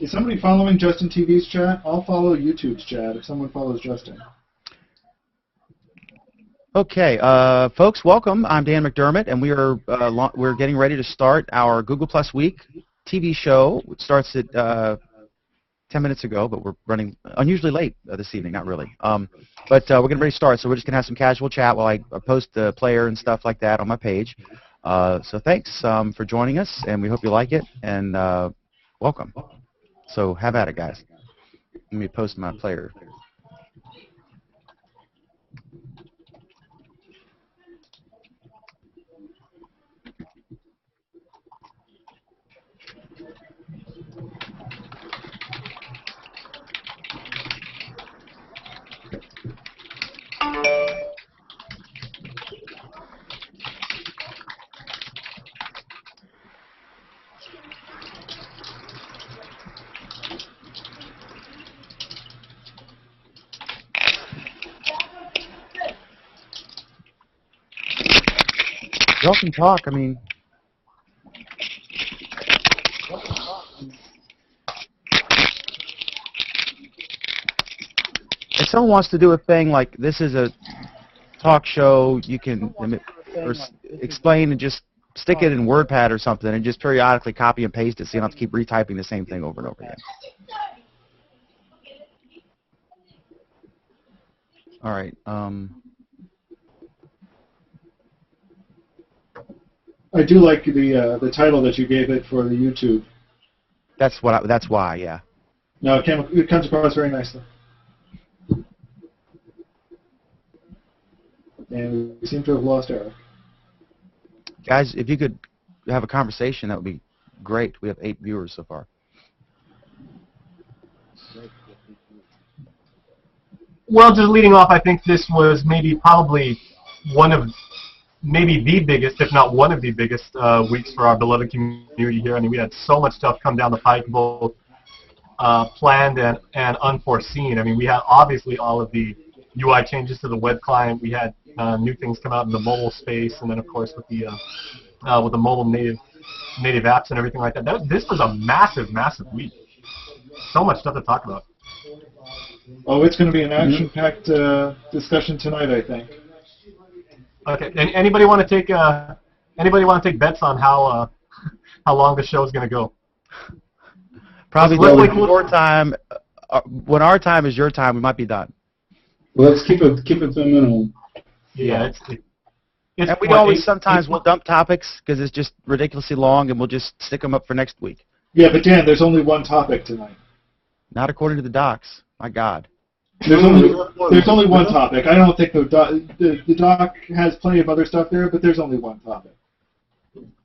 Is somebody following Justin TV's chat? I'll follow YouTube's chat if someone follows Justin. Okay, folks, welcome. I'm Dan McDermott, and we're getting ready to start our Google Plus Week TV show. It starts at 10 minutes ago, but we're running unusually late this evening. Not really, but we're getting ready to start. So we're just gonna have some casual chat while I post the player and stuff like that on my page. So thanks for joining us, and we hope you like it. And welcome. So have at it, guys. Let me post my player. Y'all can talk. I mean, if someone wants to do a thing like this is a talk show, you can explain and just stick it in WordPad or something and just periodically copy and paste it so you don't have to keep retyping the same thing over and over again. All right. I do like the title that you gave it for the YouTube. That's why, yeah. No, it comes across very nicely. And we seem to have lost Eric. Guys, if you could have a conversation, that would be great. We have 8 viewers so far. Well, just leading off, I think this was probably one of the biggest, if not one of the biggest weeks for our beloved community here. I mean, we had so much stuff come down the pike, both planned and unforeseen. I mean, we had obviously all of the UI changes to the web client. We had new things come out in the mobile space, and then of course with the mobile native apps and everything like that. This was a massive week. So much stuff to talk about. Oh, it's going to be an action-packed discussion tonight, I think. Okay. And anybody want to take bets on how long the show is going to go? Probably when your time. When our time is your time, we might be done. Well, let's keep it to a minimum. Yeah. And we always sometimes we'll dump topics because it's just ridiculously long, and we'll just stick them up for next week. Yeah, but Dan, there's only one topic tonight. Not according to the docs. My God. There's only one topic. I don't think the doc has plenty of other stuff there, but there's only one topic.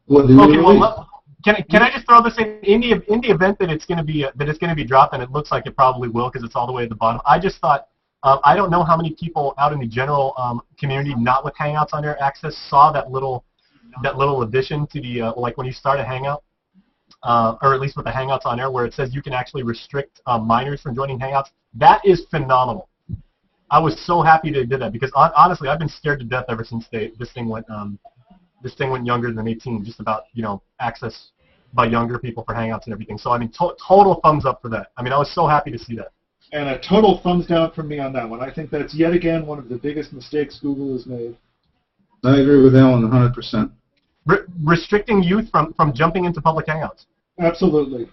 Can I just throw this in the event that it's going to be dropped, and it looks like it probably will because it's all the way at the bottom. I just thought I don't know how many people out in the general community, not with Hangouts on their access, saw that little addition to the like when you start a Hangout. Or at least with the Hangouts on there, where it says you can actually restrict minors from joining Hangouts. That is phenomenal. I was so happy they did that because honestly, I've been scared to death ever since this thing went younger than 18, just about access by younger people for Hangouts and everything. So I mean, total thumbs up for that. I mean, I was so happy to see that. And a total thumbs down from me on that one. I think that's yet again one of the biggest mistakes Google has made. I agree with Alan 100%. Restricting youth from jumping into public Hangouts. Absolutely.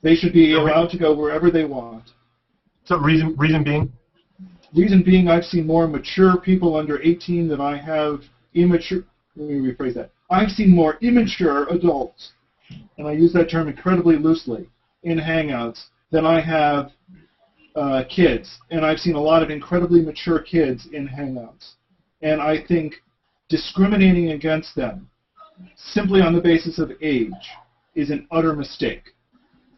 They should be allowed to go wherever they want. So reason being? Reason being, I've seen more mature people under 18 than I have immature. Let me rephrase that. I've seen more immature adults, and I use that term incredibly loosely, in Hangouts than I have kids. And I've seen a lot of incredibly mature kids in Hangouts. And I think discriminating against them simply on the basis of age is an utter mistake.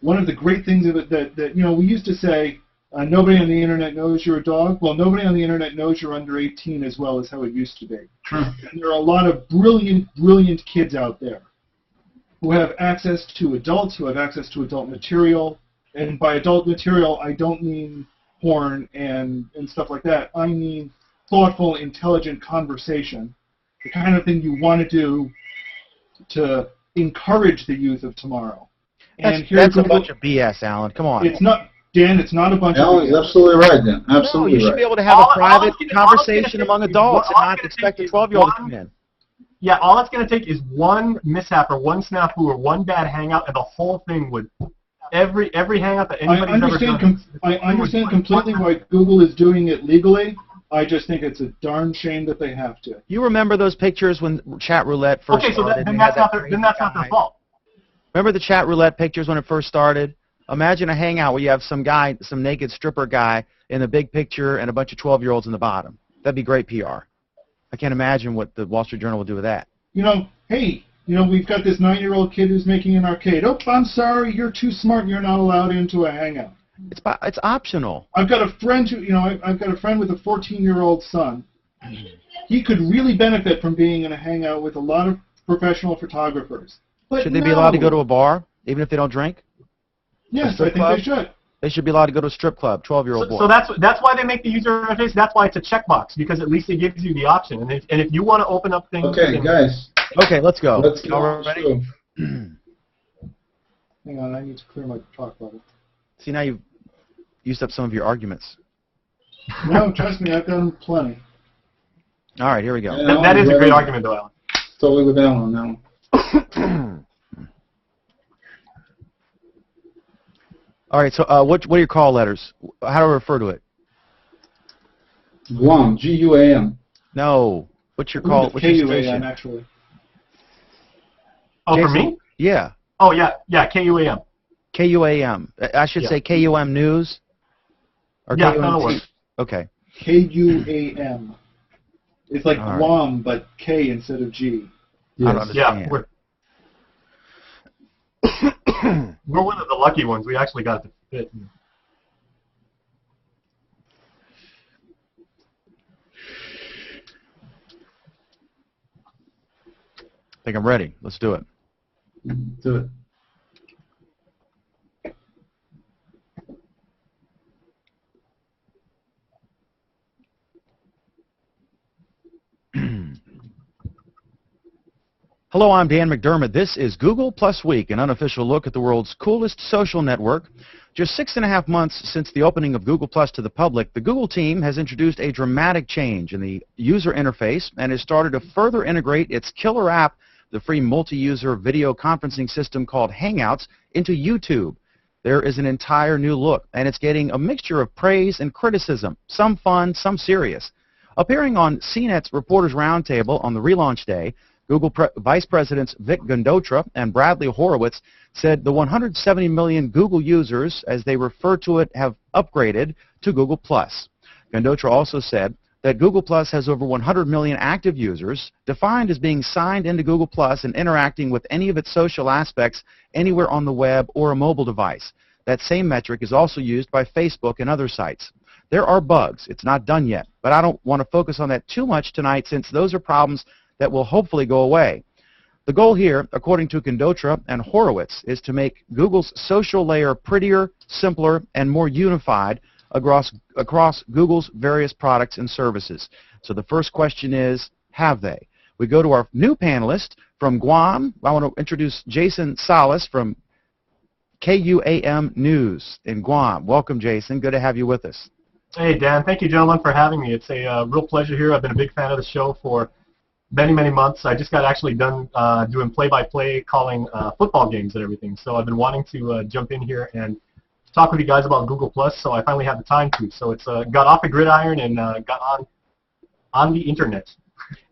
One of the great things of it that we used to say, nobody on the internet knows you're a dog. Well, nobody on the internet knows you're under 18 as well as how it used to be. True. And there are a lot of brilliant kids out there who have access to adults, who have access to adult material. And by adult material, I don't mean porn and stuff like that. I mean thoughtful, intelligent conversation, the kind of thing you want to do to encourage the youth of tomorrow. And here That's a Google, bunch of BS, Alan. Come on. it's not, Dan, it's not a bunch Alan of is absolutely right, Dan. Absolutely No, you should right. be able to have All- a private all it's gonna conversation take among is adults and all it's not gonna expect a take is 12-year-old to one- come in. Yeah, all it's going to take is one mishap or one snafu or one bad hangout, and the whole thing would every hangout that I anybody's ever done. I understand completely why Google is doing it legally. I just think it's a darn shame that they have to. You remember those pictures when chat roulette first Okay, so started? then They had that's not that then that's not crazy their guy. fault. Remember the chat roulette pictures when it first started? Imagine a hangout where you have some guy, some naked stripper guy in the big picture and a bunch of 12-year-olds in the bottom. That'd be great PR. I can't imagine what the Wall Street Journal will do with that. Hey, we've got this 9-year-old kid who's making an arcade. Oh, I'm sorry, you're too smart. You're not allowed into a hangout. It's optional. I've got a friend who, I've got a friend with a 14-year-old son. He could really benefit from being in a hangout with a lot of professional photographers. But Should they be allowed to go to a bar, even if they don't drink? Yes, I strip think club? they should. They should be allowed to go to a strip club, 12-year-old boys. So that's why they make the user interface. That's why it's a checkbox, because at least it gives you the option. And if you want to open up things, Okay, guys. Okay, let's go. Let's get Y'all on the ready? show. Hang on, I need to clear my talk bubble. See, now you've used up some of your arguments. No, trust me, I've done plenty. All right, here we go. Yeah. that is a great argument, though, Alan. Totally with Alan now. All right, so what are your call letters? How do I refer to it? Guam, G-U-A-M. No. What's your call? What's your KUAM, station? actually. Oh, for Jason? me? Yeah. Oh, yeah, KUAM. KUAM. I should Yeah. say KUM News? Or Yeah, KUM that'll work. Okay. KUAM. It's like All right. Guam, but K instead of G. I don't Yes. understand. Yeah, we're one of the lucky ones. We actually got it to fit. I think I'm ready. Let's do it. Do it. Hello, I'm Dan McDermott. This is Google Plus Week, an unofficial look at the world's coolest social network. Just 6.5 months since the opening of Google Plus to the public, the Google team has introduced a dramatic change in the user interface and has started to further integrate its killer app, the free multi-user video conferencing system called Hangouts, into YouTube. There is an entire new look, and it's getting a mixture of praise and criticism, some fun, some serious. Appearing on CNET's Reporters Roundtable on the relaunch day, Google Vice Presidents Vic Gundotra and Bradley Horowitz said the 170 million Google users, as they refer to it, have upgraded to Google+. Gundotra also said that Google+ has over 100 million active users, defined as being signed into Google+ and interacting with any of its social aspects anywhere on the web or a mobile device. That same metric is also used by Facebook and other sites. There are bugs. It's not done yet, but I don't want to focus on that too much tonight since those are problems that will hopefully go away. The goal here, according to Gundotra and Horowitz, is to make Google's social layer prettier, simpler, and more unified across Google's various products and services. So the first question is, have they? We go to our new panelist from Guam. I want to introduce Jason Salas from KUAM News in Guam. Welcome, Jason. Good to have you with us. Hey, Dan. Thank you, gentlemen, for having me. It's a real pleasure here. I've been a big fan of the show for many, many months. I just got actually done doing play-by-play, calling football games and everything. So I've been wanting to jump in here and talk with you guys about Google+, so I finally had the time to. So it's got off the gridiron and got on the internet.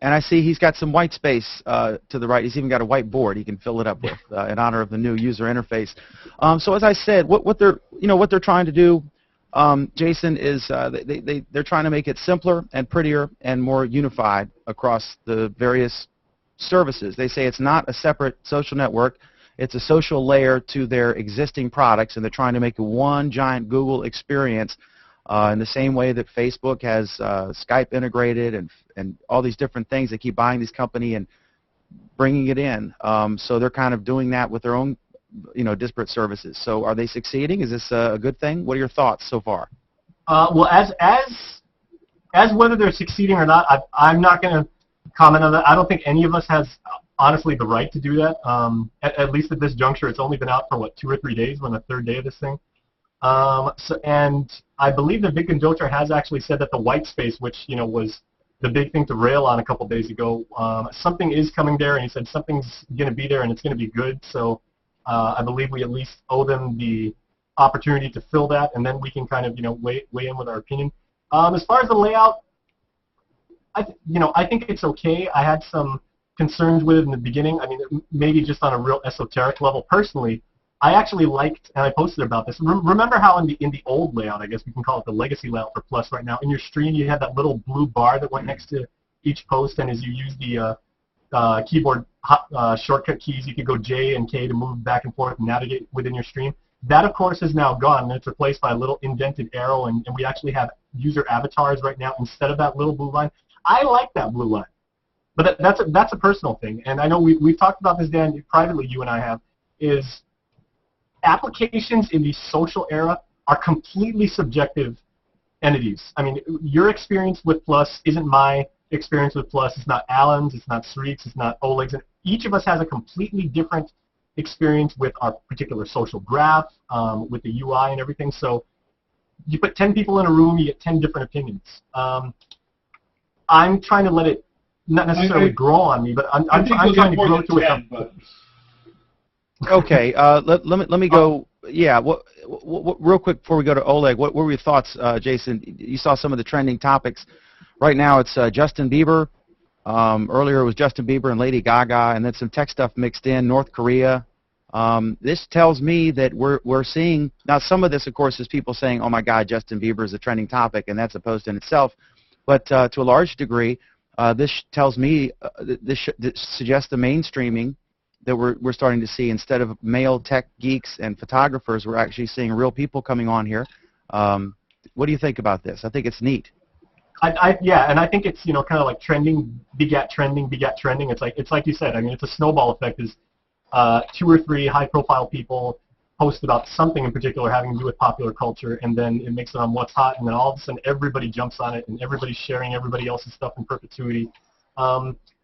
And I see he's got some white space to the right. He's even got a whiteboard he can fill it up with in honor of the new user interface. So as I said, what they're trying to do, Jason, is they're trying to make it simpler and prettier and more unified across the various services. They say it's not a separate social network. It's a social layer to their existing products, and they're trying to make it one giant Google experience in the same way that Facebook has Skype integrated and all these different things. They keep buying this company and bringing it in. So they're kind of doing that with their own disparate services. So are they succeeding? Is this a good thing? What are your thoughts so far? Well, as whether they're succeeding or not, I'm not going to comment on that. I don't think any of us has honestly the right to do that. At least at this juncture, it's only been out for, what, 2 or 3 days. We're on the 3rd day of this thing. And I believe that Vic Conjolter has actually said that the white space, which, was the big thing to rail on a couple days ago, something is coming there, and he said something's going to be there and it's going to be good. So I believe we at least owe them the opportunity to fill that, and then we can kind of, weigh in with our opinion. As far as the layout, I think it's okay. I had some concerns with it in the beginning. I mean, maybe just on a real esoteric level. Personally, I actually liked, and I posted about this. Remember how in the old layout, I guess we can call it the legacy layout for Plus right now, in your stream you had that little blue bar that went next to each post, and as you use the keyboard shortcut keys, you could go J and K to move back and forth and navigate within your stream. That, of course, is now gone, and it's replaced by a little indented arrow, and we actually have user avatars right now instead of that little blue line. I like that blue line, but that's a personal thing, and I know we've talked about this, Dan, privately, you and I have, is applications in the social era are completely subjective entities. I mean, your experience with Plus isn't my experience with Plus. It's not Alan's, it's not Sreek's, it's not Oleg's, and each of us has a completely different experience with our particular social graph, with the UI and everything. So you put 10 people in a room, you get 10 different opinions. I'm trying to let it not necessarily grow on me, but I'm trying to grow to it. Okay, let me go. Yeah, real quick before we go to Oleg, what were your thoughts, Jason? You saw some of the trending topics. Right now it's Justin Bieber. Earlier it was Justin Bieber and Lady Gaga, and then some tech stuff mixed in, North Korea. This tells me that we're seeing, now some of this, of course, is people saying, oh my God, Justin Bieber is a trending topic, and that's a post in itself. But to a large degree, this tells me, this suggests the mainstreaming that we're starting to see. Instead of male tech geeks and photographers, we're actually seeing real people coming on here. What do you think about this? I think it's neat. Yeah, and I think it's kind of like trending begat trending begat trending. It's like you said. I mean, it's a snowball effect. Is 2 or 3 high-profile people post about something in particular having to do with popular culture, and then it makes it on what's hot, and then all of a sudden everybody jumps on it, and everybody's sharing everybody else's stuff in perpetuity.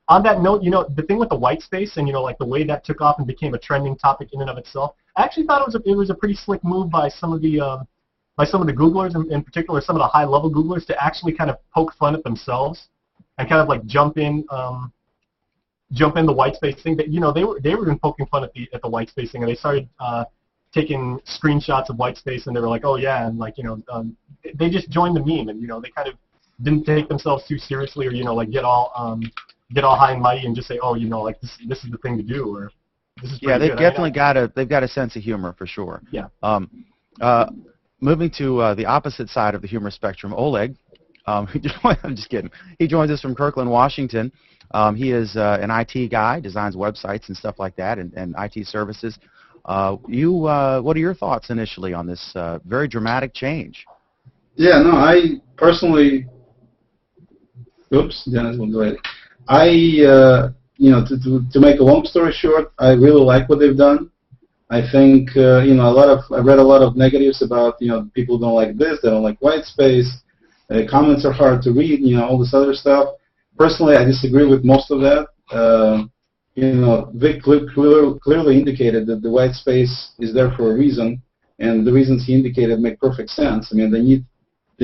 On that note, the thing with the white space and, like the way that took off and became a trending topic in and of itself, I actually thought it was a pretty slick move by some of the Googlers, in particular some of the high-level Googlers, to actually kind of poke fun at themselves and kind of like jump in the white space thing. That they were even poking fun at the white space thing, and they started taking screenshots of white space, and they were like, oh yeah, and like they just joined the meme, and they kind of didn't take themselves too seriously, or like get all high and mighty and just say, oh, like this is the thing to do, or this is pretty they've good. definitely they've got a sense of humor for sure. Yeah. Moving to the opposite side of the humor spectrum, Oleg. I'm just kidding. He joins us from Kirkland, Washington. He is an IT guy, designs websites and stuff like that, and IT services. What are your thoughts initially on this very dramatic change? Yeah, no, I personally, oops, Dennis will go ahead. To make a long story short, I really like what they've done. I think, I read a lot of negatives about, people don't like this, they don't like white space, comments are hard to read, all this other stuff. Personally, I disagree with most of that. Vic clearly indicated that the white space is there for a reason, and the reasons he indicated make perfect sense. I mean, they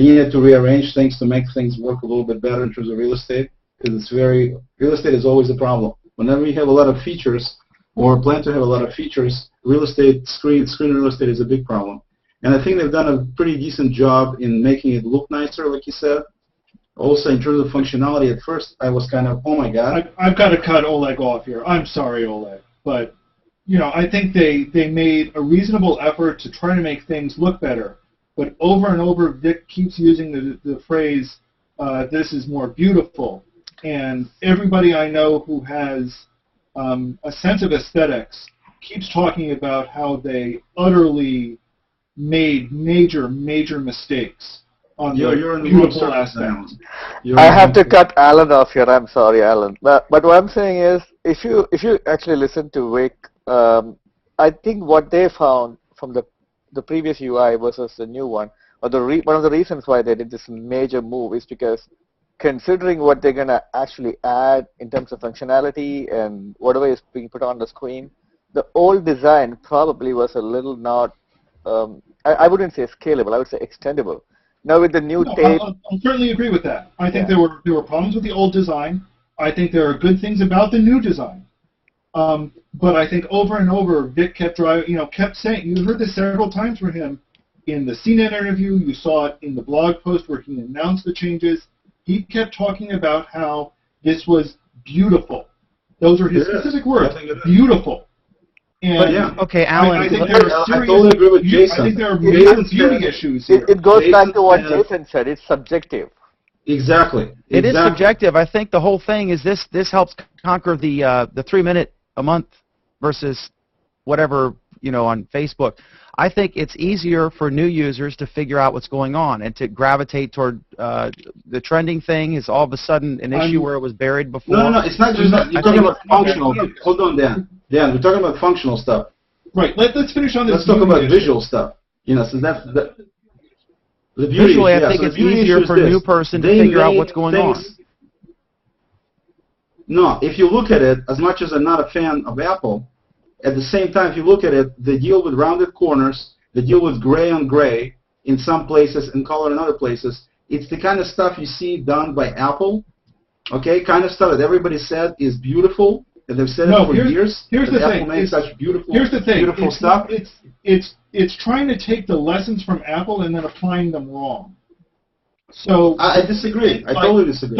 needed to rearrange things to make things work a little bit better in terms of real estate, because real estate is always a problem. Whenever you have a lot of features, or plan to have a lot of features, real estate, screen real estate is a big problem. And I think they've done a pretty decent job in making it look nicer, like you said. Also, in terms of functionality, at first I was kind of, oh my God. I've got to cut Oleg off here. I'm sorry, Oleg. But, I think they made a reasonable effort to try to make things look better. But over and over, Vic keeps using the phrase, this is more beautiful. And everybody I know who has a sense of aesthetics keeps talking about how they utterly made major mistakes on the beautiful aspects. I have to cut Alan off here. I'm sorry, Alan. But what I'm saying is, if you actually listen to Vic, I think what they found from the previous UI versus the new one, or one of the reasons why they did this major move is because considering what they're going to actually add in terms of functionality and whatever is being put on the screen, the old design probably was a little not, I wouldn't say scalable, I would say extendable. Now with the new tape... I'll certainly agree with that. I think there were problems with the old design. I think there are good things about the new design. But I think over and over, Vic kept saying, you heard this several times from him in the CNET interview, you saw it in the blog post where he announced the changes. He kept talking about how this was beautiful. Those are his specific words, beautiful. And okay, Alan, I think there are serious, I totally agree with Jason. I think there are major beauty issues here. It goes back to what Jason said. It's subjective. Exactly. It is subjective. I think the whole thing is this helps conquer the 3 minute a month versus whatever, on Facebook. I think it's easier for new users to figure out what's going on and to gravitate toward the trending thing is all of a sudden an issue where it was buried before. No, it's not just that. You're talking about functional. Hold on, Dan. Dan, we're talking about functional stuff. Right. Let's finish on this. Let's talk about visual stuff. So that's the beauty. Visually, I think it's easier for a new person to figure out what's going on. No, if you look at it, as much as I'm not a fan of Apple, at the same time, if you look at it, they deal with rounded corners, they deal with gray on gray in some places and color in other places. It's the kind of stuff you see done by Apple, okay? Kind of stuff that everybody said is beautiful, and they've said it for years. Here's the Apple thing. makes such beautiful, Beautiful stuff. It's trying to take the lessons from Apple and then applying them wrong. So I disagree. I totally disagree.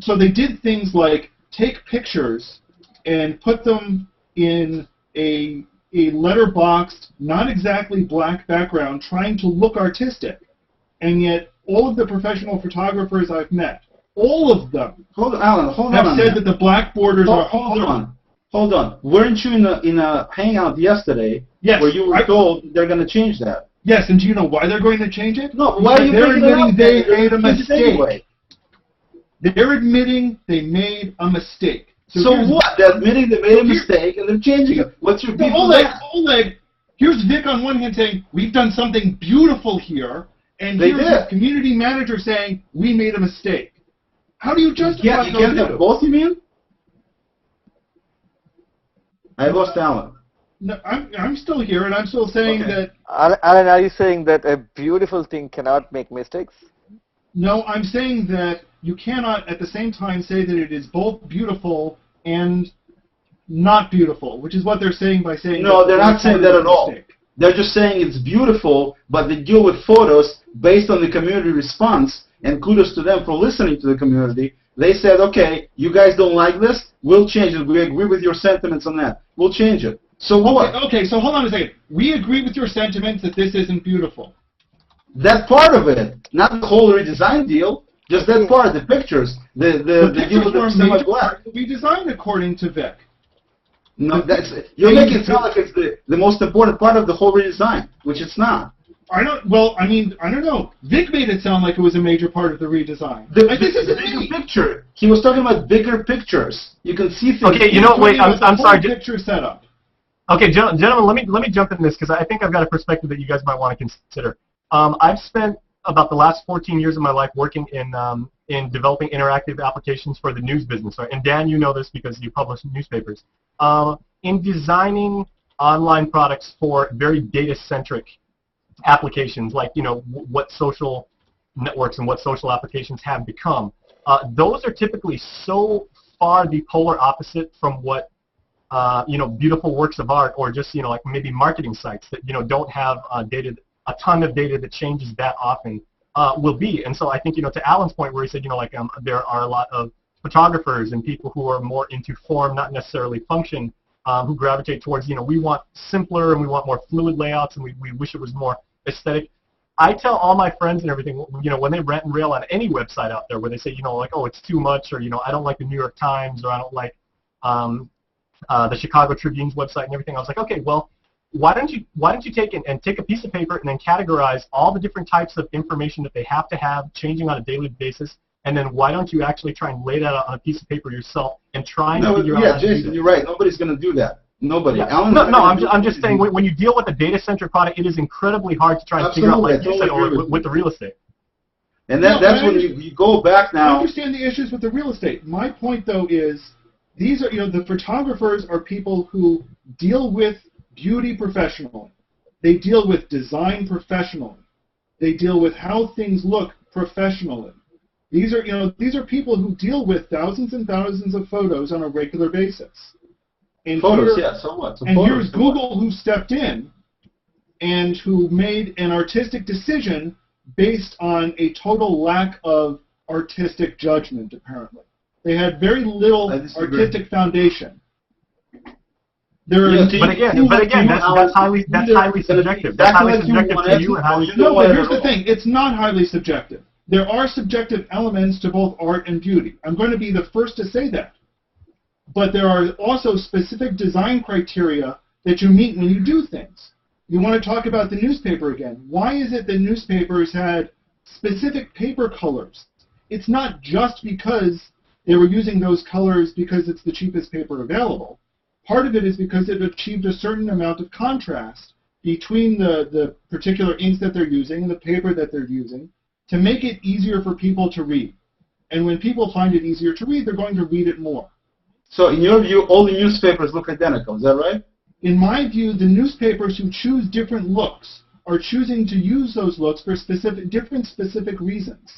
So they did things like take pictures and put them in a letterboxed, not exactly black background, trying to look artistic. And yet, all of the professional photographers I've met, all of them have said that the black borders are... Hold on. Weren't you in a hangout yesterday where you were told they're going to change that? Yes, and do you know why they're going to change it? No, why are you They're admitting they made a mistake. Anyway. They're admitting they made a mistake. So what? They're admitting they made a mistake and they're changing it. What's your beef with that? Oleg, here's Vic on one hand saying, we've done something beautiful here, and here's the community manager saying, we made a mistake. How do you justify you can't have both, you mean? I lost Alan. No, I'm still here, and I'm still saying that... Alan, are you saying that a beautiful thing cannot make mistakes? No, I'm saying that you cannot at the same time say that it is both beautiful and not beautiful, which is what they're saying by saying... No, they're not saying that at all. They're just saying it's beautiful, but they deal with photos based on the community response, and kudos to them for listening to the community. They said, okay, you guys don't like this, we'll change it. We agree with your sentiments on that. We'll change it. So what? Okay, so hold on a second. We agree with your sentiments that this isn't beautiful. That part of it, not the whole redesign deal, just that part, the pictures, the deal with the semi-black. We designed according to Vic. No, you're making it sound like it's the most important part of the whole redesign, which it's not. I don't know. Vic made it sound like it was a major part of the redesign. This is a bigger picture. He was talking about bigger pictures. You can see things. Okay, wait, I'm sorry. Picture setup. Okay, gentlemen, let me jump in this because I think I've got a perspective that you guys might want to consider. I've spent about the last 14 years of my life working in developing interactive applications for the news business. Right? And Dan, you know this because you publish newspapers. In designing online products for very data-centric applications, like what social networks and what social applications have become, those are typically so far the polar opposite from what beautiful works of art or just like maybe marketing sites that don't have a ton of data that changes that often will be. And so I think to Alan's point where he said there are a lot of photographers and people who are more into form, not necessarily function, who gravitate towards we want simpler and we want more fluid layouts and we wish it was more aesthetic. I tell all my friends and everything, when they rant and rail on any website out there where they say, like, oh, it's too much, or, I don't like the New York Times, or I don't like the Chicago Tribune's website and everything. I was like, okay, well, why don't you take it and take a piece of paper and then categorize all the different types of information that they have to have changing on a daily basis, and then why don't you actually try and lay that out on a piece of paper yourself and try and figure out how to do Jason, you're right. Nobody's going to do that. Nobody. Yeah. I'm just saying when you deal with a data-centric product, it is incredibly hard to try and figure out, like you said, with the real estate. And then that's when you go back I now. understand the issues with the real estate. My point, though, is these are, the photographers are people who deal with beauty professionally. They deal with design professionally. They deal with how things look professionally. These are people who deal with thousands and thousands of photos on a regular basis. And Photos, yeah, so what? So and photos, here's Google who stepped in and who made an artistic decision based on a total lack of artistic judgment, apparently. They had very little artistic foundation. But again, that's highly subjective. That's highly subjective to you and highly No, but here's the thing. It's not highly subjective. There are subjective elements to both art and beauty. I'm going to be the first to say that. But there are also specific design criteria that you meet when you do things. You want to talk about the newspaper again. Why is it that newspapers had specific paper colors? It's not just because they were using those colors because it's the cheapest paper available. Part of it is because it achieved a certain amount of contrast between the particular inks that they're using and the paper that they're using to make it easier for people to read. And when people find it easier to read, they're going to read it more. So in your view, all the newspapers look identical, is that right? In my view, the newspapers who choose different looks are choosing to use those looks for different specific reasons.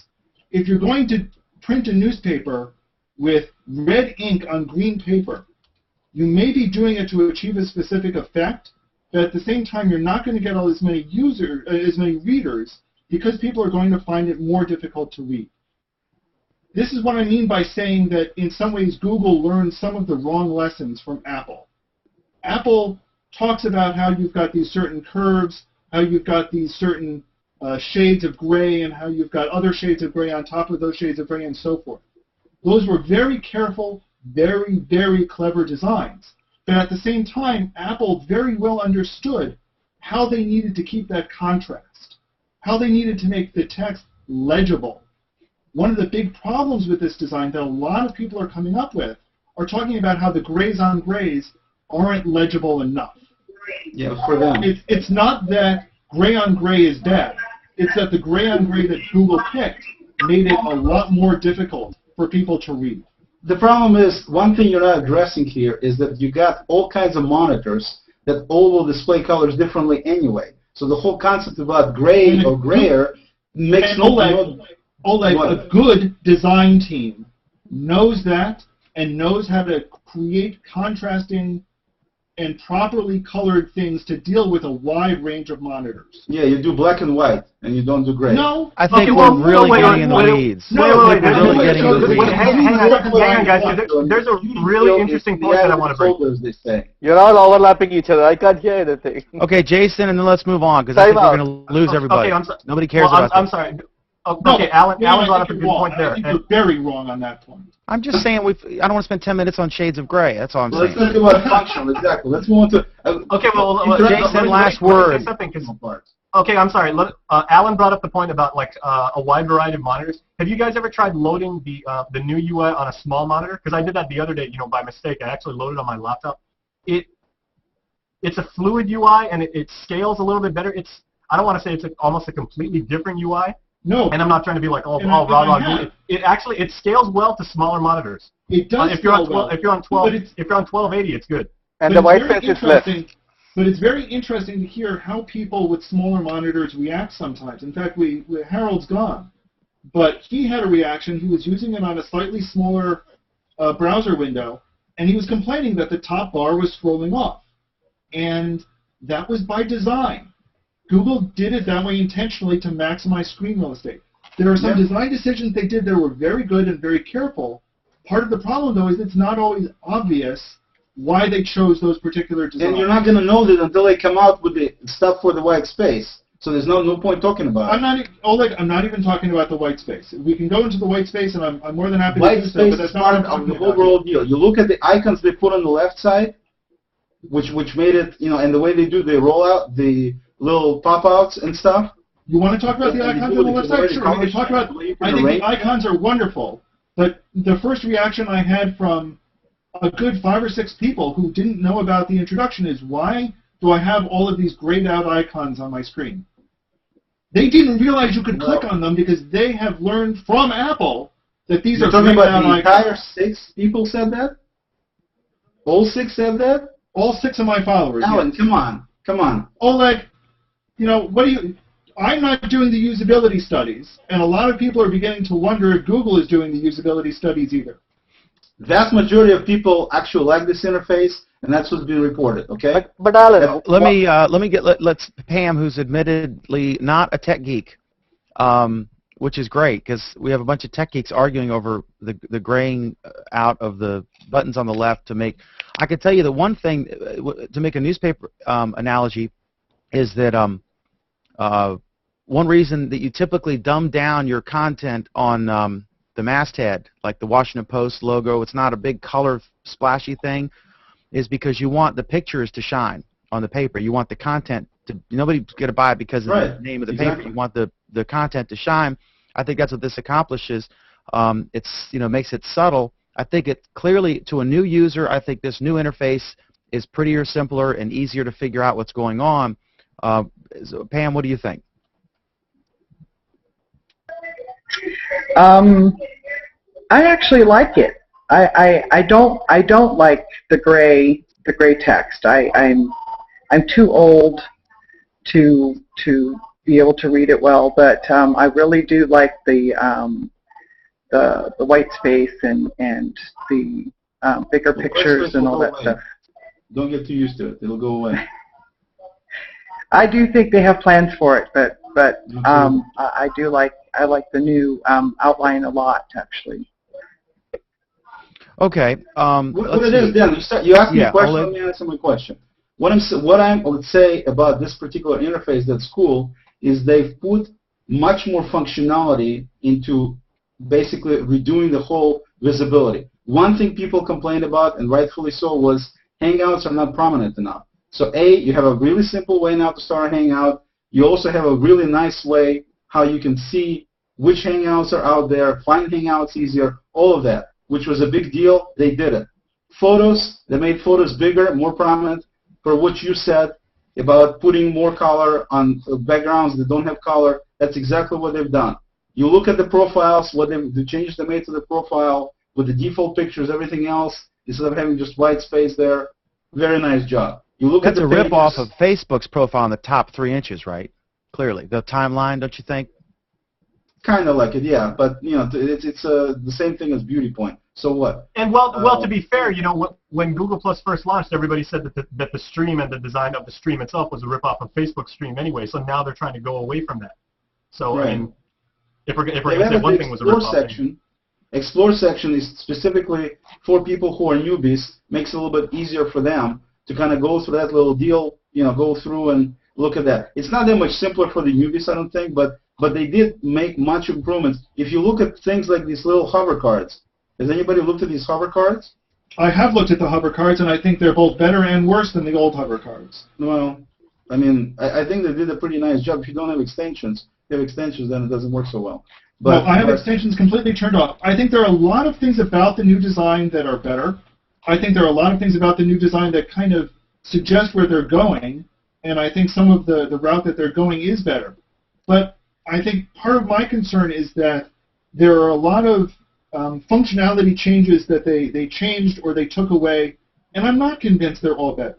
If you're going to print a newspaper with red ink on green paper, you may be doing it to achieve a specific effect, but at the same time, you're not going to get as many readers because people are going to find it more difficult to read. This is what I mean by saying that in some ways Google learned some of the wrong lessons from Apple. Apple talks about how you've got these certain curves, how you've got these certain shades of gray, and how you've got other shades of gray on top of those shades of gray, and so forth. Those were very careful, very, very clever designs. But at the same time, Apple very well understood how they needed to keep that contrast, how they needed to make the text legible. One of the big problems with this design that a lot of people are coming up with are talking about how the grays on grays aren't legible enough. Yeah, for them. It's not that gray on gray is bad. It's that the gray on gray that Google picked made it a lot more difficult for people to read. The problem is, one thing you're not addressing here is that you got all kinds of monitors that all will display colors differently anyway. So the whole concept about gray or grayer makes no sense. A good design team knows that and knows how to create contrasting and properly colored things to deal with a wide range of monitors. Yeah, you do black and white, and you don't do gray. No. I think we're really getting in the weeds. Hang on, guys. There's a really interesting point that I want to bring. You're all overlapping each other. I can't hear anything. Okay, Jason, and then let's move on, because I think we're going to lose everybody. Okay, Nobody cares about that. I'm sorry. Okay, Alan brought up a good point there. I think you're very wrong on that point. I'm just saying I don't want to spend 10 minutes on shades of gray. That's all I'm saying. Let's talk about functional, exactly. Let's move on to... Okay, well, Jason, last word. Okay, I'm sorry. Alan brought up the point about a wide variety of monitors. Have you guys ever tried loading the new UI on a small monitor? Because I did that the other day, by mistake. I actually loaded it on my laptop. It's a fluid UI, and it scales a little bit better. I don't want to say it's almost a completely different UI. No. And I'm not trying to be like, raw. It scales well to smaller monitors. It does if you're on 1280, it's good. And the white space is less. But it's very interesting to hear how people with smaller monitors react sometimes. In fact, Harold's gone, but he had a reaction. He was using it on a slightly smaller browser window, and he was complaining that the top bar was scrolling off. And that was by design. Google did it that way intentionally to maximize screen real estate. There are some design decisions they did that were very good and very careful. Part of the problem, though, is it's not always obvious why they chose those particular designs. And you're not going to know that until they come out with the stuff for the white space. So there's no point talking about it. I'm not even talking about the white space. We can go into the white space, and I'm more than happy to do so, but that's not what I'm talking the about. overall deal. You look at the icons they put on the left side, which made it, and the way they do the rollout, the little pop-outs and stuff. You want to talk about the icons on the left side? Sure. I think the icons are wonderful, but the first reaction I had from a good 5 or 6 people who didn't know about the introduction is, why do I have all of these grayed out icons on my screen? They didn't realize you could click on them because they have learned from Apple that these You're are talking grayed about out the icons. entire 6 people said that? All 6 said that? All 6 of my followers. Alan, yes. come on. Oleg, what do you... I'm not doing the usability studies, and a lot of people are beginning to wonder if Google is doing the usability studies either. Vast majority of people actually like this interface, and that's what's being reported. Okay. But Alan, Let's Pam, who's admittedly not a tech geek, which is great because we have a bunch of tech geeks arguing over the graying out of the buttons on the left to make. I can tell you that one thing to make a newspaper analogy is that one reason that you typically dumb down your content on the masthead, like the Washington Post logo, it's not a big color splashy thing, is because you want the pictures to shine on the paper. You want the content to, nobody's going to buy it because of the name of the paper. You want the content to shine. I think that's what this accomplishes. It's, makes it subtle. I think it clearly, to a new user, I think this new interface is prettier, simpler, and easier to figure out what's going on. So, Pam, what do you think? I actually like it. I don't like the gray text. I'm too old to be able to read it well, but I really do like the white space and the bigger pictures and all that stuff. Don't get too used to it. It'll go away. I do think they have plans for it, but I like the new outline a lot, actually. Okay. What it is, Dan? You asked me a question. Let me answer my question. What I would say about this particular interface that's cool is they've put much more functionality into basically redoing the whole visibility. One thing people complained about, and rightfully so, was Hangouts are not prominent enough. So you have a really simple way now to start a Hangout. You also have a really nice way how you can see which Hangouts are out there, find Hangouts easier, all of that, which was a big deal. They did it. Photos, they made photos bigger, more prominent, for what you said about putting more color on backgrounds that don't have color. That's exactly what they've done. You look at the profiles, the changes they made to the profile with the default pictures, everything else, instead of having just white space there. Very nice job. You look That's at the a rip-off of Facebook's profile in the top 3 inches, right? Clearly. The timeline, don't you think? Kind of like it, yeah. But, it's the same thing as Beauty Point. So what? And well, to be fair, when Google Plus first launched, everybody said that the stream and the design of the stream itself was a rip-off of Facebook stream anyway. So now they're trying to go away from that. So right. I mean, if we're going to say one thing was a rip-off, Explore section is specifically for people who are newbies. Makes it a little bit easier for them to kind of go through that little deal. Go through and look at that. It's not that much simpler for the newbies, I don't think, but they did make much improvements. If you look at things like these little hover cards. Has anybody looked at these hover cards? I have looked at the hover cards, and I think they're both better and worse than the old hover cards. Well, I mean, I think they did a pretty nice job. If you don't have extensions, then it doesn't work so well. But I have extensions completely turned off. I think there are a lot of things about the new design that are better. I think there are a lot of things about the new design that kind of suggest where they're going, and I think some of the route that they're going is better. But I think part of my concern is that there are a lot of functionality changes that they changed or they took away, and I'm not convinced they're all better.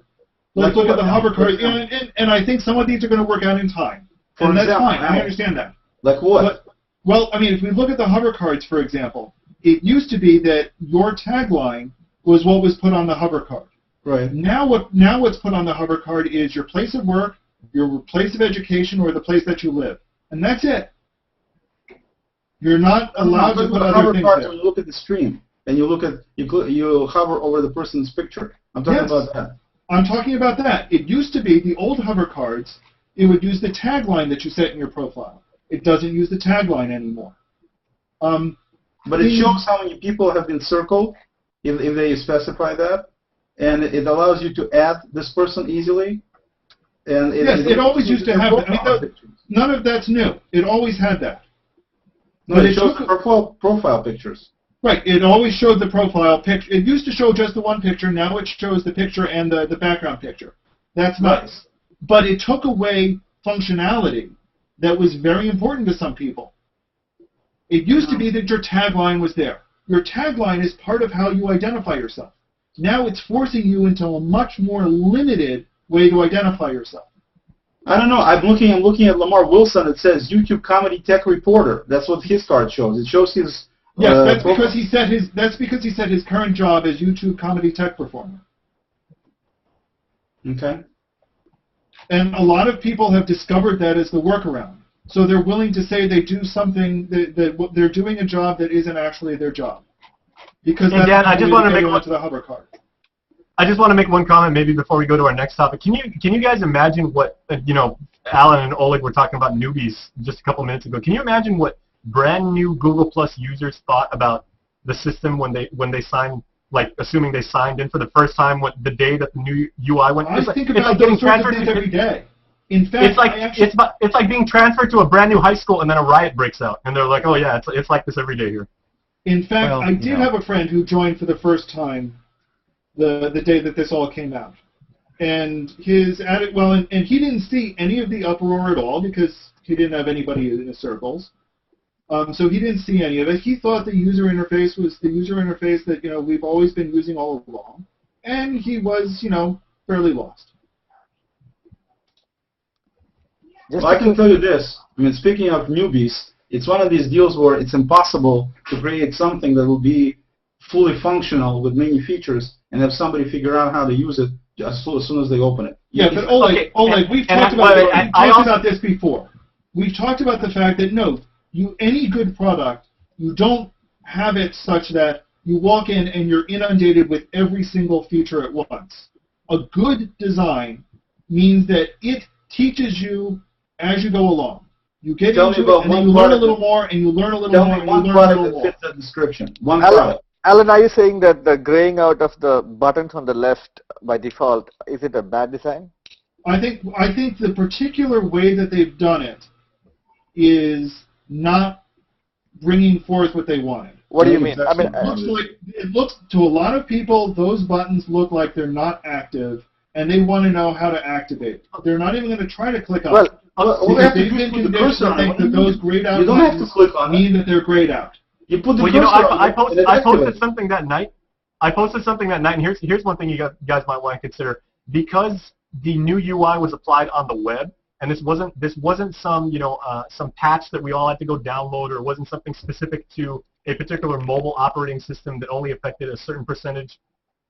Let's look at the hover cards, and I think some of these are going to work out in time. And that's fine. I understand that. Like what? Well, I mean, if we look at the hover cards, for example, it used to be that your tagline was what was put on the hover card. Right. Now what's put on the hover card is your place of work, your place of education, or the place that you live. And that's it. You're not allowed to put other things there. When you look at the stream, and you look at you hover over the person's picture. I'm talking about that. I'm talking about that. It used to be the old hover cards. It would use the tagline that you set in your profile. It doesn't use the tagline anymore. But it shows how many people have been circled if they specify that, and it allows you to add this person easily. And it always used to have that. None of that's new. It always had that. No, it shows profile pictures. Right. It always showed the profile picture. It used to show just the one picture. Now it shows the picture and the background picture. That's nice. But it took away functionality that was very important to some people. It used to be that your tagline was there. Your tagline is part of how you identify yourself. Now it's forcing you into a much more limited way to identify yourself. I don't know. I'm looking at Lamar Wilson. It says YouTube Comedy Tech Reporter. That's what his card shows. It shows his. Yes, that's because he said his. That's because he said his current job is YouTube Comedy Tech Performer. Okay. And a lot of people have discovered that as the workaround. So they're willing to say they do something that they're doing a job that isn't actually their job. Because hey, Dan, I just want to make onto the hover card. I just want to make one comment maybe before we go to our next topic. Can you guys imagine what Alan and Oleg were talking about newbies just a couple minutes ago? Can you imagine what brand new Google Plus users thought about the system when they signed, like assuming they signed in for the first time the day that the new UI went? I think about those sorts of things every day. In fact, it's like being transferred to a brand new high school and then a riot breaks out and they're like, oh yeah, it's like this every day here. In fact, I did have a friend who joined for the first time the day that this all came out, and he didn't see any of the uproar at all because he didn't have anybody in his circles, so he didn't see any of it. He thought the user interface was the user interface that we've always been using all along, and he was fairly lost. Well, I can tell you this. I mean, speaking of newbies, it's one of these deals where it's impossible to create something that will be fully functional with many features and have somebody figure out how to use it as soon as they open it. Yeah, but Oleg, we've talked about this before. We've talked about the fact that any good product, you don't have it such that you walk in and you're inundated with every single feature at once. A good design means that it teaches you as you go along. You get into it, and then you learn a little more, and you learn a little more, and you learn a little more. Tell me one product that fits the description. One product. Alan, are you saying that the graying out of the buttons on the left by default, is it a bad design? I think the particular way that they've done it is not bringing forth what they wanted. What do you mean? I mean, it looks to a lot of people, those buttons look like they're not active, and they want to know how to activate. They're not even going to try to click on it. Because they've been conditioned to think that those grayed out buttons mean that they're grayed out. You put the I posted something that night. And here's one thing you guys might want to consider. Because the new UI was applied on the web, and this wasn't some some patch that we all had to go download, or it wasn't something specific to a particular mobile operating system that only affected a certain percentage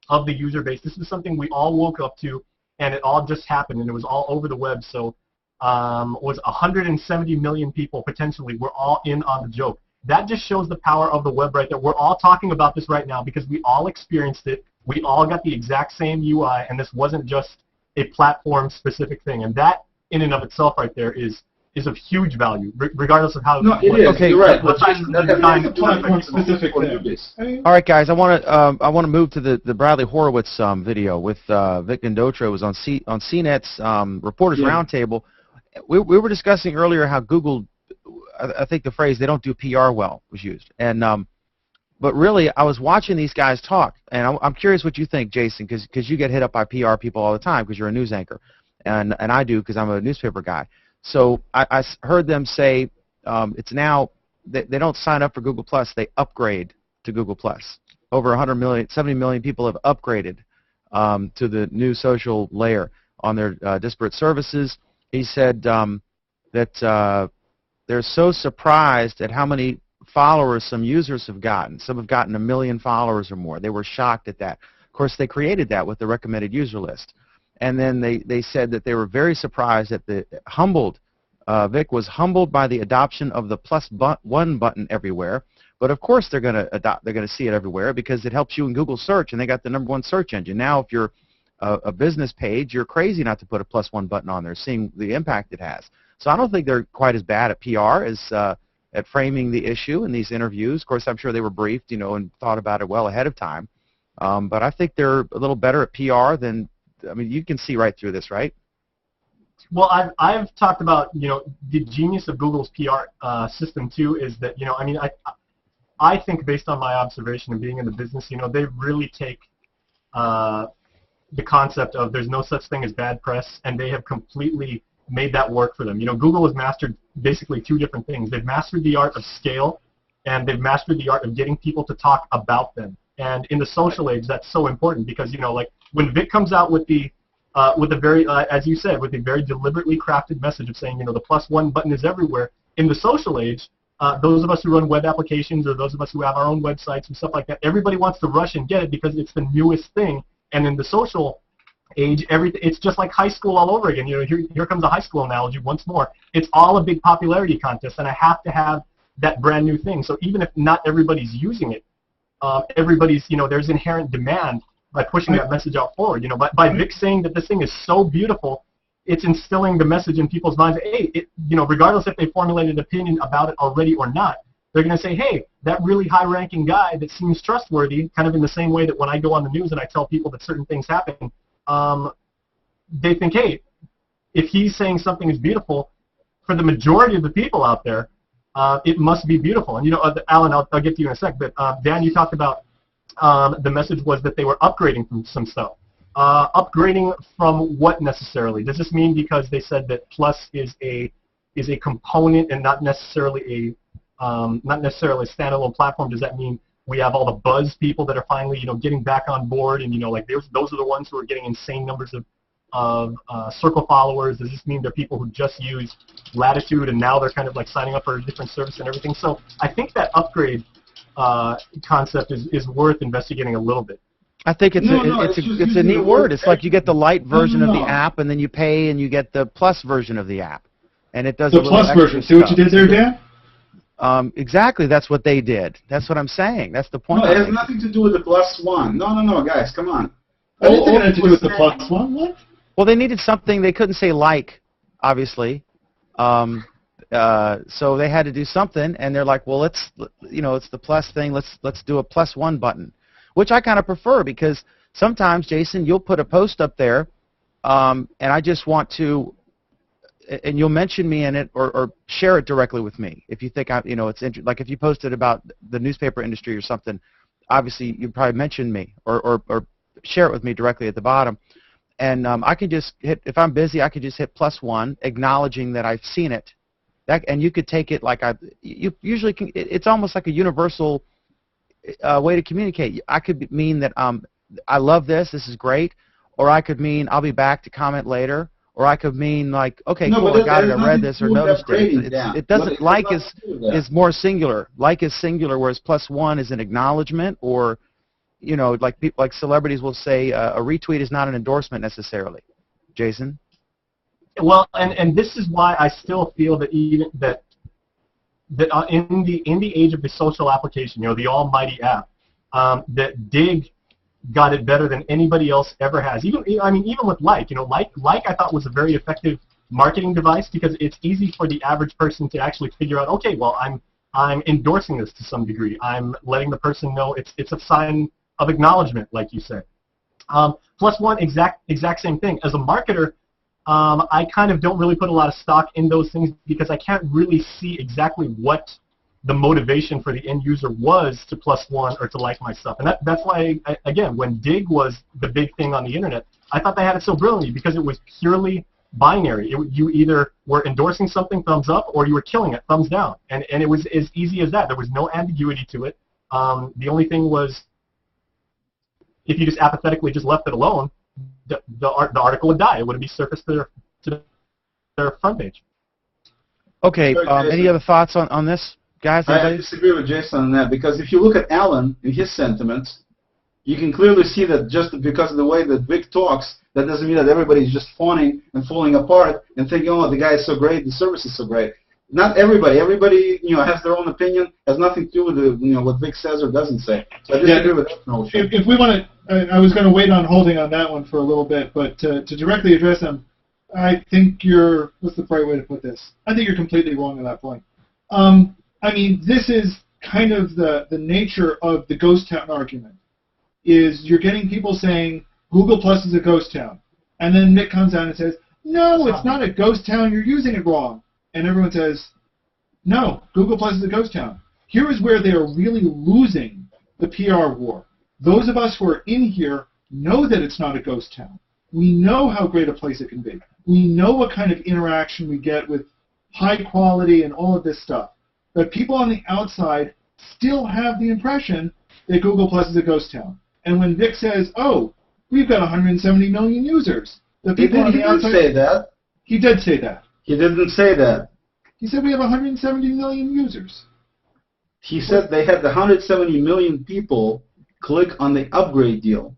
of the user base. This is something we all woke up to, and it all just happened, and it was all over the web. So was 170 million people potentially were all in on the joke. That just shows the power of the web right there. We're all talking about this right now because we all experienced it. We all got the exact same UI, and this wasn't just a platform-specific thing. And that, in and of itself right there, is of huge value, regardless of how... No, it is. Okay, you're right. That's a platform-specific thing. All right, guys, I want to move to the Bradley Horowitz video with Vic Indotra. It was on CNET's Reporters Roundtable. We were discussing earlier how Google... I think the phrase "they don't do PR well" was used, and but really, I was watching these guys talk, and I'm curious what you think, Jason, because you get hit up by PR people all the time because you're a news anchor, and I do because I'm a newspaper guy. So I heard them say it's now they don't sign up for Google Plus, they upgrade to Google Plus. Over 100 million, 70 million people have upgraded to the new social layer on their disparate services. He said that. They're so surprised at how many followers some users have gotten. Some have gotten 1 million followers or more. They were shocked at that. Of course, they created that with the recommended user list. And then they said that they were very surprised at Vic was humbled by the adoption of the +1 button everywhere. But of course they're going to see it everywhere because it helps you in Google search, and they got the #1 search engine. Now if you're a business page, you're crazy not to put a +1 button on there, seeing the impact it has. So I don't think they're quite as bad at PR as at framing the issue in these interviews. Of course, I'm sure they were briefed, and thought about it well ahead of time. But I think they're a little better at PR than, I mean, you can see right through this, right? Well, I've talked about, the genius of Google's PR system too is that, I mean, I think based on my observation and being in the business, they really take the concept of there's no such thing as bad press, and they have completely made that work for them. You know, Google has mastered basically two different things. They've mastered the art of scale, and they've mastered the art of getting people to talk about them. And in the social age, that's so important because, you know, like when Vic comes out with a very, as you said, with a very deliberately crafted message of saying, you know, the +1 button is everywhere. In the social age, those of us who run web applications or those of us who have our own websites and stuff like that, everybody wants to rush and get it because it's the newest thing. And in the social age, it's just like high school all over again. You know, here comes a high school analogy once more. It's all a big popularity contest, and I have to have that brand new thing. So even if not everybody's using it, everybody's, you know, there's inherent demand by pushing that message out forward. You know, by Vic saying that this thing is so beautiful, it's instilling the message in people's minds. Hey, you know, regardless if they formulated an opinion about it already or not, they're going to say, hey, that really high-ranking guy that seems trustworthy, kind of in the same way that when I go on the news and I tell people that certain things happen, they think, hey, if he's saying something is beautiful, for the majority of the people out there, it must be beautiful. And, you know, Alan, I'll get to you in a sec, but Dan, you talked about the message was that they were upgrading from some stuff. Upgrading from what necessarily? Does this mean because they said that Plus is a component and not necessarily a standalone platform? Does that mean we have all the buzz people that are finally, you know, getting back on board, and, you know, like those are the ones who are getting insane numbers of circle followers? Does this mean they're people who just use Latitude and now they're kind of like signing up for a different service and everything? So I think that upgrade concept is worth investigating a little bit. I think it's a neat word. It's like you get the light version of the app, and then you pay and you get the plus version of the app, and it does the plus version. See what you did there, Dan? Exactly. That's what they did. That's what I'm saying. That's the point. No, it has nothing to do with the +1. No, guys, come on. I didn't think it had to do with the +1. What? Well, they needed something. They couldn't say like, obviously. So they had to do something, and they're like, well, it's the plus thing. Let's do a +1 button, which I kind of prefer because sometimes, Jason, you'll put a post up there, and I just want to, and you'll mention me in it or share it directly with me if you think it's like if you posted about the newspaper industry or something, obviously you'd probably mention me or share it with me directly at the bottom, and I can just hit, if I'm busy, I could just hit +1, acknowledging that I've seen it. And you could take it like you usually can. It's almost like a universal way to communicate. I could mean that I love this. This is great, or I could mean I'll be back to comment later, or I could mean like, okay, cool, I got it, I read this or noticed it. It doesn't like is more singular. Like is singular, whereas +1 is an acknowledgement, or like people like celebrities will say a retweet is not an endorsement necessarily. Jason. Well, and this is why I still feel that even that in the age of the social application, the almighty app, that Dig got it better than anybody else ever has. Even with Like, Like I thought was a very effective marketing device because it's easy for the average person to actually figure out, okay, well, I'm endorsing this to some degree. I'm letting the person know it's a sign of acknowledgement, like you said. +1, exact same thing. As a marketer, I kind of don't really put a lot of stock in those things because I can't really see exactly what the motivation for the end user was to +1 or to like my stuff. And that's why, again, when Dig was the big thing on the internet, I thought they had it so brilliantly because it was purely binary. You either were endorsing something, thumbs up, or you were killing it, thumbs down. And it was as easy as that. There was no ambiguity to it. The only thing was if you just apathetically just left it alone, the article would die. It wouldn't be surfaced to their front page. Okay, any other thoughts on this, guys? I disagree with Jason on that because if you look at Alan and his sentiments, you can clearly see that just because of the way that Vic talks, that doesn't mean that everybody's just fawning and falling apart and thinking, oh, the guy is so great, the service is so great. Not everybody. Everybody, has their own opinion. Has nothing to do with what Vic saes or doesn't say. So I disagree with that notion. If we want to, I was going to wait on holding on that one for a little bit, but to directly address them, I think what's the right way to put this? I think you're completely wrong on that point. This is kind of the nature of the ghost town argument, is you're getting people saying Google Plus is a ghost town, and then Nick comes out and says, no, it's not a ghost town, you're using it wrong. And everyone says, no, Google Plus is a ghost town. Here is where they are really losing the PR war. Those of us who are in here know that it's not a ghost town. We know how great a place it can be. We know what kind of interaction we get with high quality and all of this stuff. But people on the outside still have the impression that Google Plus is a ghost town. And when Vic says, oh, we've got 170 million users, the people on the outside... He didn't say that. He did say that. He didn't say that. He said we have 170 million users. He said they had 170 million people click on the upgrade deal.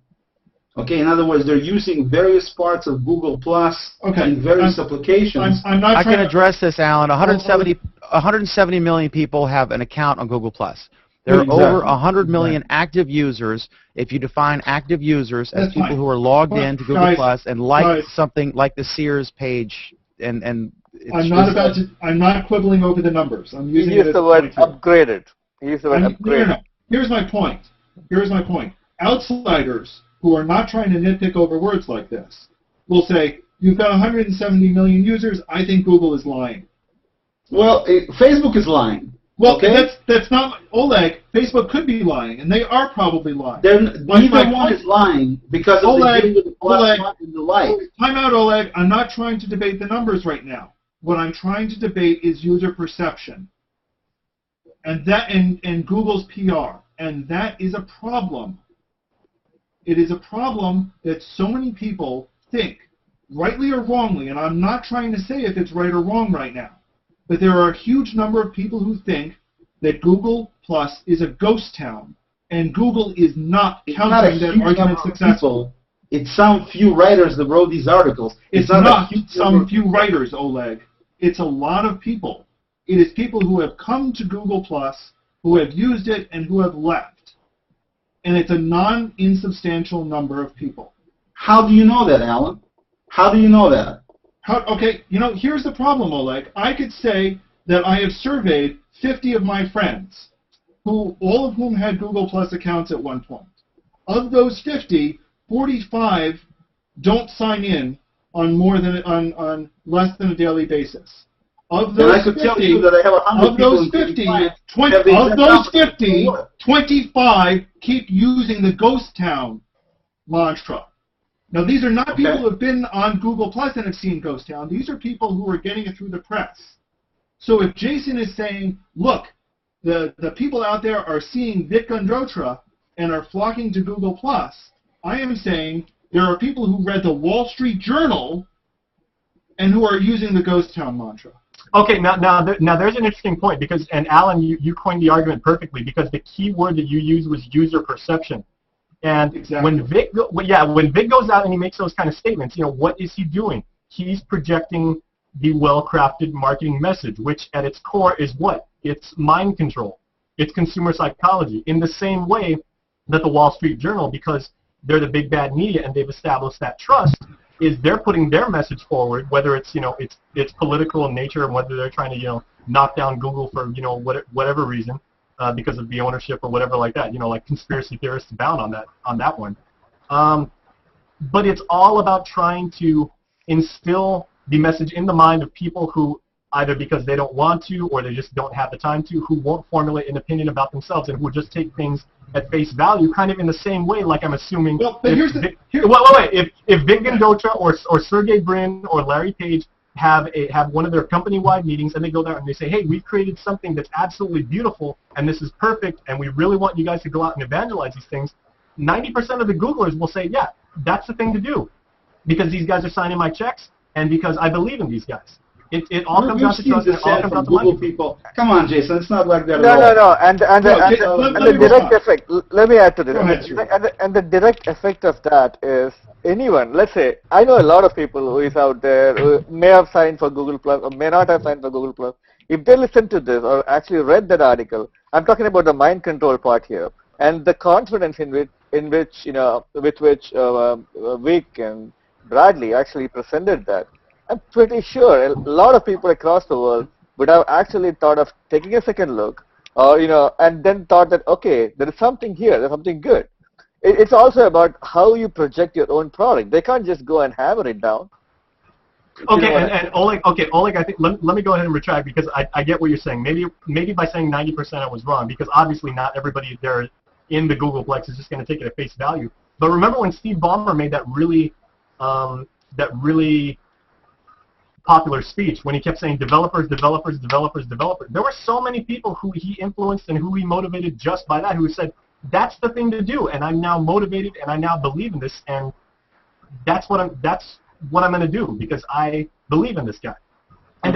Okay, in other words, they're using various parts of Google Plus in various applications. I can address this, Alan. 170 million people have an account on Google Plus. There are over 100 million active users. If you define active users as people who are logged in to Google Plus and like something like the Sears page, and I'm not quibbling over the numbers. I'm using you use the word upgraded. You use the word upgraded. No. Here's my point. Outsiders who are not trying to nitpick over words like this will say, you've got 170 million users, I think Google is lying. Well, Facebook is lying. Well, that's not Oleg. Facebook could be lying, and they are probably lying. Neither one is lying because of the deal with the plus and the like. Time out, Oleg. I'm not trying to debate the numbers right now. What I'm trying to debate is user perception, and Google's PR, and that is a problem. It is a problem that so many people think, rightly or wrongly, and I'm not trying to say if it's right or wrong right now, but there are a huge number of people who think that Google Plus is a ghost town, and Google is not countering that argument successfully. It's some few writers that wrote these articles. It's not some few writers, Oleg. It's a lot of people. It is people who have come to Google Plus, who have used it, and who have left. And it's a non-insubstantial number of people. How do you know that, Alan? How do you know that? Okay, here's the problem, Oleg. I could say that I have surveyed 50 of my friends, all of whom had Google Plus accounts at one point. Of those 50, 45 don't sign in on less than a daily basis. Of those 25 keep using the ghost town mantra. Now, these are not people who have been on Google Plus and have seen ghost town. These are people who are getting it through the press. So if Jason is saying, look, the people out there are seeing Vic Gundotra and are flocking to Google Plus, I am saying there are people who read the Wall Street Journal and who are using the ghost town mantra. Okay, now there's an interesting point because, and Alan, you coined the argument perfectly because the key word that you used was user perception. And when Vic goes out and he makes those kind of statements, what is he doing? He's projecting the well-crafted marketing message, which at its core is what? It's mind control. It's consumer psychology. In the same way that the Wall Street Journal, because they're the big bad media and they've established that trust, is they're putting their message forward, whether it's it's political in nature and whether they're trying to knock down Google for whatever reason. Because of the ownership or whatever like that, like conspiracy theorists abound on that one. But it's all about trying to instill the message in the mind of people who either because they don't want to or they just don't have the time to, who won't formulate an opinion about themselves and who just take things at face value, kind of in the same way, like I'm assuming. Well, but if Vic Gundotra or Sergey Brin or Larry Page have one of their company-wide meetings, and they go there and they say, hey, we've created something that's absolutely beautiful, and this is perfect, and we really want you guys to go out and evangelize these things, 90% of the Googlers will say, yeah, that's the thing to do, because these guys are signing my checks, and because I believe in these guys. It all comes down to trust, and it all comes down to money. People. Come on, Jason, it's not like that at all. No, and the direct effect, let me add to this, and the direct effect of that is anyone, let's say, I know a lot of people who is out there who may have signed for Google Plus or may not have signed for Google Plus. If they listen to this or actually read that article, I'm talking about the mind control part here, and the confidence with which Vic and Bradley actually presented that. I'm pretty sure a lot of people across the world would have actually thought of taking a second look, or and then thought that okay, there is something here, there's something good. It's also about how you project your own product. They can't just go and hammer it down. Okay, and Oleg, I think let me go ahead and retract because I get what you're saying. Maybe by saying 90% I was wrong because obviously not everybody there in the Googleplex is just going to take it at face value. But remember when Steve Ballmer made that really that really popular speech when he kept saying developers, developers, developers, developers. There were so many people who he influenced and who he motivated just by that, who said, that's the thing to do, and I'm now motivated, and I now believe in this, and that's what I'm going to do because I believe in this guy. And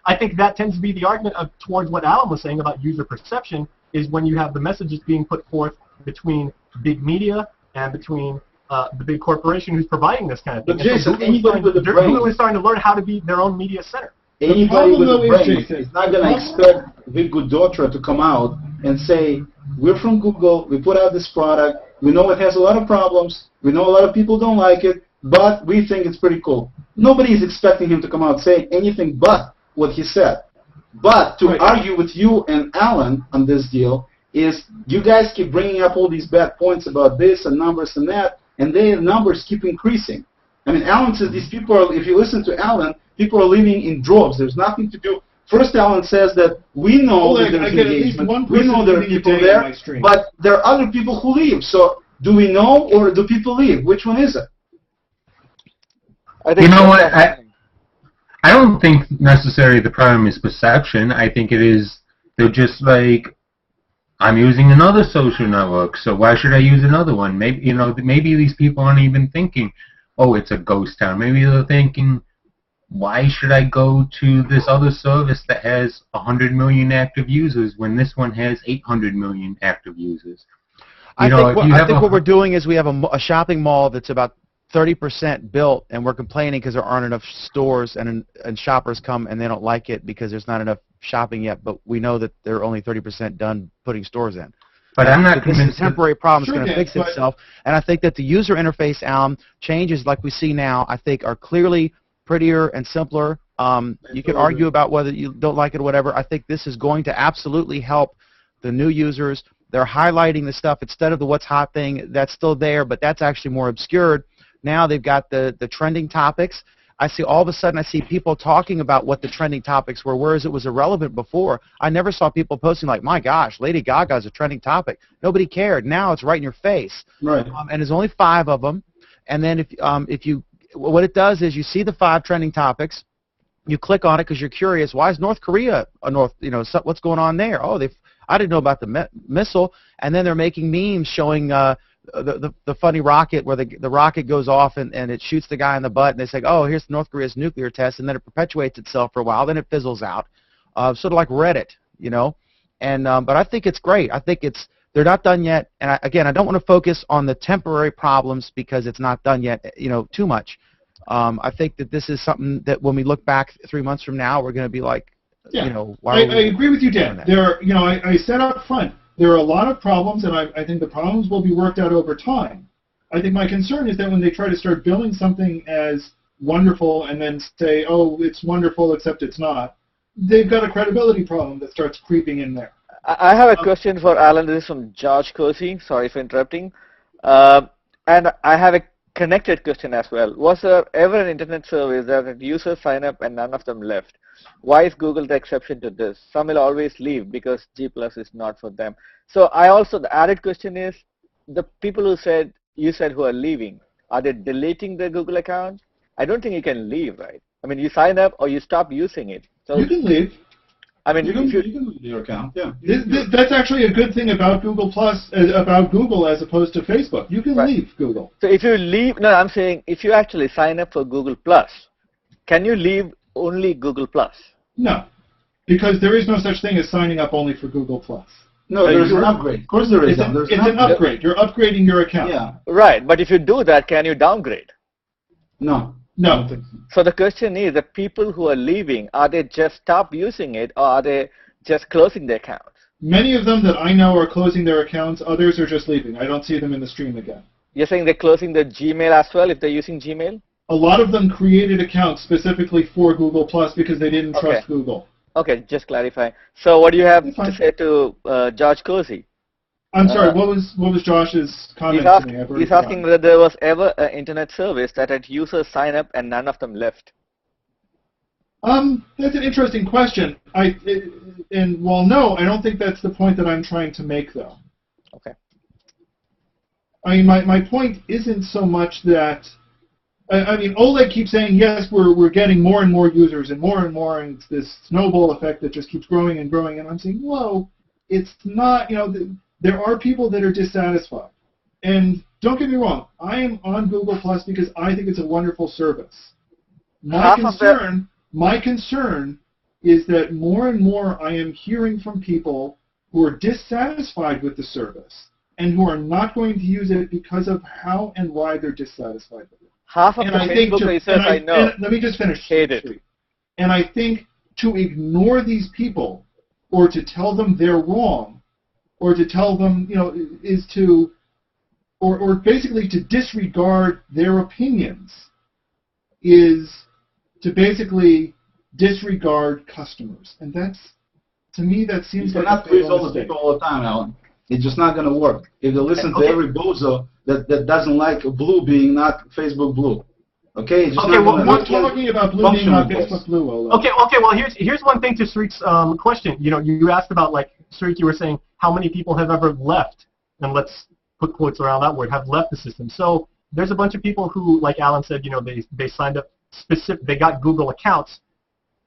I think that tends to be the argument towards what Alan was saying about user perception, is when you have the messages being put forth between big media and between the big corporation who's providing this kind of thing. But Jason, anybody with a brain, Google is starting to learn how to be their own media center. Anybody with a brain is not going to expect Viggo Dotra to come out and say, we're from Google, we put out this product, we know it has a lot of problems, we know a lot of people don't like it, but we think it's pretty cool. Nobody is expecting him to come out saying anything but what he said. But to argue with you and Alan on this deal is you guys keep bringing up all these bad points about this and numbers and that, and their numbers keep increasing. I mean, Alan says these people are, if you listen to Alan, people are leaving in droves. There's nothing to do. First, Alan says that we know that there's engagement, we know there are people there, but there are other people who leave. So do we know or do people leave? Which one is it? I think you know what? I don't think necessarily the problem is perception. I think it is they're just like, I'm using another social network, so why should I use another one? Maybe maybe these people aren't even thinking, oh, it's a ghost town. Maybe they're thinking, why should I go to this other service that has 100 million active users when this one has 800 million active users? I think what we're doing is we have a shopping mall that's about 30% built, and we're complaining because there aren't enough stores, and shoppers come and they don't like it because there's not enough shopping yet, but we know that they're only 30% done putting stores in. But I'm not convinced. This is a temporary problem. It's going to fix itself. And I think that the user interface, Alan, changes like we see now, I think, are clearly prettier and simpler. You can argue about whether you don't like it or whatever. I think this is going to absolutely help the new users. They're highlighting the stuff instead of the what's hot thing. That's still there, but that's actually more obscured. Now they've got the trending topics. I see all of a sudden I see people talking about what the trending topics were, whereas it was irrelevant before. I never saw people posting like, my gosh, Lady Gaga's a trending topic. Nobody cared. Now it's right in your face. Right. And there's only 5 of them. And then what it does is you see the 5 trending topics, you click on it because you're curious. Why is North Korea what's going on there? Oh, I didn't know about the missile. And then they're making memes showing the funny rocket where the rocket goes off and it shoots the guy in the butt, and they say, oh, here's North Korea's nuclear test, and then it perpetuates itself for a while, then it fizzles out, sort of like Reddit, And but I think it's great. I think they're not done yet, and I don't want to focus on the temporary problems because it's not done yet, too much. I think that this is something that when we look back 3 months from now, we're going to be like, why? I agree with you, Dan. I said up front, there are a lot of problems, and I think the problems will be worked out over time. I think my concern is that when they try to start billing something as wonderful and then say, oh, it's wonderful except it's not, they've got a credibility problem that starts creeping in there. I have a question for Alan. This is from George Cozy. Sorry for interrupting. And I have a connected question as well. Was there ever an internet service that had users sign up and none of them left? Why is Google the exception to this? Some will always leave because G+ is not for them. So the added question is, the people you said who are leaving, are they deleting their Google account? I don't think you can leave, right? I mean, you sign up or you stop using it. So you can leave. I mean, you can leave your account. Yeah. That's actually a good thing about Google about Google as opposed to Facebook. You can leave Google. So if you leave, no, I'm saying if you actually sign up for Google+, can you leave only Google+? No, because there is no such thing as signing up only for Google+. No, there's an upgrade. Of course there is. It's an upgrade. You're upgrading your account. Yeah. Right, but if you do that, can you downgrade? No. No. So the question is, the people who are leaving, are they just stop using it, or are they just closing their accounts? Many of them that I know are closing their accounts. Others are just leaving. I don't see them in the stream again. You're saying they're closing their Gmail as well if they're using Gmail? A lot of them created accounts specifically for Google+ because they didn't trust Google. Okay, just clarify. So what do you have to say to George Cozy? I'm sorry, what was Josh's comment to me? He's asking whether there was ever an internet service that had users sign up and none of them left. That's an interesting question. No, I don't think that's the point that I'm trying to make, though. Okay. I mean, my point isn't so much that I mean, Oleg keeps saying, yes, we're getting more and more users and it's this snowball effect that just keeps growing and growing. And I'm saying, whoa, it's not, there are people that are dissatisfied. And don't get me wrong, I am on Google Plus because I think it's a wonderful service. My concern is that more and more I am hearing from people who are dissatisfied with the service and who are not going to use it because of how and why they're dissatisfied with it. Half of the Facebook users I know let me just finish. hate it. And I think to ignore these people or to tell them they're wrong or to tell them, is to, or basically to disregard their opinions is to basically disregard customers. And that's, to me, that seems like not please all the people all the time, Alan. It's just not going to work. If they listen to every bozo that doesn't like blue being not Facebook blue. Okay? It's just we're talking about blue being not Facebook blue. Oleg. Okay, well, here's one thing to Srik's question. You asked about, like, Srik, you were saying how many people have ever left, and let's put quotes around that word, have left the system. So there's a bunch of people who, like Alan said, they signed up they got Google accounts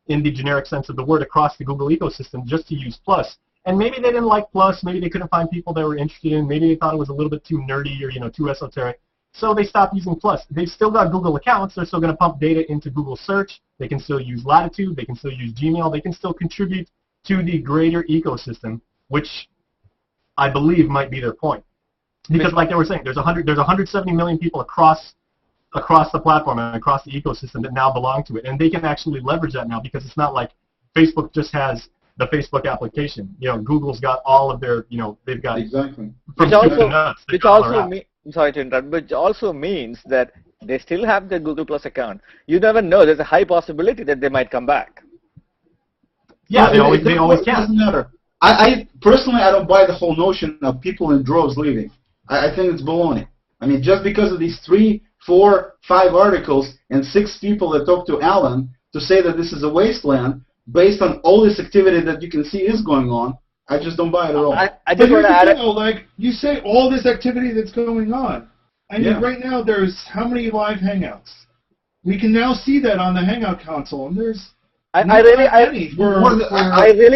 in the generic sense of the word across the Google ecosystem just to use Plus. And maybe they didn't like Plus, maybe they couldn't find people they were interested in, maybe they thought it was a little bit too nerdy or too esoteric. So they stopped using Plus. They've still got Google accounts, they're still going to pump data into Google Search, they can still use Latitude, they can still use Gmail, they can still contribute to the greater ecosystem, which I believe might be their point. Because like they were saying, there's 170 million people across the platform and across the ecosystem that now belong to it, and they can actually leverage that now because it's not like Facebook just has the Facebook application. Google's got all of their, they've got exactly. Which also means that they still have their Google Plus account. You never know. There's a high possibility that they might come back. Yeah, they always It can. doesn't matter. I personally, I don't buy the whole notion of people in droves leaving. I think it's baloney. I mean, just because of these 3, 4, 5 articles and 6 people that talk to Alan to say that this is a wasteland based on all this activity that you can see is going on, I just don't buy it at all. I just want to add like you say all this activity that's going on. I mean, right now there's how many live hangouts? We can now see that on the Hangout console, and there's I really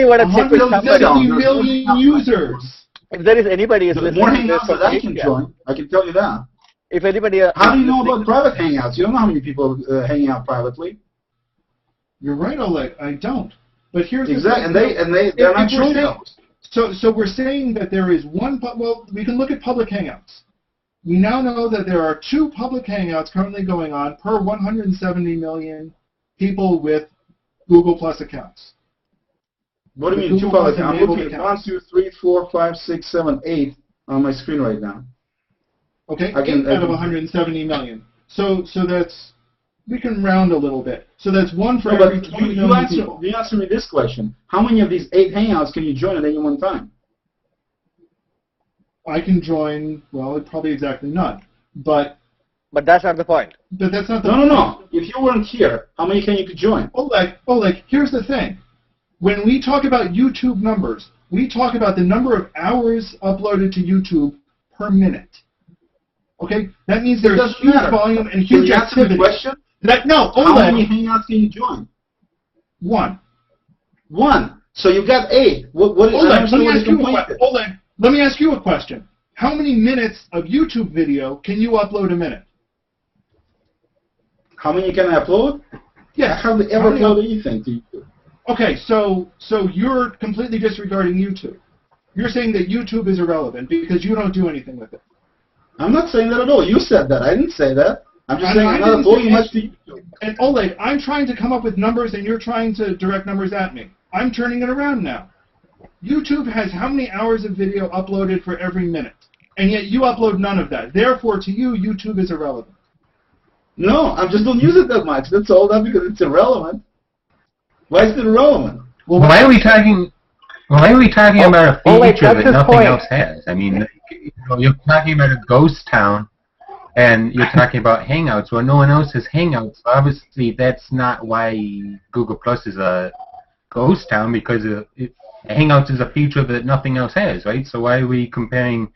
want to check with somebody. 170 million users. If there is anybody who's listening more to this hangouts that I can join, I can tell you that. If anybody How do you know about private hangouts? You don't know how many people hanging out privately. You're right, Oleg. I don't. But here's exactly, they're not showing those. So we're saying that there is one. Well, we can look at public hangouts. We now know that there are 2 public hangouts currently going on per 170 million people with Google Plus accounts. What do you mean 2 public accounts? I'm looking at 1, 2, 3, 4, 5, 6, 7, 8 on my screen right now. Okay, 8 out of 170 million. So that's, we can round a little bit. So that's 1 for every 20 million people. You answer me this question. How many of these 8 hangouts can you join at any one time? I can join, well, probably exactly none. But that's not the point. But that's not the point. No. If you weren't here, how many can you join? Oleg, here's the thing. When we talk about YouTube numbers, we talk about the number of hours uploaded to YouTube per minute. Okay? That means there's huge volume and huge activity. Question? No, Oleg. How many hangouts can you join? 1. 1. So you got 8. Oleg, let me ask you a question. How many minutes of YouTube video can you upload a minute? How many can I upload? Yeah. I hardly ever upload anything to YouTube. Okay, so you're completely disregarding YouTube. You're saying that YouTube is irrelevant because you don't do anything with it. I'm not saying that at all. You said that. I didn't say that. I'm just saying I'm not uploading much to YouTube. And Oleg, I'm trying to come up with numbers and you're trying to direct numbers at me. I'm turning it around now. YouTube has how many hours of video uploaded for every minute? And yet you upload none of that. Therefore, to you, YouTube is irrelevant. No, I just don't use it that much. That's all. Not because it's irrelevant. Why is it irrelevant? Well, why are we talking about a feature that nothing else has? I mean, you're talking about a ghost town, and you're talking about Hangouts. Well, no one else has Hangouts. Obviously, that's not why Google Plus is a ghost town, because Hangouts is a feature that nothing else has, right? So why are we comparing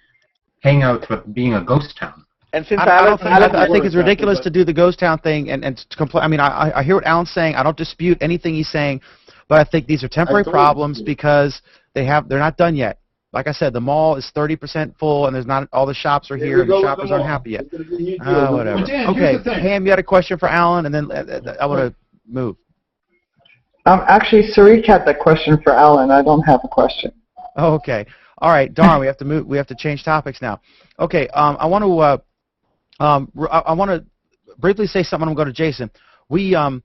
Hangouts with being a ghost town? And since I think it's ridiculous to do the ghost town thing and to complain. I mean, I hear what Alan's saying. I don't dispute anything he's saying, but I think these are temporary problems because they're not done yet. Like I said, the mall is 30% full, and there's not all the shops are here, and the shoppers aren't happy yet. Whatever. Dan, okay, Ham, you had a question for Alan, and then I want to move. Actually, Sarik had that question for Alan. I don't have a question. Oh, okay. All right. Darn, we have to move. We have to change topics now. Okay. I want to briefly say something. I'm going to Jason. We're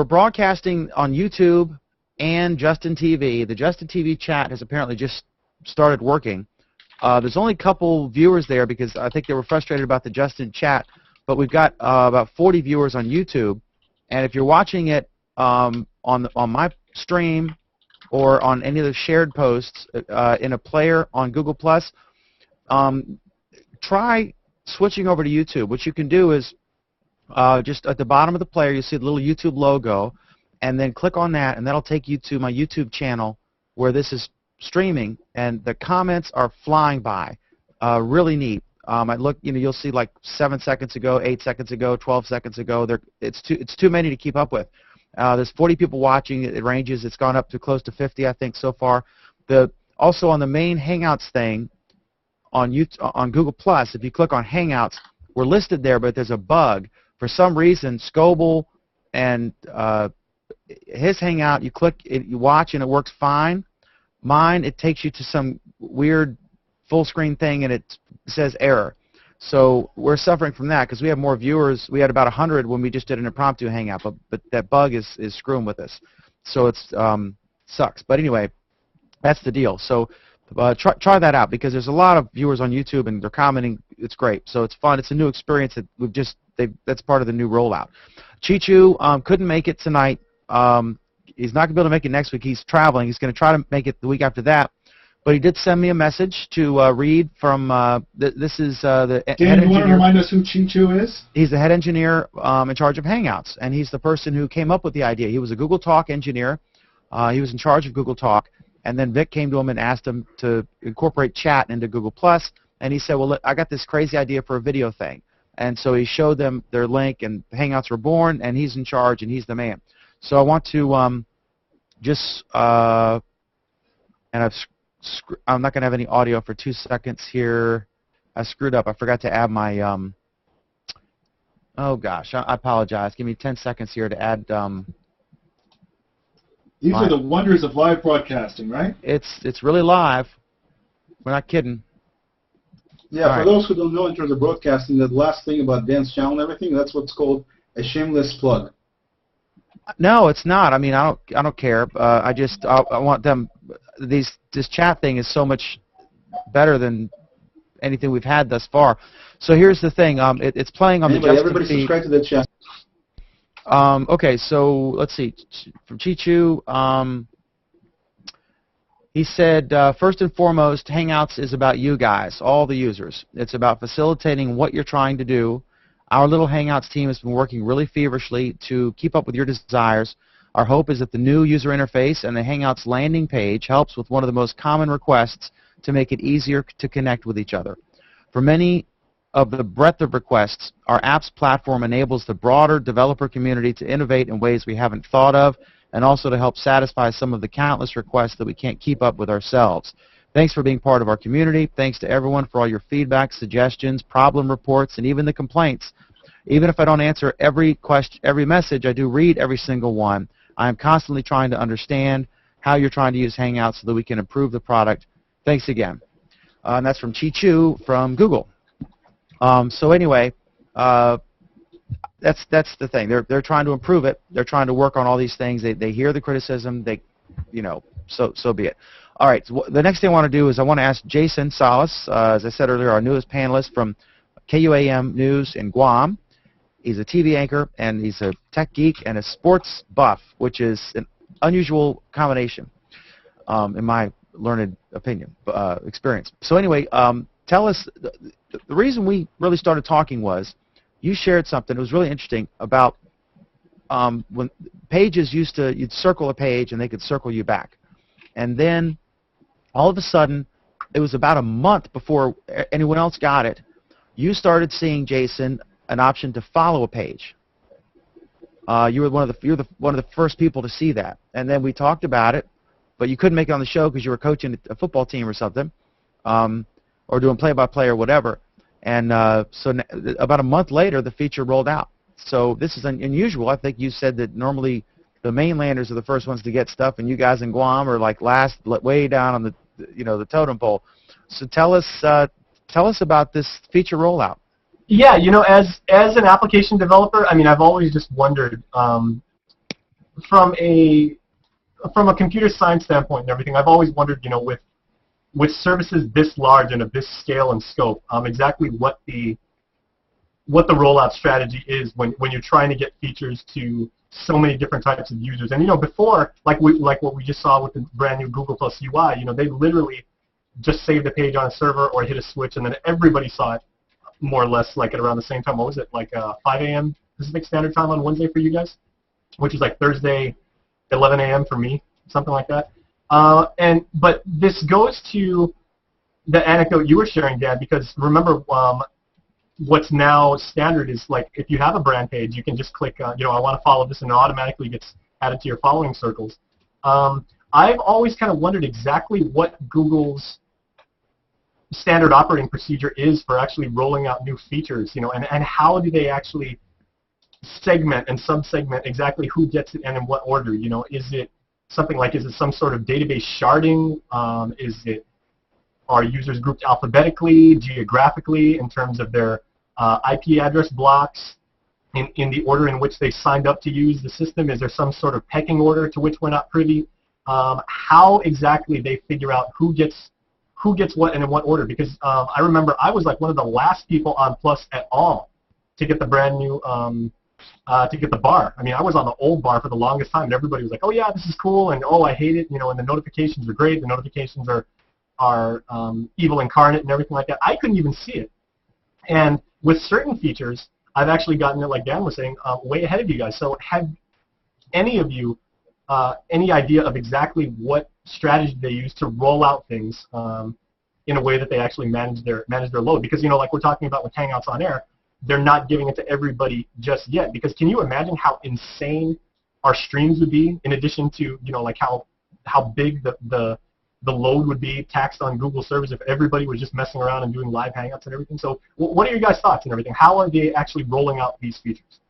broadcasting on YouTube and Justin TV. The Justin TV chat has apparently just started working. There's only a couple viewers there because I think they were frustrated about the Justin chat, but we've got about 40 viewers on YouTube. And if you're watching it on my stream or on any of the shared posts in a player on Google+, try switching over to YouTube. What you can do is just at the bottom of the player, you see the little YouTube logo, and then click on that, and that'll take you to my YouTube channel where this is streaming, and the comments are flying by. Really neat. I look, you'll see like 7 seconds ago, 8 seconds ago, 12 seconds ago. It's too many to keep up with. There's 40 people watching. It ranges. It's gone up to close to 50, I think, so far. Also on the main Hangouts thing on Google+, if you click on Hangouts, we're listed there, but there's a bug. For some reason, Scoble and his Hangout, you click, you watch, and it works fine. Mine, it takes you to some weird full screen thing, and it says error. So we're suffering from that because we have more viewers. We had about 100 when we just did an impromptu hangout, but that bug is screwing with us. So it's sucks. But anyway, that's the deal. So try that out because there's a lot of viewers on YouTube and they're commenting. It's great. So it's fun. It's a new experience that that's part of the new rollout. Chichu couldn't make it tonight. He's not going to be able to make it next week. He's traveling. He's going to try to make it the week after that. But he did send me a message to read from, this is the head engineer. Dan, you want to remind us who Chichu is? He's the head engineer in charge of Hangouts, and he's the person who came up with the idea. He was a Google Talk engineer. He was in charge of Google Talk, and then Vic came to him and asked him to incorporate chat into Google+, and he said, well, I got this crazy idea for a video thing. And so he showed them their link, and Hangouts were born, and he's in charge, and he's the man. So I want to I'm not going to have any audio for 2 seconds here. I screwed up. I forgot to add my, oh gosh, I apologize. Give me 10 seconds here to add, These are the wonders of live broadcasting, right? It's really live. We're not kidding. Yeah, for those who don't know in terms of broadcasting, the last thing about Dan's channel and everything, that's what's called a shameless plug. No, it's not. I mean, I don't care. I want them. This chat thing is so much better than anything we've had thus far. So here's the thing. It's playing on the Justin everybody feed. Subscribe to the chat. Okay, so let's see. From Chichu, he said, first and foremost, Hangouts is about you guys, all the users. It's about facilitating what you're trying to do. Our little Hangouts team has been working really feverishly to keep up with your desires. Our hope is that the new user interface and the Hangouts landing page helps with one of the most common requests to make it easier to connect with each other. For many of the breadth of requests, our apps platform enables the broader developer community to innovate in ways we haven't thought of, and also to help satisfy some of the countless requests that we can't keep up with ourselves. Thanks for being part of our community. Thanks to everyone for all your feedback, suggestions, problem reports, and even the complaints. Even if I don't answer every message, I do read every single one. I am constantly trying to understand how you're trying to use Hangouts so that we can improve the product. Thanks again. And that's from Chichu from Google. So anyway, that's the thing. They're trying to improve it. They're trying to work on all these things. They hear the criticism. So be it. All right. So the next thing I want to do is I want to ask Jason Salas, as I said earlier, our newest panelist from KUAM News in Guam. He's a TV anchor, and he's a tech geek and a sports buff, which is an unusual combination, in my learned experience. So anyway, tell us, the reason we really started talking was you shared something that was really interesting about when pages you'd circle a page and they could circle you back. And then all of a sudden, it was about a month before anyone else got it, you started seeing, Jason, an option to follow a page. You were one of the first people to see that, and then we talked about it, but you couldn't make it on the show because you were coaching a football team or something, or doing play-by-play or whatever. And about a month later, the feature rolled out. So this is unusual. I think you said that normally the mainlanders are the first ones to get stuff, and you guys in Guam are like last, way down on the totem pole. So tell us about this feature rollout. Yeah, as an application developer, I mean, I've always just wondered from a computer science standpoint and everything. I've always wondered, with services this large and of this scale and scope, exactly what the rollout strategy is when you're trying to get features to so many different types of users. And before, like what we just saw with the brand new Google Plus UI, they literally just saved a page on a server or hit a switch, and then everybody saw it more or less like at around the same time. What was it, like 5 a.m. Pacific Standard Time on Wednesday for you guys, which is like Thursday 11 a.m. for me, something like that. But this goes to the anecdote you were sharing, Dan, because remember, what's now standard is like if you have a brand page, you can just click, I want to follow this, and it automatically gets added to your following circles. I've always kind of wondered exactly what Google's standard operating procedure is for actually rolling out new features, and how do they actually segment and sub-segment exactly who gets it and in what order? Is it something like, is it some sort of database sharding? Are users grouped alphabetically, geographically, in terms of their IP address blocks, in the order in which they signed up to use the system? Is there some sort of pecking order to which we're not privy? How exactly they figure out who gets what and in what order? Because I remember I was like one of the last people on Plus at all to get the brand new, to get the bar. I mean, I was on the old bar for the longest time, and everybody was like, oh yeah, this is cool, and oh, I hate it, and the notifications are great, the notifications are evil incarnate and everything like that. I couldn't even see it. And with certain features, I've actually gotten it, like Dan was saying, way ahead of you guys. So have any of you any idea of exactly what strategy they use to roll out things in a way that they actually manage their load? Because like we're talking about with Hangouts on Air, they're not giving it to everybody just yet. Because can you imagine how insane our streams would be, in addition to like how big the load would be taxed on Google servers if everybody was just messing around and doing live Hangouts and everything? So what are your guys' thoughts and everything? How are they actually rolling out these features?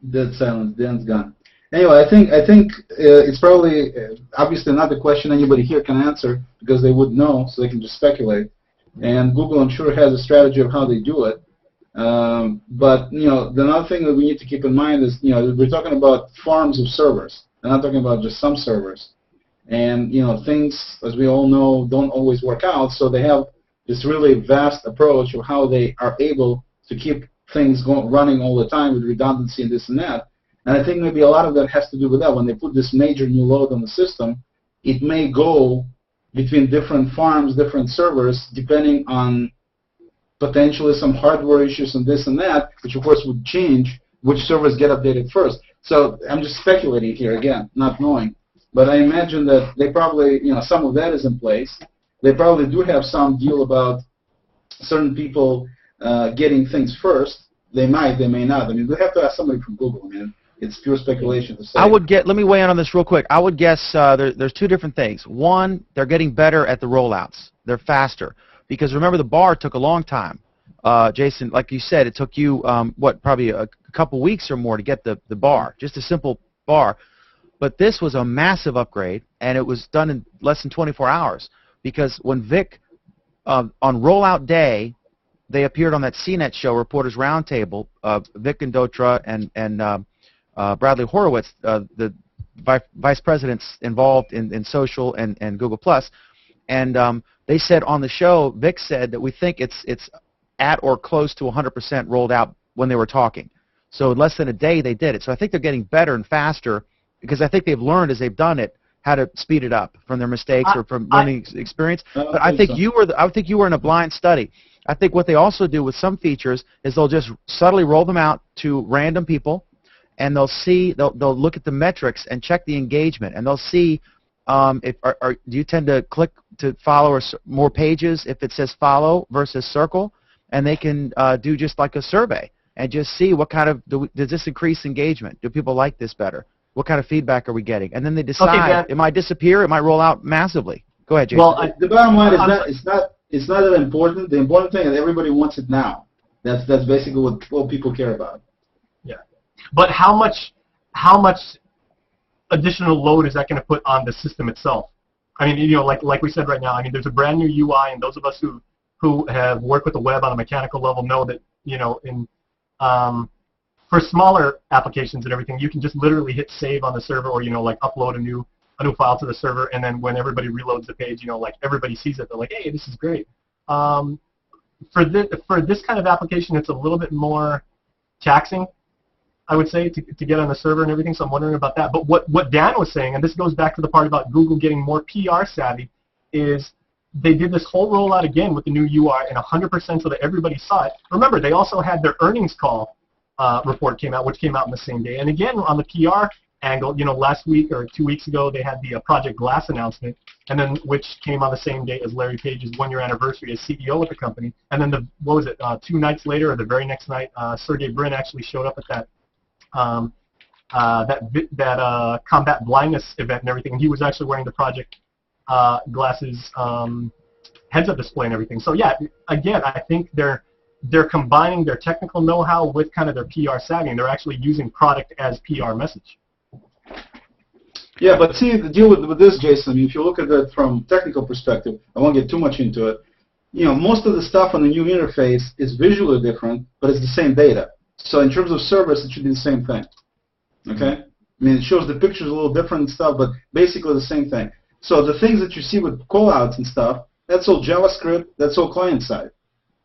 Dead silence. Dan's gone. Anyway, I think it's probably obviously not the question anybody here can answer, because they would know, so they can just speculate. And Google, I'm sure, has a strategy of how they do it. But the another thing that we need to keep in mind is we're talking about farms of servers. We're not talking about just some servers. And things, as we all know, don't always work out. So they have this really vast approach of how they are able to keep things running all the time with redundancy and this and that. And I think maybe a lot of that has to do with that. When they put this major new load on the system, it may go between different farms, different servers, depending on potentially some hardware issues and this and that, which of course would change which servers get updated first. So I'm just speculating here again, not knowing. But I imagine that they probably, some of that is in place. They probably do have some deal about certain people getting things first. They might, they may not. I mean, we have to ask somebody from Google, man. It's pure speculation to say. Let me weigh in on this real quick. I would guess there's two different things. One, they're getting better at the rollouts. They're faster. Because remember, the bar took a long time. Jason, like you said, it took you, probably a couple weeks or more to get the bar, just a simple bar. But this was a massive upgrade, and it was done in less than 24 hours. Because when Vic, on rollout day, they appeared on that CNET show, Reporters Roundtable, Vic and Dotra and Bradley Horowitz, the vice presidents involved in social and Google+. And they said on the show, Vic said that we think it's at or close to 100% rolled out when they were talking. So in less than a day, they did it. So I think they're getting better and faster, because I think they've learned as they've done it how to speed it up from their mistakes or from learning experience. But I think you were in a blind study. I think what they also do with some features is they'll just subtly roll them out to random people, and they'll look at the metrics and check the engagement, and they'll see Do you tend to click to follow more pages if it says follow versus circle? And they can do just like a survey and just see what kind of, does this increase engagement? Do people like this better? What kind of feedback are we getting? And then they decide, it might disappear, it might roll out massively. Go ahead, Jason. Well, the bottom line is it's not that important. The important thing is everybody wants it now. That's basically what people care about. Yeah. But how much additional load is that going to put on the system itself? I mean, like we said right now, I mean, there's a brand new UI, and those of us who have worked with the web on a mechanical level know that, for smaller applications and everything, you can just literally hit save on the server, or like upload a new file to the server, and then when everybody reloads the page, like everybody sees it, they're like, hey, this is great. For this kind of application, it's a little bit more taxing, I would say, to get on the server and everything. So I'm wondering about that. But what Dan was saying, and this goes back to the part about Google getting more PR savvy, is they did this whole rollout again with the new UI and 100% so that everybody saw it. Remember, they also had their earnings call report came out, which came out on the same day. And again, on the PR angle, last week or 2 weeks ago, they had the Project Glass announcement, and then which came on the same day as Larry Page's 1-year anniversary as CEO of the company. And then 2 nights later, or the very next night, Sergey Brin actually showed up at that combat blindness event and everything, and he was actually wearing the Project Glass's heads-up display and everything. So yeah, again, I think they're combining their technical know-how with kind of their PR savvy, and they're actually using product as PR message. Yeah, but see, the deal with this, Jason, if you look at it from technical perspective, I won't get too much into it. Most of the stuff on the new interface is visually different, but it's the same data. So in terms of service, it should be the same thing. Okay? I mean, it shows the pictures a little different and stuff, but basically the same thing. So the things that you see with callouts and stuff, that's all JavaScript, that's all client-side.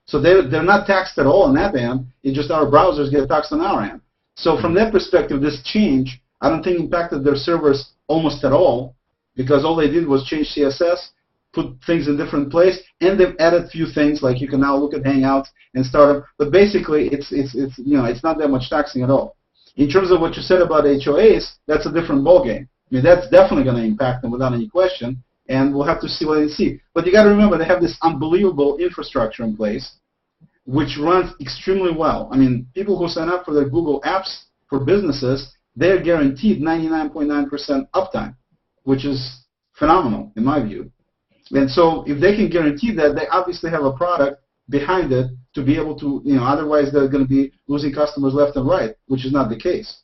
So they're not taxed at all on that end. It's just our browsers get taxed on our end. So from that perspective, this change, I don't think impacted their servers almost at all, because all they did was change CSS, put things in different place, and they've added a few things, like you can now look at Hangouts and start them. But basically, it's not that much taxing at all. In terms of what you said about HOAs, that's a different ballgame. I mean, that's definitely going to impact them without any question, and we'll have to see what they see. But you got to remember, they have this unbelievable infrastructure in place, which runs extremely well. I mean, people who sign up for their Google Apps for businesses, they're guaranteed 99.9% uptime, which is phenomenal in my view. And so if they can guarantee that, they obviously have a product behind it to be able to, otherwise they're going to be losing customers left and right, which is not the case.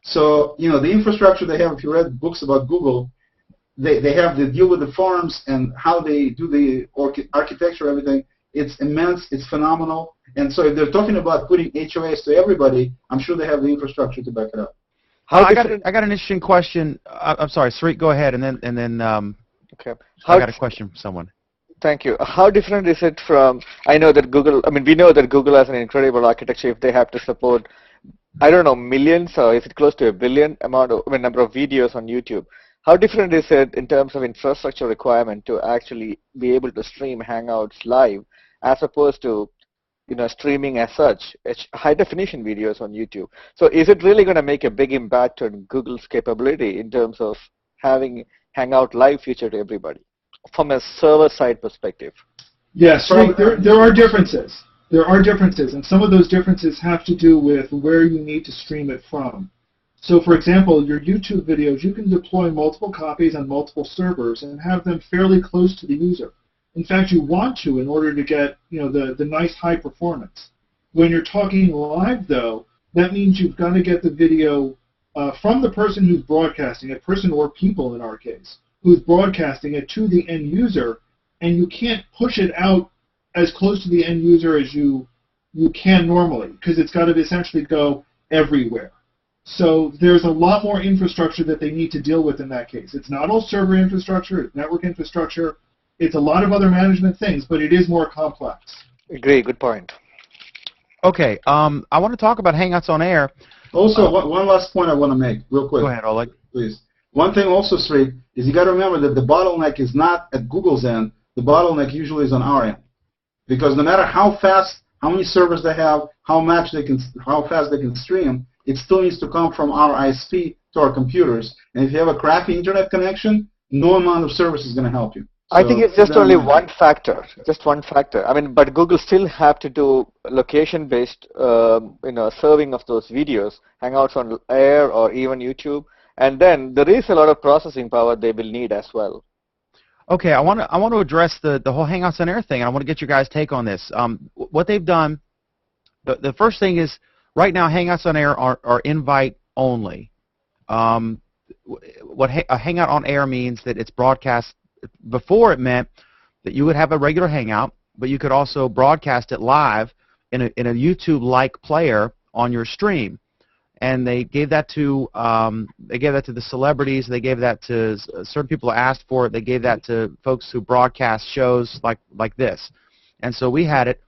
So, the infrastructure they have, if you read books about Google, they have to deal with the farms and how they do the architecture, everything. It's immense, it's phenomenal. And so if they're talking about putting HOAs to everybody, I'm sure they have the infrastructure to back it up. I got an interesting question. I'm sorry, Sri, go ahead, and then okay. I got a question from someone. Thank you. How different is it from, we know that Google has an incredible architecture. If they have to support, I don't know, millions, or is it close to a billion number of videos on YouTube? How different is it in terms of infrastructure requirement to actually be able to stream Hangouts live, as opposed to streaming as such, high-definition videos on YouTube? So is it really going to make a big impact on Google's capability in terms of having Hangout Live feature to everybody from a server-side perspective? Yes, right. There are differences. There are differences, and some of those differences have to do with where you need to stream it from. So, for example, your YouTube videos, you can deploy multiple copies on multiple servers and have them fairly close to the user. In fact, you want to in order to get the nice high performance. When you're talking live, though, that means you've got to get the video from the person who's broadcasting it, person or people in our case, who's broadcasting it to the end user, and you can't push it out as close to the end user as you can normally, because it's got to essentially go everywhere. So there's a lot more infrastructure that they need to deal with in that case. It's not all server infrastructure, it's network infrastructure, it's a lot of other management things, but it is more complex. Agree, good point. Okay, I want to talk about Hangouts on Air. Also, one last point I want to make, real quick. Go ahead, Oleg. Please. One thing also, Sri, is you got to remember that the bottleneck is not at Google's end. The bottleneck usually is on our end, because no matter how fast, how many servers they have, how fast they can stream, it still needs to come from our ISP to our computers. And if you have a crappy internet connection, no amount of service is going to help you. I think So it's just keep that only in mind. one factor, just one factor. I mean, but Google still have to do location-based, serving of those videos, Hangouts on Air or even YouTube, and then there is a lot of processing power they will need as well. Okay, I want to address the whole Hangouts on Air thing. I want to get your guys' take on this. What they've done, the first thing is right now Hangouts on Air are invite only. What a Hangout on Air means that it's broadcast. Before it meant that you would have a regular Hangout, but you could also broadcast it live in a YouTube-like player on your stream. And they gave that to the celebrities. They gave that to certain people who asked for it. They gave that to folks who broadcast shows like this. And so we had it,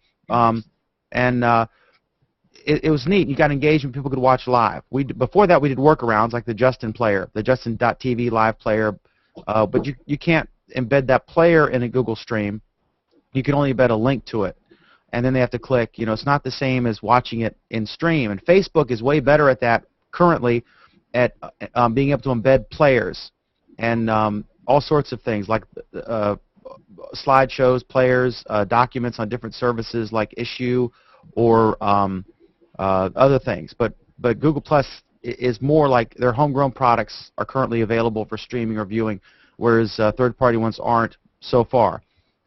it was neat. You got engagement. People could watch live. Before that, we did workarounds like the Justin player, the Justin.tv live player, but you can't embed that player in a Google stream. You can only embed a link to it. And then they have to click. It's not the same as watching it in stream. And Facebook is way better at that currently, at being able to embed players and all sorts of things like slideshows, players, documents on different services like Issue or other things. But Google Plus is more like their homegrown products are currently available for streaming or viewing, whereas third-party ones aren't so far.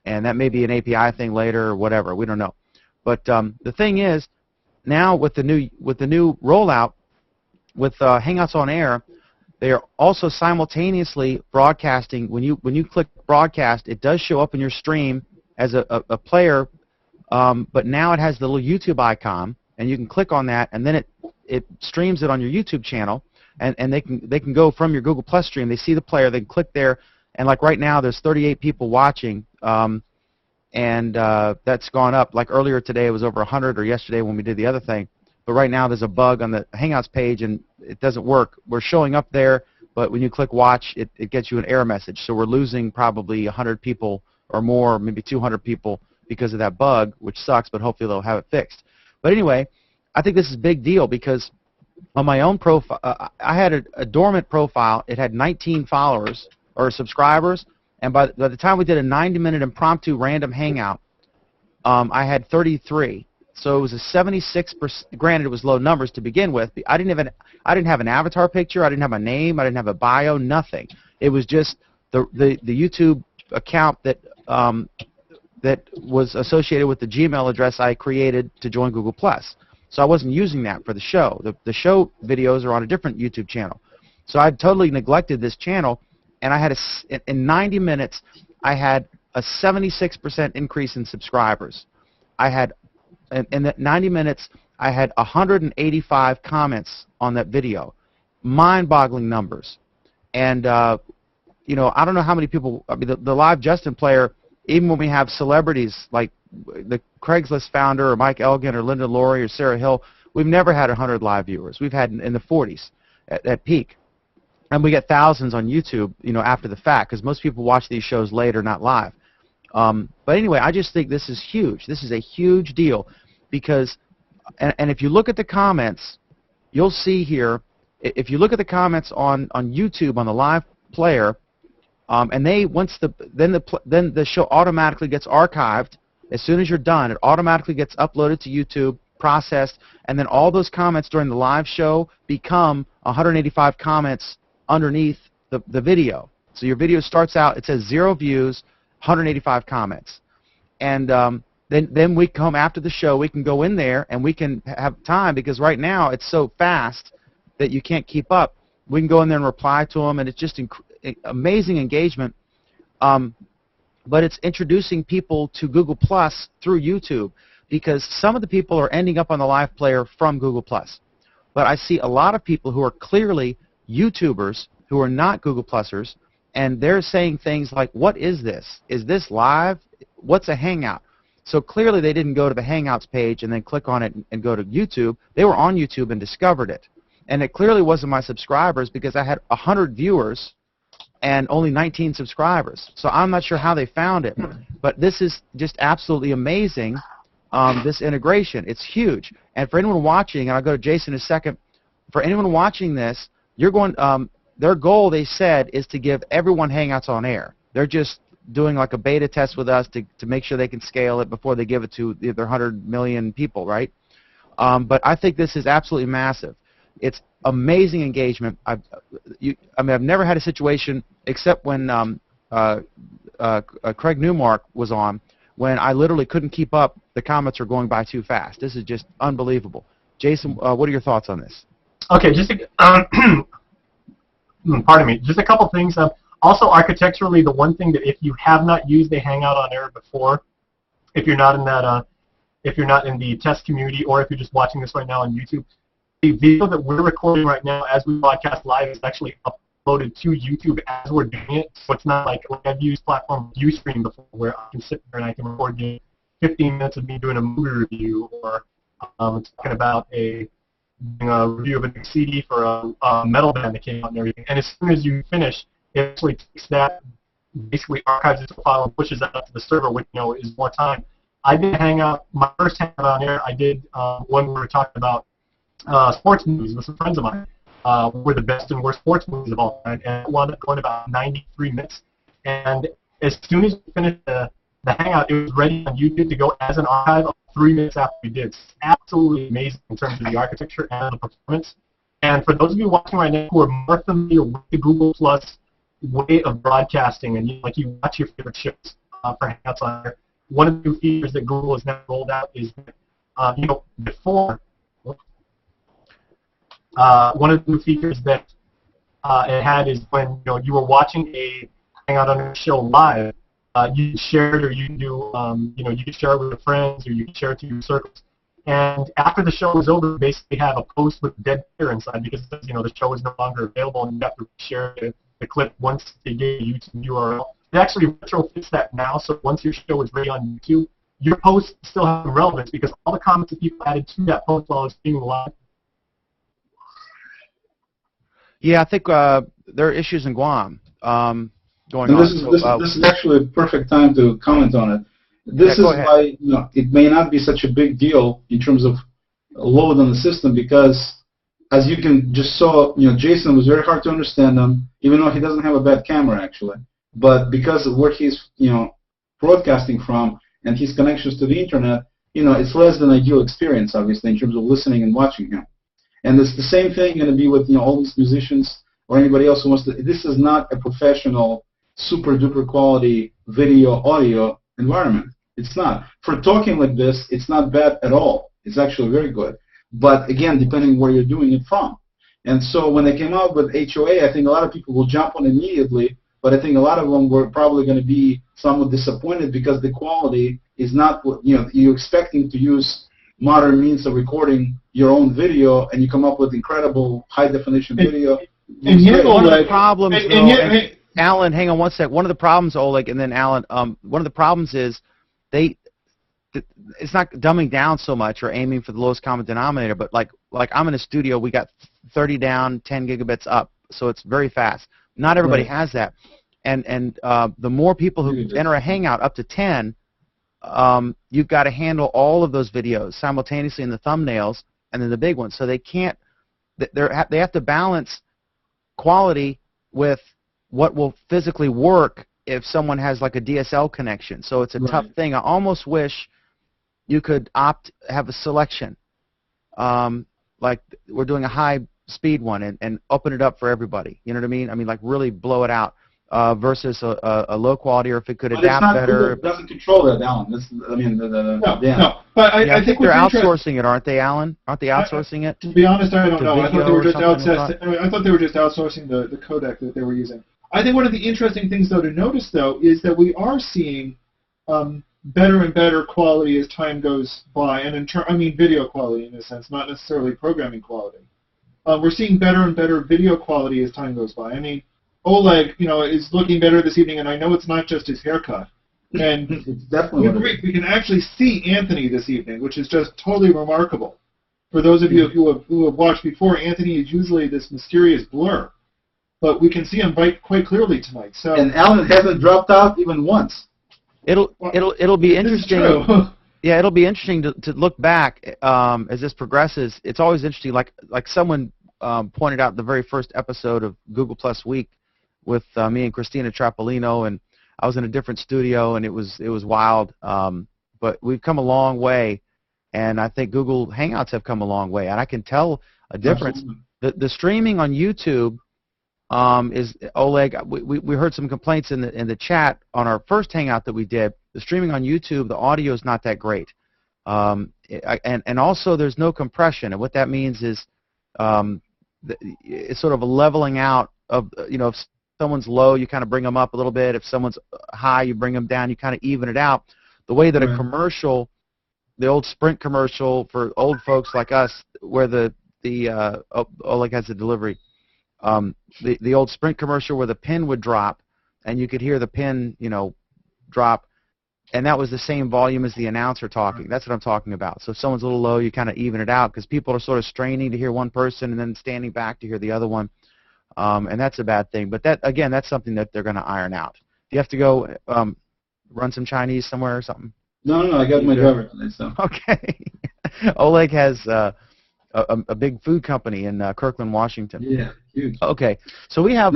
And that may be an API thing later or whatever. We don't know. But the thing is, now with the new rollout, with Hangouts on Air, they are also simultaneously broadcasting. When you click broadcast, it does show up in your stream as a player, but now it has the little YouTube icon, and you can click on that, and then it streams it on your YouTube channel, and they can go from your Google Plus stream. They see the player, they can click there. And like right now, there's 38 people watching, and that's gone up. Like earlier today, it was over 100, or yesterday when we did the other thing. But right now, there's a bug on the Hangouts page, and it doesn't work. We're showing up there, but when you click watch, it gets you an error message. So we're losing probably 100 people or more, maybe 200 people because of that bug, which sucks, but hopefully they'll have it fixed. But anyway, I think this is a big deal because on my own profile, I had a dormant profile. It had 19 followers or subscribers, and by the time we did a 90-minute impromptu random hangout, I had 33. So it was a 76%. Granted, it was low numbers to begin with. I didn't have an avatar picture. I didn't have a name. I didn't have a bio. Nothing. It was just the YouTube account that was associated with the Gmail address I created to join Google Plus. So I wasn't using that for the show. The show videos are on a different YouTube channel. So I totally neglected this channel. And I had in 90 minutes, I had a 76% increase in subscribers. I had, in that 90 minutes, I had 185 comments on that video. Mind-boggling numbers. And, I don't know how many people, I mean, the live Justin player, even when we have celebrities like the Craigslist founder or Mike Elgin or Linda Laurie or Sarah Hill, we've never had 100 live viewers. We've had in the 40s at peak. And we get thousands on YouTube, after the fact, because most people watch these shows later, not live. But anyway, I just think this is huge. This is a huge deal because, and if you look at the comments, you'll see here, if you look at the comments on YouTube on the live player, and then the show automatically gets archived as soon as you're done. It automatically gets uploaded to YouTube, processed, and then all those comments during the live show become 185 comments underneath the video. So your video starts out, it says 0 views, 185 comments. And then we come after the show, we can go in there and we can have time, because right now it's so fast that you can't keep up. We can go in there and reply to them, and it's just amazing engagement. But it's introducing people to Google Plus through YouTube, because some of the people are ending up on the live player from Google Plus. But I see a lot of people who are clearly YouTubers who are not Google Plusers, and they're saying things like, what is this? Is this live? What's a Hangout? So clearly they didn't go to the Hangouts page and then click on it and go to YouTube. They were on YouTube and discovered it. And it clearly wasn't my subscribers, because I had 100 viewers and only 19 subscribers. So I'm not sure how they found it. But this is just absolutely amazing, this integration. It's huge. And for anyone watching, and I'll go to Jason in a second, for anyone watching this, you're going, their goal, they said, is to give everyone Hangouts on air. They're just doing like a beta test with us to make sure they can scale it before they give it to their 100 million people, right? But I think this is absolutely massive. It's amazing engagement. I've never had a situation except when Craig Newmark was on, when I literally couldn't keep up. The comments are going by too fast. This is just unbelievable. Jason, what are your thoughts on this? Okay, just pardon me, just a couple things. Also, architecturally, the one thing that if you have not used a Hangout on air before, if you're not in that, if you're not in the test community, or if you're just watching this right now on YouTube, the video that we're recording right now as we broadcast live is actually uploaded to YouTube as we're doing it. So it's not like I've used platform Ustream before, where I can sit there and I can record 15 minutes of me doing a movie review, or talking about doing a review of a new CD for a metal band that came out and everything. And as soon as you finish, it actually takes that, basically archives it to a file and pushes that up to the server, which is more time. I did Hangout, my first Hangout on air, I did one where we were talking about sports movies with some friends of mine. Were the best and worst sports movies of all time, and it wound up going about 93 minutes. And as soon as we finished the Hangout, it was ready on YouTube to go as an archive 3 minutes after we did. It's absolutely amazing in terms of the architecture and the performance. And for those of you watching right now who are more familiar with the Google Plus way of broadcasting, and you watch your favorite shows for Hangouts on air, one of the new features that Google has now rolled out is that, before, one of the new features that it had is when you were watching a Hangout on a show live, you can share it, or you can do, you can share it with your friends, or you can share it to your circles. And after the show is over, you basically have a post with dead air inside, because it says, the show is no longer available, and you have to share the clip once they gave you YouTube URL. It actually retrofits that now, so once your show is ready on YouTube, your post still has relevance, because all the comments that people added to that post while it's being live. Yeah, I think there are issues in Guam going and this on. This is actually a perfect time to comment on it. This is why it may not be such a big deal in terms of load on the system, because as you can just saw, Jason was very hard to understand him, even though he doesn't have a bad camera actually. But because of where he's broadcasting from and his connections to the internet, it's less than ideal experience, obviously, in terms of listening and watching him. And it's the same thing going to be with all these musicians or anybody else who wants to. This is not a professional, super duper quality video audio environment. It's not. For talking like this, it's not bad at all. It's actually very good. But again, depending where you're doing it from. And so when they came out with HOA, I think a lot of people will jump on immediately. But I think a lot of them were probably going to be somewhat disappointed, because the quality is not what you're expecting to use modern means of recording your own video, and you come up with incredible high-definition video. And yet, one of the problems, Alan, hang on one sec. One of the problems, Oleg, and then Alan, one of the problems is it's not dumbing down so much or aiming for the lowest common denominator, but like I'm in a studio, we got 30 down, 10 gigabits up, so it's very fast. Not everybody has that. And the more people who enter a Hangout up to 10, you've got to handle all of those videos simultaneously in the thumbnails and then the big ones. So they can't, they have to balance quality with what will physically work if someone has like a DSL connection. So it's a tough thing. I almost wish you could have a selection, like we're doing a high-speed one and open it up for everybody. You know what I mean? I mean, like really blow it out. Versus a low quality, or if it could adapt better. It doesn't control that, Alan. No. But I think they're outsourcing it, aren't they, Alan? Aren't they outsourcing it? To be honest, I don't know. I thought they were just I thought they were just outsourcing the codec that they were using. I think one of the interesting things, though, to notice, though, is that we are seeing better and better quality as time goes by, and I mean video quality in a sense, not necessarily programming quality. We're seeing better and better video quality as time goes by. I mean, Oleg, is looking better this evening, and I know it's not just his haircut. And it's definitely we can actually see Anthony this evening, which is just totally remarkable. For those of you who have watched before, Anthony is usually this mysterious blur, but we can see him quite clearly tonight. So and Alan hasn't dropped out even once. It'll be interesting. Yeah, it'll be interesting to look back as this progresses. It's always interesting. Like someone pointed out the very first episode of Google Plus Week with me and Christina Trapolino, and I was in a different studio, and it was wild. But we've come a long way, and I think Google Hangouts have come a long way, and I can tell a difference. The streaming on YouTube is Oleg. We heard some complaints in the chat on our first Hangout that we did. The streaming on YouTube, the audio is not that great, and also there's no compression. And what that means is it's sort of a leveling out of, if someone's low, you kind of bring them up a little bit. If someone's high, you bring them down. You kind of even it out. The way that a commercial, the old Sprint commercial for old folks like us, where Oleg has the delivery. The old Sprint commercial where the pin would drop, and you could hear the pin, drop, and that was the same volume as the announcer talking. That's what I'm talking about. So if someone's a little low, you kind of even it out because people are sort of straining to hear one person and then standing back to hear the other one, and that's a bad thing. But that's something that they're going to iron out. Do you have to go run some Chinese somewhere or something? No, I got my driver today, so. Okay. Oleg has a big food company in Kirkland, Washington. Yeah, huge. Okay, so we have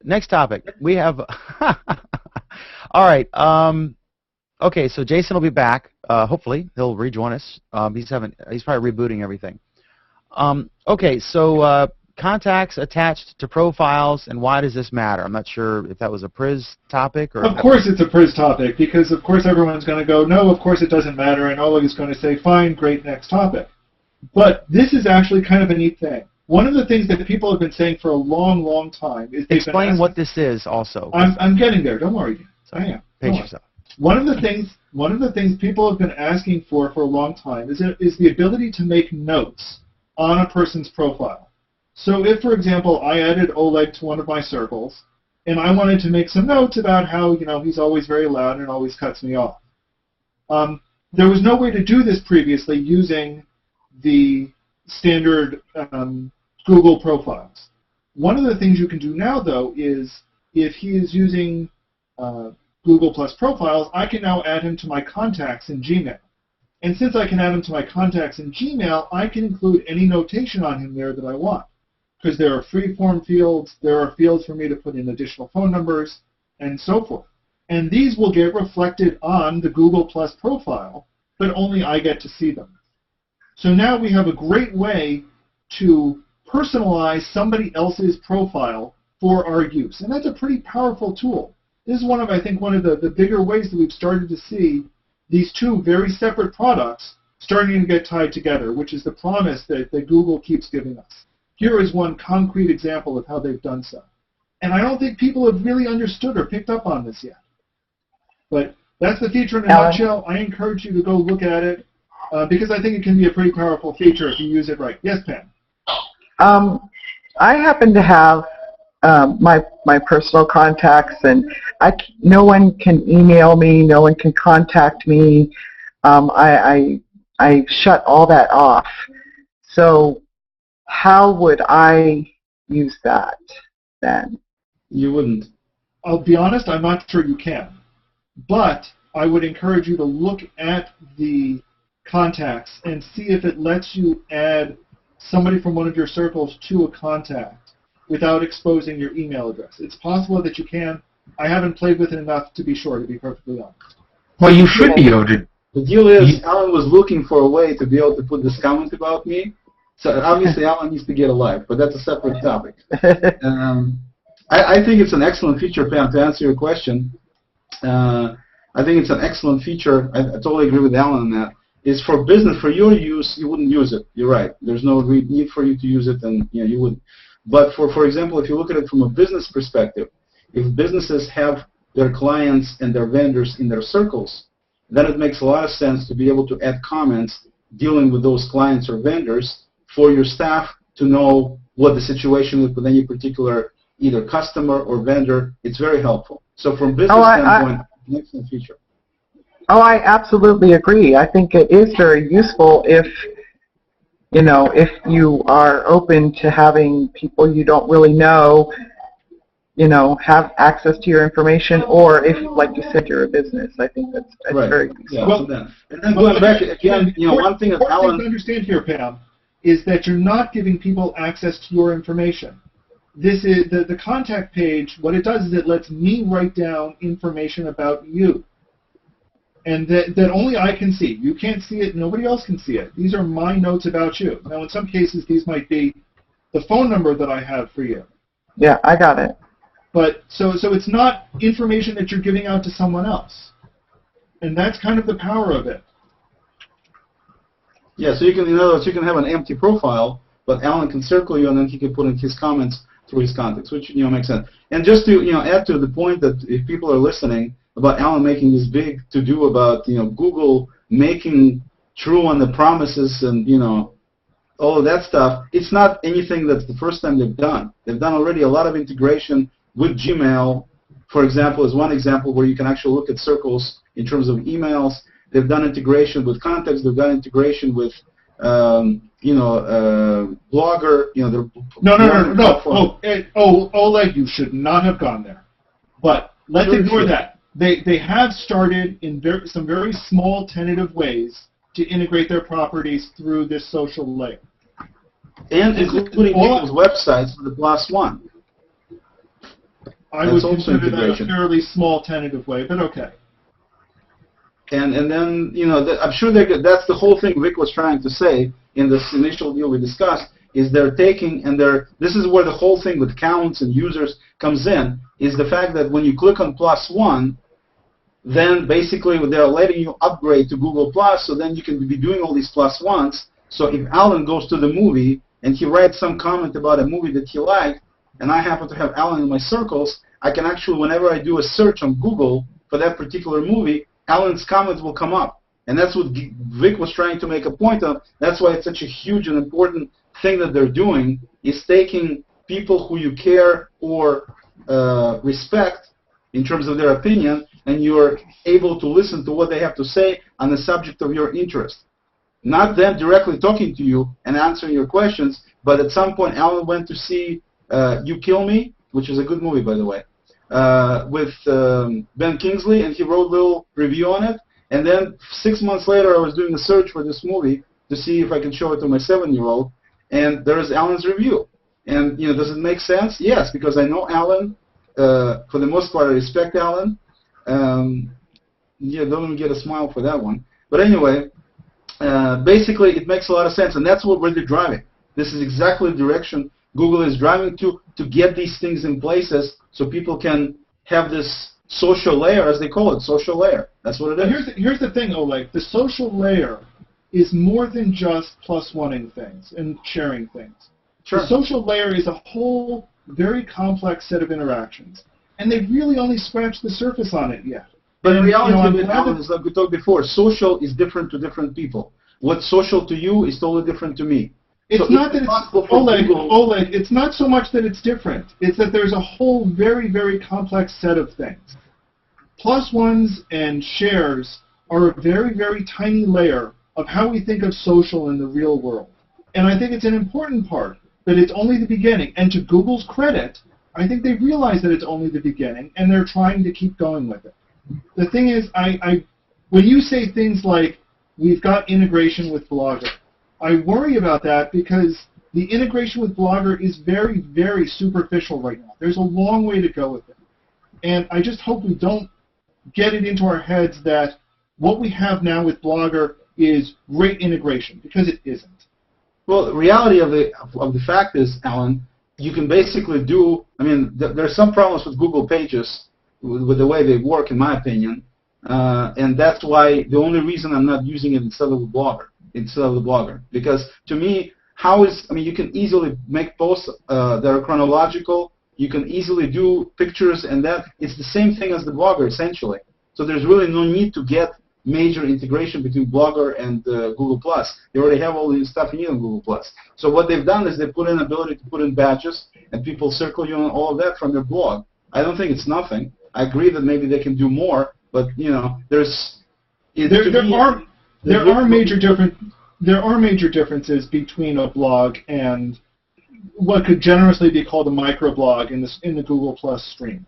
next topic. We have all right. Okay, so Jason will be back. Hopefully, he'll rejoin us. He's probably rebooting everything. Okay, so contacts attached to profiles, and why does this matter? I'm not sure if that was a Priz topic or. Of course, it's a Priz topic because of course everyone's going to go, no, of course it doesn't matter, and Oleg is going to say, fine, great, next topic. But this is actually kind of a neat thing. One of the things that people have been saying for a long, long time is they've explain been what this is also. I'm getting there. Don't worry. I am. Pace yourself. One of the things people have been asking for a long time is the ability to make notes on a person's profile. So if, for example, I added Oleg to one of my circles, and I wanted to make some notes about how he's always very loud and always cuts me off. There was no way to do this previously using the standard Google profiles. One of the things you can do now, though, is if he is using Google Plus profiles, I can now add him to my contacts in Gmail. And since I can add him to my contacts in Gmail, I can include any notation on him there that I want. Because there are free-form fields, there are fields for me to put in additional phone numbers, and so forth. And these will get reflected on the Google Plus profile, but only I get to see them. So now we have a great way to personalize somebody else's profile for our use. And that's a pretty powerful tool. This is I think one of the bigger ways that we've started to see these two very separate products starting to get tied together, which is the promise that Google keeps giving us. Here is one concrete example of how they've done so. And I don't think people have really understood or picked up on this yet. But that's the feature in a nutshell. I encourage you to go look at it because I think it can be a pretty powerful feature if you use it right. Yes, Pam? I happen to have my personal contacts, and no one can email me, no one can contact me. I shut all that off. So how would I use that then? You wouldn't. I'll be honest, I'm not sure you can. But I would encourage you to look at the contacts and see if it lets you add somebody from one of your circles to a contact without exposing your email address. It's possible that you can. I haven't played with it enough to be sure, to be perfectly honest. Well, you should be able to. The deal is, Alan was looking for a way to be able to put this comment about me. So obviously, Alan needs to get a life, but that's a separate topic. I think it's an excellent feature, Pam, to answer your question. I think it's an excellent feature. I totally agree with Alan on that. It's for business, for your use, you wouldn't use it. You're right. There's no need for you to use it, and you wouldn't. But for example, if you look at it from a business perspective, if businesses have their clients and their vendors in their circles, then it makes a lot of sense to be able to add comments dealing with those clients or vendors for your staff to know what the situation is with any particular either customer or vendor. It's very helpful. So from business standpoint, an excellent feature. Oh, I absolutely agree. I think it is very useful if you are open to having people you don't really know, have access to your information, or if, like you said, you're a business. I think that's right. very useful. Yeah. And then going back again, one thing that Alan to understand here, Pam, is that you're not giving people access to your information. This is the contact page. What it does is it lets me write down information about you, and that only I can see. You can't see it. Nobody else can see it. These are my notes about you. Now, in some cases, these might be the phone number that I have for you. Yeah, I got it. But so it's not information that you're giving out to someone else, and that's kind of the power of it. Yeah, so you can, in other words, you can have an empty profile, but Alan can circle you, and then he can put in his comments through his contacts, which makes sense. And just to add to the point that if people are listening about Alan making this big to-do about Google making true on the promises and all of that stuff, it's not anything that's the first time they've done. They've done already a lot of integration with Gmail, for example, is one example where you can actually look at circles in terms of emails. They've done integration with contacts. They've done integration with, Blogger. No. Oleg, you should not have gone there. But let's ignore that. They have started in some very small tentative ways to integrate their properties through this social layer. And including people's websites with the +1. I would consider that a fairly small tentative way, but okay. And then, I'm sure that's the whole thing Vic was trying to say in this initial deal we discussed, is they're taking and this is where the whole thing with counts and users comes in, is the fact that when you click on +1, then basically they're letting you upgrade to Google+, so then you can be doing all these +1s. So if Alan goes to the movie and he writes some comment about a movie that he liked, and I happen to have Alan in my circles, I can actually, whenever I do a search on Google for that particular movie, Alan's comments will come up. And that's what Vic was trying to make a point of. That's why it's such a huge and important thing that they're doing, is taking people who you care or respect in terms of their opinion, and you're able to listen to what they have to say on the subject of your interest. Not them directly talking to you and answering your questions, but at some point Alan went to see You Kill Me, which is a good movie, by the way, with Ben Kingsley, and he wrote a little review on it. And then 6 months later, I was doing a search for this movie to see if I can show it to my 7-year-old, and there's Alan's review. And does it make sense? Yes, because I know Alan. For the most part, I respect Alan. Don't even get a smile for that one. But anyway, basically, it makes a lot of sense, and that's where they're driving. This is exactly the direction Google is driving to get these things in places so people can have this social layer, as they call it, social layer. That's what it is. Here's the thing, Oleg. The social layer is more than just +1ing things and sharing things. Sure. The social layer is a whole very complex set of interactions, and they've really only scratched the surface on it yet. But in reality, Alan, is like we talked before, social is different to different people. What's social to you is totally different to me. It's not that it's, Oleg, it's not so much that it's different. It's that there's a whole very, very complex set of things. +1s and shares are a very, very tiny layer of how we think of social in the real world. And I think it's an important part, but it's only the beginning. And to Google's credit, I think they realize that it's only the beginning, and they're trying to keep going with it. The thing is, when you say things like, we've got integration with Blogger, I worry about that because the integration with Blogger is very, very superficial right now. There's a long way to go with it. And I just hope we don't get it into our heads that what we have now with Blogger is great integration, because it isn't. Well, the reality of the fact is, Alan, you can basically do, there's some problems with Google Pages with the way they work, in my opinion, and that's why the only reason I'm not using it instead of the Blogger, because to me, you can easily make posts that are chronological, you can easily do pictures, and that it's the same thing as the Blogger, essentially. So there's really no need to get major integration between Blogger and Google+. They already have all the stuff you need on Google+. So what they've done is they put in ability to put in badges, and people circle you on all of that from their blog. I don't think it's nothing. I agree that maybe they can do more, but there are major differences between a blog and what could generously be called a microblog in the Google+ stream.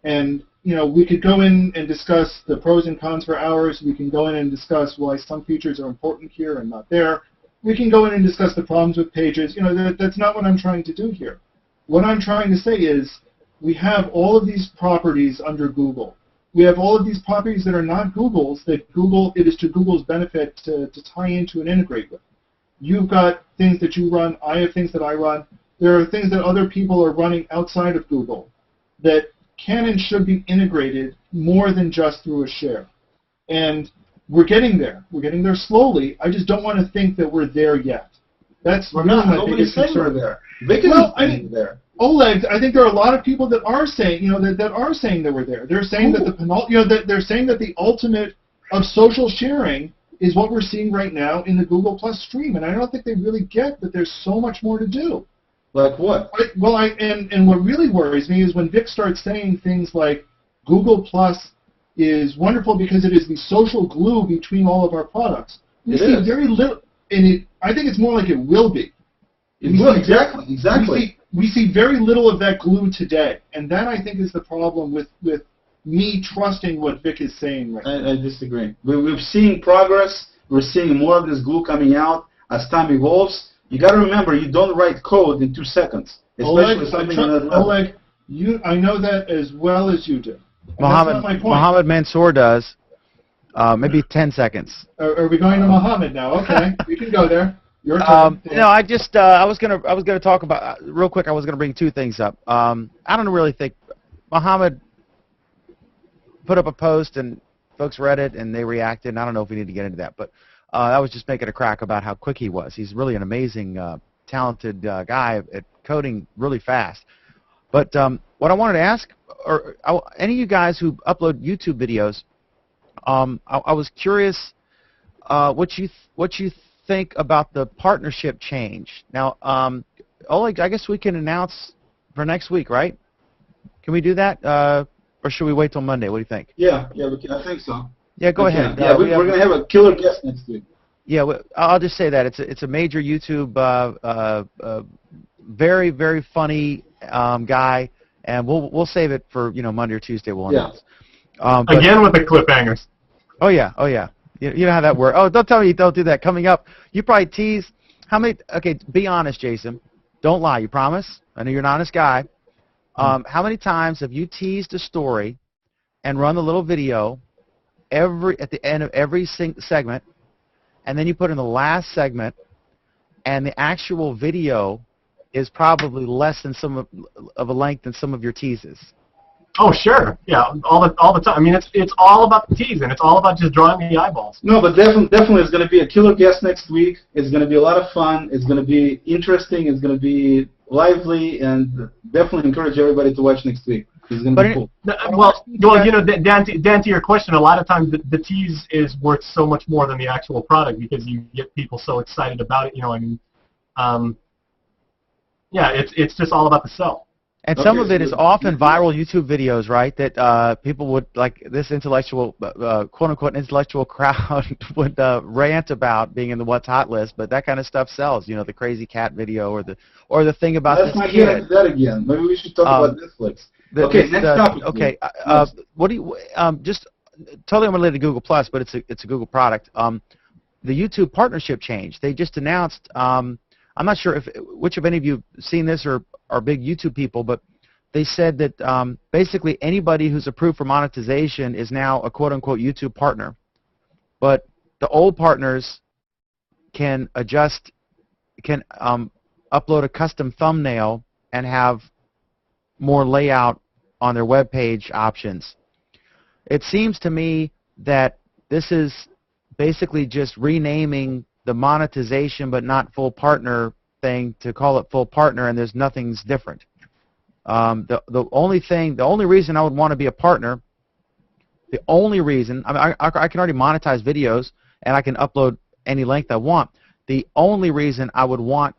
And we could go in and discuss the pros and cons for hours. We can go in and discuss why some features are important here and not there. we can go in and discuss the problems with pages. That's not what I'm trying to do here. What I'm trying to say is we have all of these properties under Google. We have all of these properties that are not Google's, that it is to Google's benefit to tie into and integrate with. You've got things that you run. I have things that I run. There are things that other people are running outside of Google that can and should be integrated more than just through a share. And we're getting there. We're getting there slowly. I just don't want to think that we're there yet. That's We're really not. my Nobody's biggest saying concern. we're there. Vic is there. Oleg, I think there are a lot of people that are saying, that are saying that we're there. They're saying that they're saying that the ultimate of social sharing is what we're seeing right now in the Google Plus stream, and I don't think they really get that there's so much more to do. Like what? And what really worries me is when Vic starts saying things like Google Plus is wonderful because it is the social glue between all of our products. We see very little, and I think it's more like it will be. Exactly. We see very little of that glue today, and that I think is the problem with me trusting what Vic is saying right now. I disagree. We're seeing progress. We're seeing more of this glue coming out as time evolves. You got to remember, you don't write code in 2 seconds, especially something on that level. Oleg, I know that as well as you do. That's not my point. Mohammed Mansour does. Maybe 10 seconds. Are we going to Mohammed now? Okay, we can go there. Your turn. No, I just I was gonna talk about real quick. I was gonna bring 2 things up. I don't really think Mohammed put up a post and folks read it and they reacted. And I don't know if we need to get into that, but I was just making a crack about how quick he was. He's really an amazing, talented guy at coding really fast. But what I wanted to ask, any of you guys who upload YouTube videos, I was curious what you think about the partnership change. Now, Oleg, I guess we can announce for next week, right? Can we do that, or should we wait till Monday? What do you think? Yeah, I think so. Yeah, go ahead. Yeah, we're going to have a killer guest next week. Yeah, I'll just say that it's a major YouTube, very very funny guy, and we'll save it for Monday or Tuesday. We'll announce. Again with the cliffhangers. Oh yeah. You know how that works. Oh, don't tell me you don't do that. Coming up, you probably tease. How many? Okay, be honest, Jason. Don't lie. You promise? I know you're an honest guy. How many times have you teased a story and run the little video at the end of every segment, and then you put in the last segment, and the actual video is probably less than of a length than some of your teases? Oh sure, yeah, all the time. I mean, it's all about the teasing. It's all about just drawing the eyeballs. No, but definitely, it's going to be a killer guest next week. It's going to be a lot of fun. It's going to be interesting. It's going to be lively, and definitely encourage everybody to watch next week. It's going to be cool. Well, Dan, to your question, a lot of times the tease is worth so much more than the actual product because you get people so excited about it. Yeah, it's just all about the sell. And some of it is often viral YouTube videos, right, that people would, like this intellectual, quote-unquote, intellectual crowd would rant about being in the What's Hot list, but that kind of stuff sells, the crazy cat video or the thing about this kid. Let's not get into that again. Maybe we should talk about Netflix. Next topic. Okay, what do you, just totally unrelated to Google+, but it's a Google product. The YouTube partnership change. They just announced, I'm not sure which of any of you have seen this or are big YouTube people, but they said that basically anybody who's approved for monetization is now a quote-unquote YouTube partner. But the old partners can upload a custom thumbnail and have more layout on their web page options. It seems to me that this is basically just renaming the monetization but not full partner thing to call it full partner, and there's nothing's different. The only reason I would want to be a partner, the only reason, I can already monetize videos and I can upload any length I want. The only reason I would want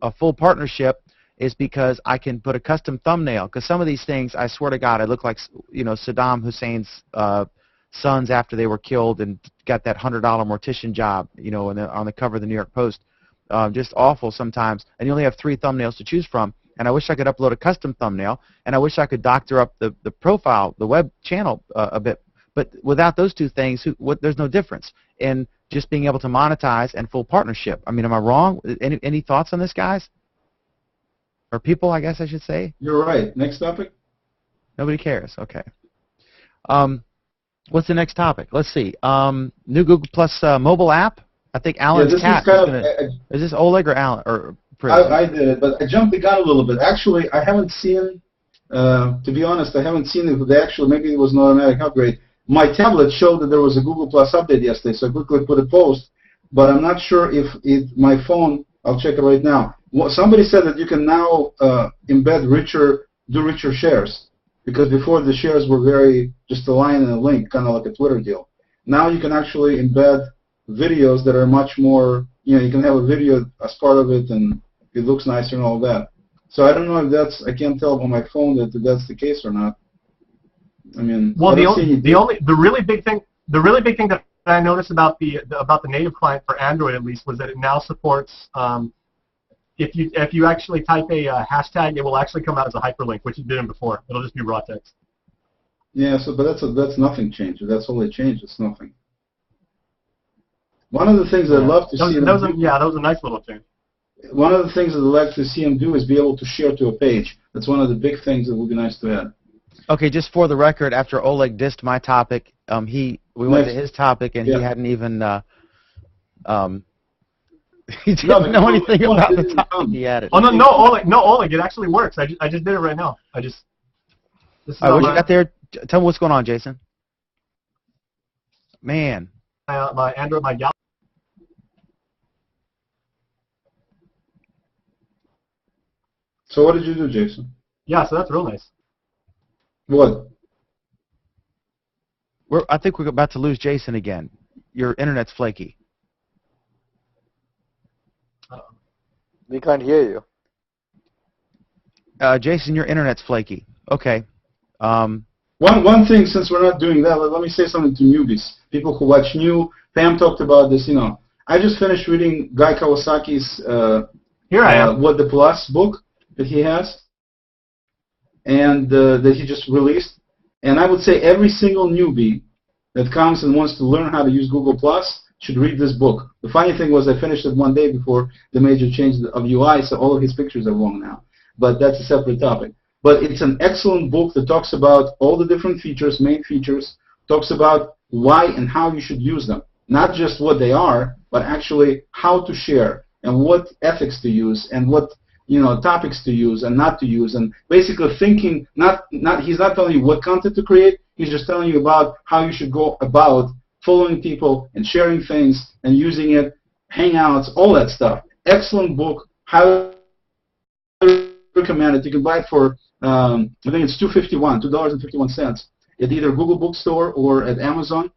a full partnership is because I can put a custom thumbnail. Because some of these things, I swear to God, I look like Saddam Hussein's sons after they were killed and got that $100 mortician job, on the cover of the New York Post. Just awful sometimes, and you only have 3 thumbnails to choose from. And I wish I could upload a custom thumbnail, and I wish I could doctor up the profile, the web channel a bit. But without those two things, there's no difference in just being able to monetize and full partnership. I mean, am I wrong? Any thoughts on this, guys? Or people, I guess I should say? You're right. Next topic? Nobody cares. Okay. What's the next topic? Let's see. New Google Plus mobile app. I think Alan's cat is going to... Is this Oleg or Alan? Or I did it, but I jumped the gun a little bit. Actually, I haven't seen... to be honest, I haven't seen it. They actually, maybe it was an automatic upgrade. My tablet showed that there was a Google Plus update yesterday, so I quickly put a post. But I'm not sure if my phone... I'll check it right now. Somebody said that you can now embed do richer shares, because before the shares were very just a line and a link, kind of like a Twitter deal. Now you can actually embed videos that are much more, you can have a video as part of it, and it looks nicer and all that. So I don't know if I can't tell on my phone that that's the case or not. I mean, well, the really big thing that I noticed about the native client for Android at least was that it now supports if you actually type a hashtag, it will actually come out as a hyperlink, which it didn't before. It'll just be raw text. Yeah, but that's nothing changed. That's all they changed. It's nothing. One of the things I'd love to see that was a nice little change. One of the things I'd like to see them do is be able to share to a page. That's one of the big things that would be nice to add. Okay, just for the record, after Oleg dissed my topic, we went to his topic, and he hadn't even he didn't know anything about the topic he added. Oh no, Oleg, it actually works. I just did it right now. This is what you got there? Tell me what's going on, Jason. Man. My Android, my Galaxy. So what did you do, Jason? Yeah, so that's real nice. What? I think we're about to lose Jason again. Your internet's flaky. We can't hear you. Jason, your internet's flaky. Okay. One thing, since we're not doing that, let me say something to newbies, people who watch new. Pam talked about this. I just finished reading Guy Kawasaki's What the Plus book that he has, and that he just released. And I would say every single newbie that comes and wants to learn how to use Google Plus should read this book. The funny thing was I finished it one day before the major change of UI, so all of his pictures are wrong now. But that's a separate topic. But it's an excellent book that talks about all the different features, main features, talks about why and how you should use them. Not just what they are, but actually how to share and what ethics to use and what topics to use and not to use, and basically thinking, he's not telling you what content to create, he's just telling you about how you should go about following people and sharing things and using it, Hangouts, all that stuff. Excellent book, highly recommend it. You can buy it for, I think it's $2.51 at either Google Bookstore or at Amazon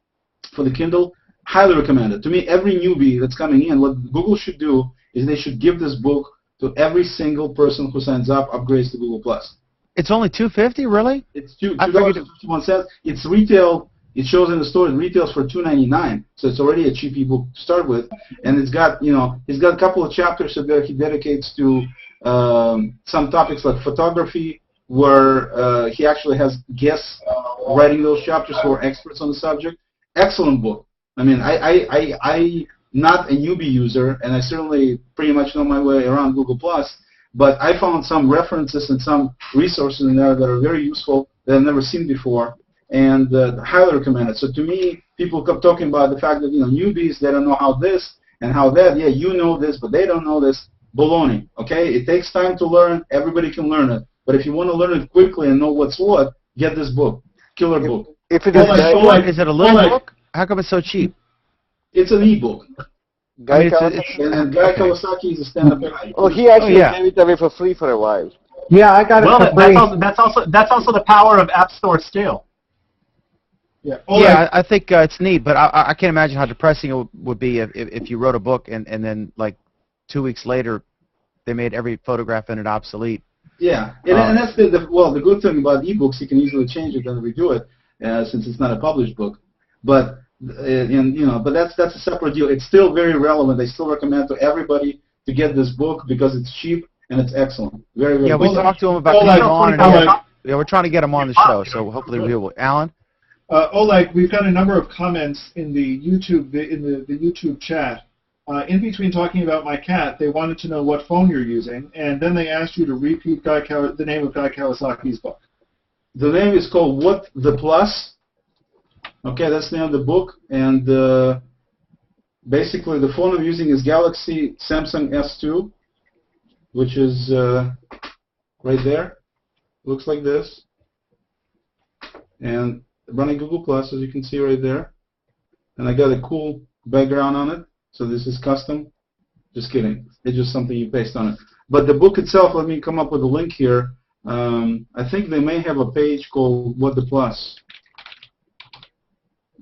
for the Kindle. Highly recommend it. To me, every newbie that's coming in, what Google should do is they should give this book to every single person who signs up, upgrades to Google+. It's only $2.50, really? It's $2.51. It's retail. It shows in the store. It retails for $2.99, so it's already a cheap ebook to start with. And it's got, it's got a couple of chapters that he dedicates to some topics like photography, where he actually has guests writing those chapters who are experts on the subject. Excellent book. I mean, I'm not a newbie user, and I certainly pretty much know my way around Google+, but I found some references and some resources in there that are very useful that I've never seen before, and highly recommend it. So to me, people kept talking about the fact that, newbies, they don't know how this and how that. Yeah, you know this, but they don't know this. Baloney, okay? It takes time to learn. Everybody can learn it. But if you want to learn it quickly and know what's what, get this book. Killer book. If it is it a little book? How come it's so cheap? It's an ebook. Guy and Guy Kawasaki is a stand-up guy. Oh, he actually gave it away for free for a while. Yeah, I got it for free. That's also the power of App Store scale. Yeah, I think it's neat, but I can't imagine how depressing it would be if you wrote a book and then like 2 weeks later they made every photograph in it obsolete. Yeah, and that's the good thing about ebooks, you can easily change it and redo it since it's not a published book. But but that's a separate deal. It's still very relevant. I still recommend to everybody to get this book because it's cheap and it's excellent. Very, very. We talked to him about coming on, and we're trying to get him on the show. So hopefully we will. Alan. Oleg, we've got a number of comments in the YouTube chat. In between talking about my cat, they wanted to know what phone you're using, and then they asked you to repeat the name of Guy Kawasaki's book. The name is called What the Plus. Okay, that's the name of the book, and basically the phone I'm using is Galaxy Samsung S2, which is right there. Looks like this, and running Google Plus, as you can see right there, and I got a cool background on it. So this is custom. Just kidding. It's just something you paste on it. But the book itself, let me come up with a link here. I think they may have a page called What the Plus.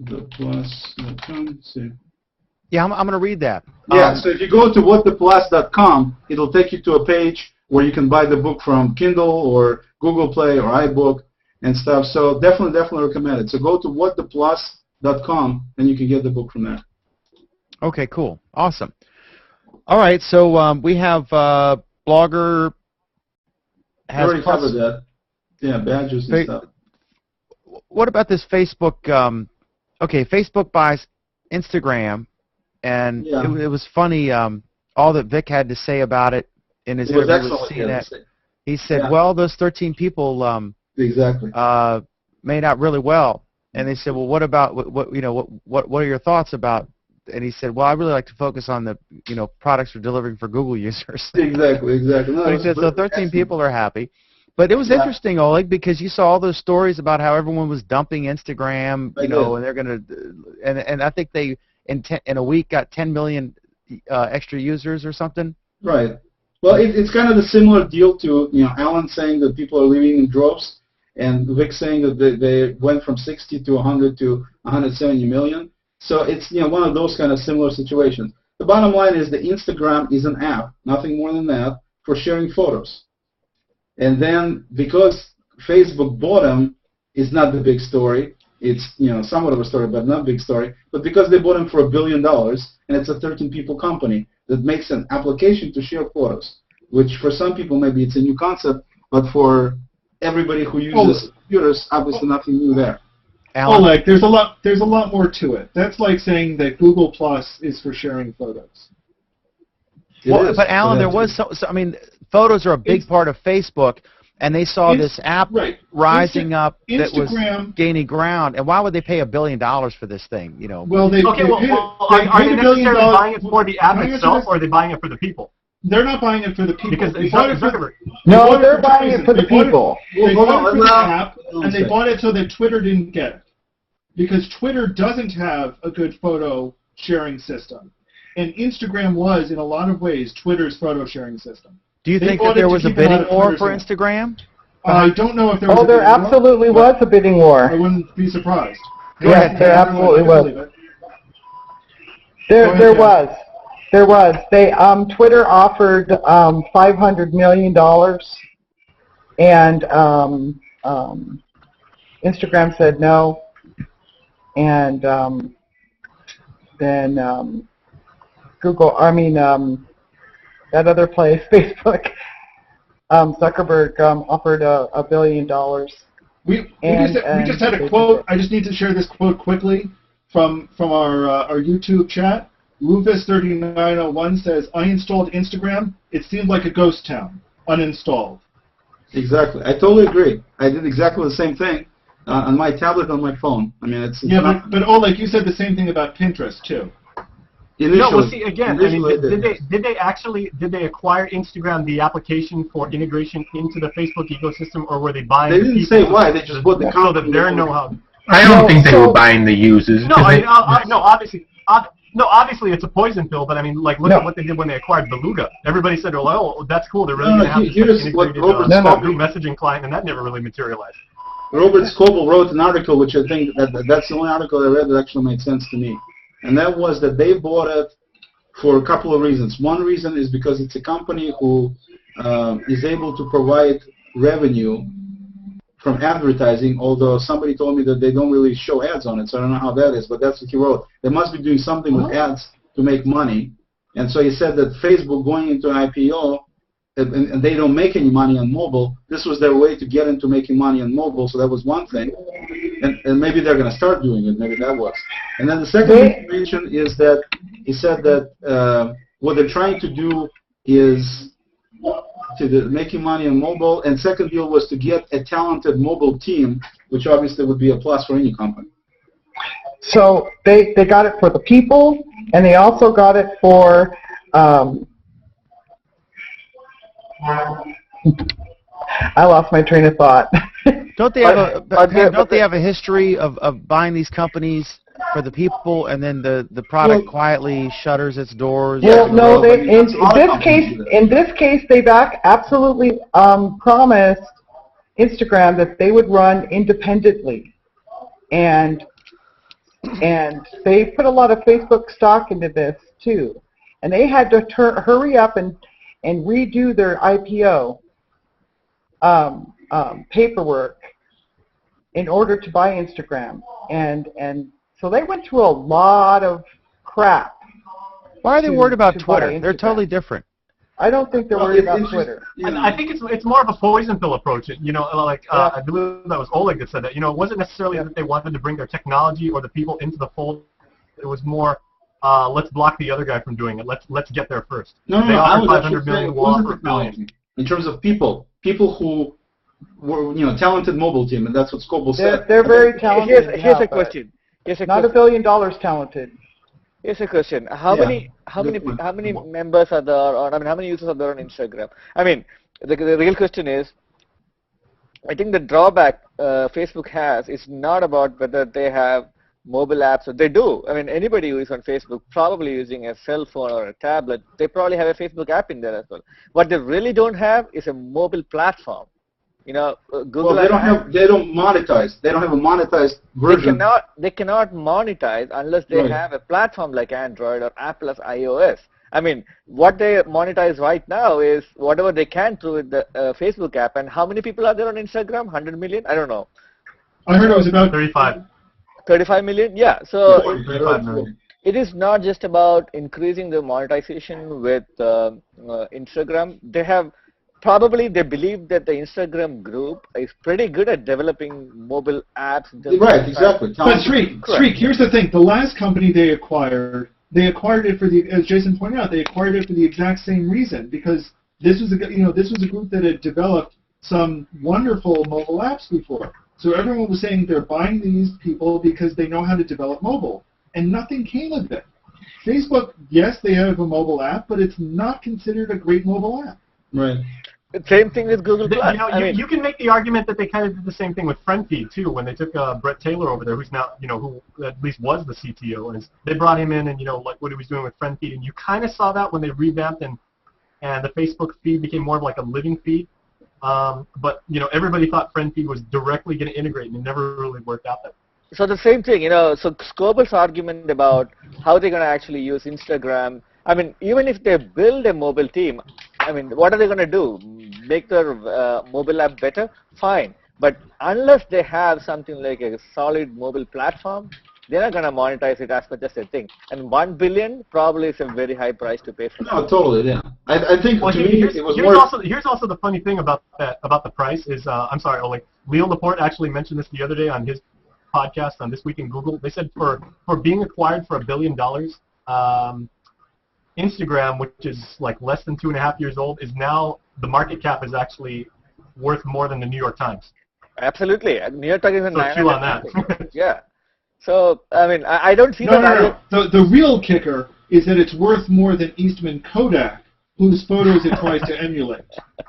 ThePlus.com. See. Yeah, I'm going to read that. Yeah, so if you go to whattheplus.com, it'll take you to a page where you can buy the book from Kindle or Google Play or iBook and stuff. So definitely recommend it. So go to whattheplus.com and you can get the book from there. Okay, cool. Awesome. All right, so we have Blogger has already covered that. Yeah, badges and stuff. What about this Facebook? Okay, Facebook buys Instagram, and it was funny all that Vic had to say about it in his interview with CNN. He said, well, those 13 people exactly made out really well. And they said, well, what about, what are your thoughts about? And he said, well, I really like to focus on the, products we're delivering for Google users. Exactly. No, but he said, so 13 people are happy. But it was interesting, Oleg, because you saw all those stories about how everyone was dumping Instagram, and they're going to, and I think they, in a week, got 10 million extra users or something. Right. Well, it's kind of the similar deal to, Alan saying that people are leaving in droves, and Vic saying that they went from 60 to 100 to 170 million. So it's one of those kind of similar situations. The bottom line is that Instagram is an app, nothing more than that, for sharing photos. And then because Facebook bought them is not the big story. It's somewhat of a story, but not a big story. But because they bought them for $1 billion, and it's a 13-people company that makes an application to share photos, which for some people maybe it's a new concept, but for everybody who uses computers, obviously nothing new there. Oleg, there's a lot more to it. That's like saying that Google Plus is for sharing photos. But Alan, there was photos are a big part of Facebook, and they saw this app rising up that was gaining ground. And why would they pay $1 billion for this thing? Well, are they necessarily buying it for the app itself, or are they buying it for the people? They're not buying it for the people. Because they're buying it for the people. They bought it for the app, and they bought it so that Twitter didn't get it. Because Twitter doesn't have a good photo sharing system. And Instagram was, in a lot of ways, Twitter's photo sharing system. Do you think that there was a bidding war for Instagram? I don't know if there was a bidding war. Oh, there absolutely was a bidding war. I wouldn't be surprised. Yes, there absolutely was. There was. There was. They Twitter offered $500 million, and Instagram said no. And then that other place, Facebook, Zuckerberg offered $1 billion. We just had a quote. I just need to share this quote quickly from our YouTube chat. Rufus3901 says, I installed Instagram. It seemed like a ghost town. Uninstalled. Exactly. I totally agree. I did exactly the same thing. On my tablet, on my phone. But Oleg, you said the same thing about Pinterest too. Initially, no, well, see again. Did they acquire Instagram, the application for integration into the Facebook ecosystem, or were they buying? They didn't say why. They just bought the company. So that their know-how. I don't think they were buying the users. No, obviously it's a poison pill. But look at what they did when they acquired Beluga. Everybody said, "Oh, that's cool. They're really going to have this integrated group messaging client," and that never really materialized. Robert Scoble wrote an article, which I think that's the only article I read that actually made sense to me. And that was that they bought it for a couple of reasons. One reason is because it's a company who is able to provide revenue from advertising, although somebody told me that they don't really show ads on it, so I don't know how that is, but that's what he wrote. They must be doing something with ads to make money. And so he said that Facebook going into an IPO and they don't make any money on mobile, this was their way to get into making money on mobile, so that was one thing. And maybe they're going to start doing it, maybe that was. And then the second thing he mentioned is that he said that what they're trying to do is making money on mobile, and second deal was to get a talented mobile team, which obviously would be a plus for any company. So they got it for the people, and they also got it for I lost my train of thought. Don't they have a history of buying these companies for the people, and then the product quietly shutters its doors? Well, no, in this case, they've absolutely promised Instagram that they would run independently, and they put a lot of Facebook stock into this too, and they had to hurry up and redo their IPO paperwork in order to buy Instagram, and so they went through a lot of crap. Why are they worried about Twitter? They're totally different. I don't think they're worried about Twitter. I think it's more of a poison pill approach. You know, like I believe that was Oleg that said that. You know, it wasn't necessarily that they wanted to bring their technology or the people into the fold. It was more, let's block the other guy from doing it. Let's get there first. No, they offered 500 million. million, we'll offer $1 billion. In terms of people who were, talented mobile team, and that's what Scoble said. They're very talented. Here's a question. Not $1 billion talented. Here's a question. How many members are there, or how many users are there on Instagram? I mean, the real question is, I think the drawback Facebook has is not about whether they have mobile apps, or they do. I mean, anybody who is on Facebook probably using a cell phone or a tablet, they probably have a Facebook app in there as well. What they really don't have is a mobile platform. You know, Google. Well, they don't monetize. They don't have a monetized version. They cannot monetize unless they have a platform like Android or Apple as iOS. I mean, what they monetize right now is whatever they can through the Facebook app. And how many people are there on Instagram? 100 million? I don't know. I heard it was about 35. 35 million? Yeah. So 35 million. It is not just about increasing the monetization with Instagram. They believe that the Instagram group is pretty good at developing mobile apps. Right, exactly. But Shreek, here's the thing. The last company they acquired it for as Jason pointed out, they acquired it for the exact same reason, because this was a group that had developed some wonderful mobile apps before. So everyone was saying they're buying these people because they know how to develop mobile, and nothing came of it. Facebook, yes, they have a mobile app, but it's not considered a great mobile app. Right. Same thing with Google+. You can make the argument that they kind of did the same thing with FriendFeed too, when they took Brett Taylor over there, who's now, who at least was the CTO, and they brought him in, and like what he was doing with FriendFeed, and you kind of saw that when they revamped and the Facebook feed became more of like a living feed. But everybody thought FriendFeed was directly going to integrate, and it never really worked out that way. So the same thing, so Scoble's argument about how they're going to actually use Instagram. I mean, even if they build a mobile team, I mean, what are they going to do? Make their mobile app better? Fine. But unless they have something like a solid mobile platform, they're not going to monetize it as much as they think. And $1 billion probably is a very high price to pay for. No, totally, yeah. I think to me it was more. Here's also the funny thing about the price is, I'm sorry, Oleg. Leo Laporte actually mentioned this the other day on his podcast on This Week in Google. They said for being acquired for $1 billion, Instagram, which is like less than 2.5 years old, is now, the market cap is actually worth more than the New York Times. Absolutely. New York Times is so chew on that. Yeah. So, I mean, I don't see that. No. The real kicker is that it's worth more than Eastman Kodak, whose photos it tries to emulate.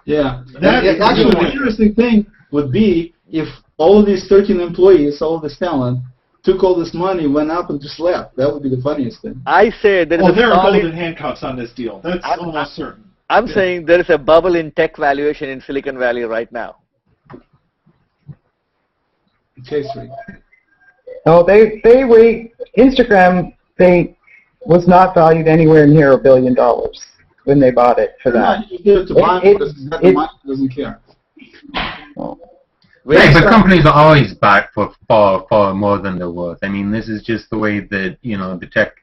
Yeah. Actually, the interesting thing would be if all of these 13 employees, all of this talent, took all this money, went up, and just left. That would be the funniest thing. I say there is there are golden handcuffs on this deal. That's almost certain. I'm saying there is a bubble in tech valuation in Silicon Valley right now. Okay, sweet. No, Instagram, was not valued anywhere near $1 billion when they bought it for that. You did it to buy it, but doesn't care. Right, but companies are always back for far more than they're worth. I mean, this is just the way that the tech